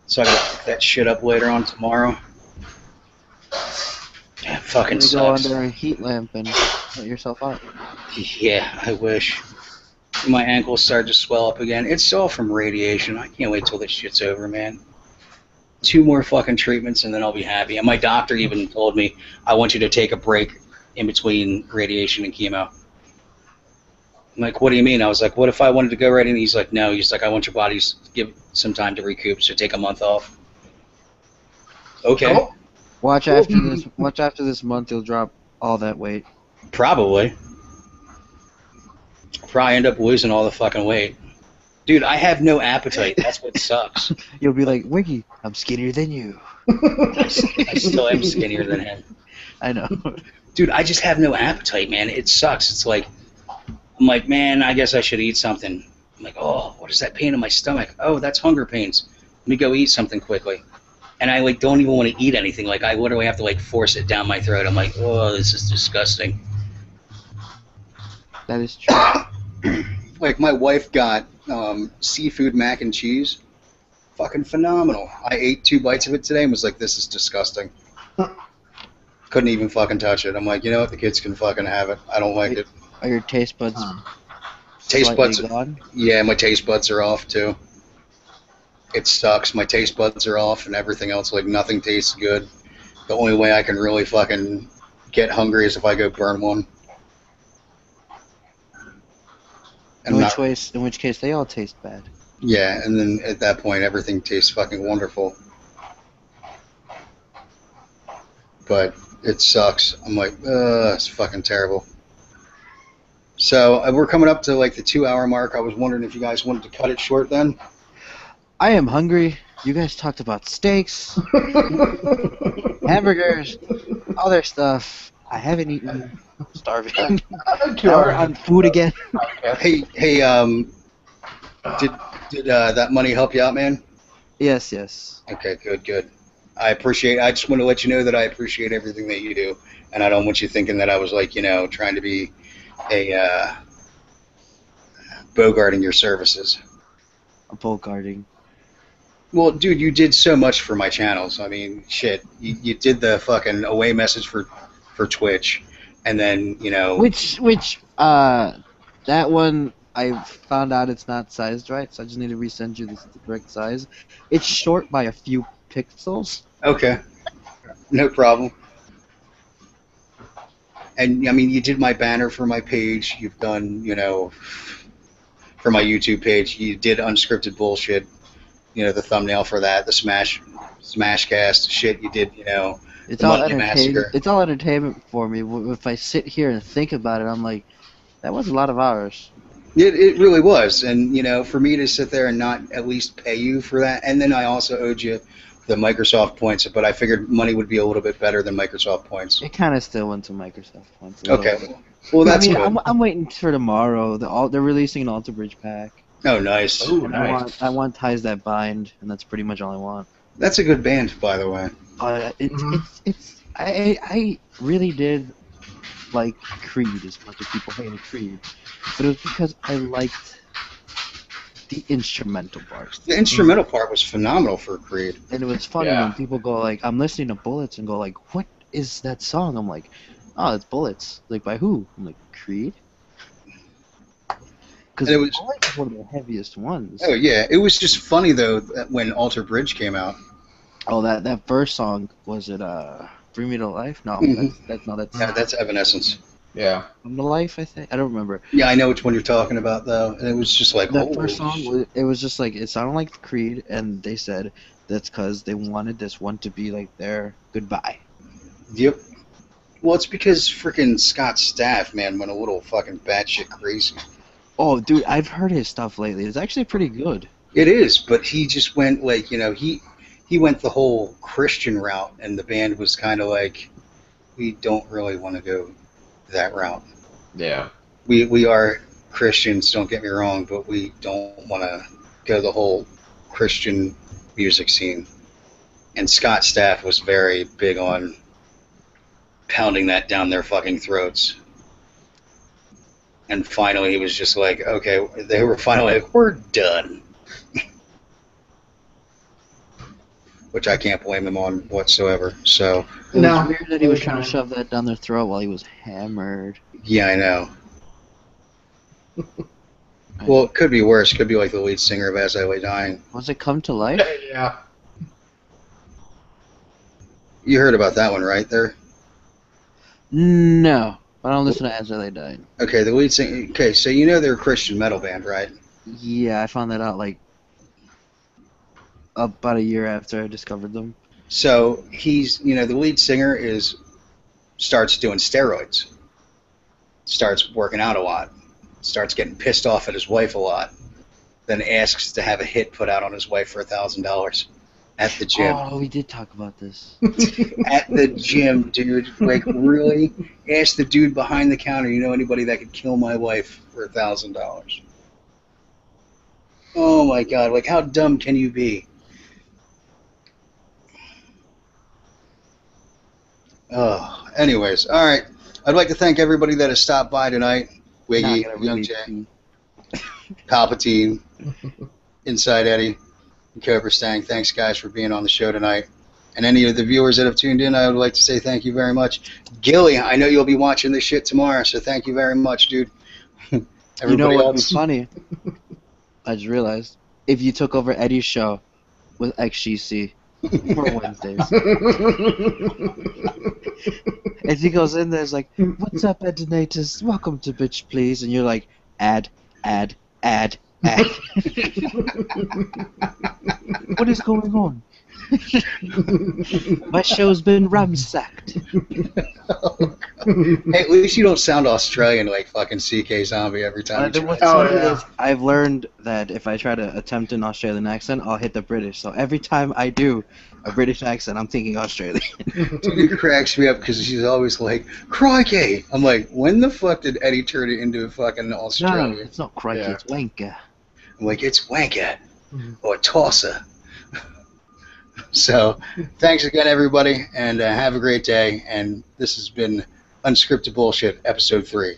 So I gotta pick that shit up later on tomorrow. That fucking You go sucks. under a heat lamp and let yourself out. Yeah, I wish. My ankles started to swell up again. It's all from radiation. I can't wait till this shit's over, man. 2 more fucking treatments and then I'll be happy. And my doctor even told me, I want you to take a break in between radiation and chemo. I'm like, what do you mean? I was like, what if I wanted to go right in? He's like, no. He's like, I want your body to give some time to recoup, so take a month off. Okay. Cool. Watch after this. Watch after this month, you'll drop all that weight. Probably. Probably end up losing all the fucking weight. Dude, I have no appetite. That's what sucks. You'll be like, Wiggy, I'm skinnier than you. I still am skinnier than him. I know. Dude, I just have no appetite, man. It sucks. It's like, I'm like, man, I guess I should eat something. I'm like, oh, what is that pain in my stomach? Oh, that's hunger pains. Let me go eat something quickly. And I like don't even want to eat anything. Like I literally have to like force it down my throat. I'm like, oh, this is disgusting. That is true. Like my wife got seafood mac and cheese. Fucking phenomenal. I ate 2 bites of it today and was like, this is disgusting. Couldn't even fucking touch it. I'm like, you know what? The kids can fucking have it. I don't like it. Are your taste buds Taste buds. gone? Yeah, my taste buds are off too. It sucks. My taste buds are off and everything else. Like nothing tastes good. The only way I can really fucking get hungry is if I go burn one. In which case, they all taste bad. Yeah, and then at that point, everything tastes fucking wonderful. But it sucks. I'm like, it's fucking terrible. So we're coming up to like the 2-hour mark. I was wondering if you guys wanted to cut it short then. I am hungry. You guys talked about steaks, hamburgers, other stuff. I haven't eaten. I'm starving. Now we're on food again. Hey, did that money help you out, man? Yes. Okay, good. I just want to let you know that I appreciate everything that you do, and I don't want you thinking that I was like, trying to be a bogarting your services. I'm bogarting. Well, dude, you did so much for my channels. I mean, shit, you did the fucking away message for Twitch, and then that one I found out it's not sized right, so I just need to resend you the correct size. It's short by a few pixels. Okay, no problem. And I mean, you did my banner for my page. You've done, for my YouTube page. You did Unscripted Bullshit. The thumbnail for that, the Smashcast shit. You did, It's all entertainment. It's all entertainment for me. If I sit here and think about it, I'm like, that was a lot of hours. It really was, and for me to sit there and not at least pay you for that, and then I also owed you the Microsoft points, but I figured money would be a little bit better than Microsoft points. It kind of still went to Microsoft points. Okay, well that's good. I'm waiting for tomorrow. They're releasing an Alter Bridge pack. Oh, nice. Ooh, nice. I want Ties That Bind, and that's pretty much all I want. That's a good band, by the way. I really did like Creed as much as people hated Creed, but it was because I liked the instrumental part. The instrumental part was phenomenal for Creed. And it was funny when people go like, I'm listening to Bullets and go like, what is that song? I'm like, oh, it's Bullets. Like, by who? I'm like, Creed? Because it was one of the heaviest ones. Oh yeah, it was just funny though that when Alter Bridge came out. Oh, that first song, was it Bring Me to Life? No, that's that's Evanescence. Yeah. Come to Life, I think. I don't remember. Yeah, I know which one you're talking about though, and it was just like, That holy first song, shit. it was just like, it sounded like Creed, and they said that's because they wanted this one to be like their goodbye. Yep. Well, it's because freaking Scott Staff, man, went a little fucking batshit crazy. Oh, dude, I've heard his stuff lately. It's actually pretty good. It is, but he just went like, he went the whole Christian route, and the band was kind of like, we don't really want to go that route. Yeah. We are Christians, don't get me wrong, but we don't want to go the whole Christian music scene. And Scott Staff was very big on pounding that down their fucking throats. And finally, he was just like, okay, they were finally like, we're done. Which I can't blame him on whatsoever. So, It No, was weird that he was really trying to kind. shove that down their throat while he was hammered. yeah, I know. Well, it could be worse. It could be like the lead singer of As I Lay Dying. Was it Come to Life? Yeah. You heard about that one, right there? No. I don't listen to As I Lay Dying. Okay, the lead singer. Okay, so you know they're a Christian metal band, right? Yeah, I found that out like about a year after I discovered them. So he's, the lead singer starts doing steroids, starts working out a lot, starts getting pissed off at his wife a lot, then asks to have a hit put out on his wife for $1,000 at the gym. Oh, we did talk about this. At the gym, dude. Like, really? Ask the dude behind the counter, you know anybody that could kill my wife for $1,000? Oh my god, like how dumb can you be? Oh, anyways, all right. I'd like to thank everybody that has stopped by tonight. Wiggy, Not gonna Young really Jay, be- Palpatine, Inside Eddie, and Cobra Stang. Thanks, guys, for being on the show tonight. And any of the viewers that have tuned in, I would like to say thank you very much. Gilly, I know you'll be watching this shit tomorrow, so thank you very much, dude. You know Everybody what would be else, funny? I just realized if you took over Eddie's show with XGC for Wednesdays. If he goes in there, it's like, "What's up, Edinatus? Welcome to Bitch Please," and you're like, "Add." What is going on? My show's been ransacked. hey, at least you don't sound Australian like fucking CK Zombie every time. you What's try. Oh, funny yeah. is I've learned that if I try to attempt an Australian accent, I'll hit the British. So every time I do a British accent, I'm thinking Australian. Dude, it cracks me up because she's always like, crikey. I'm like, when the fuck did Eddie turn it into a fucking No, Australian? it's not crikey, Yeah. it's wanker. I'm like, it's wanker or tosser. So, thanks again, everybody, and have a great day. And this has been Unscripted Bullshit, Episode 3.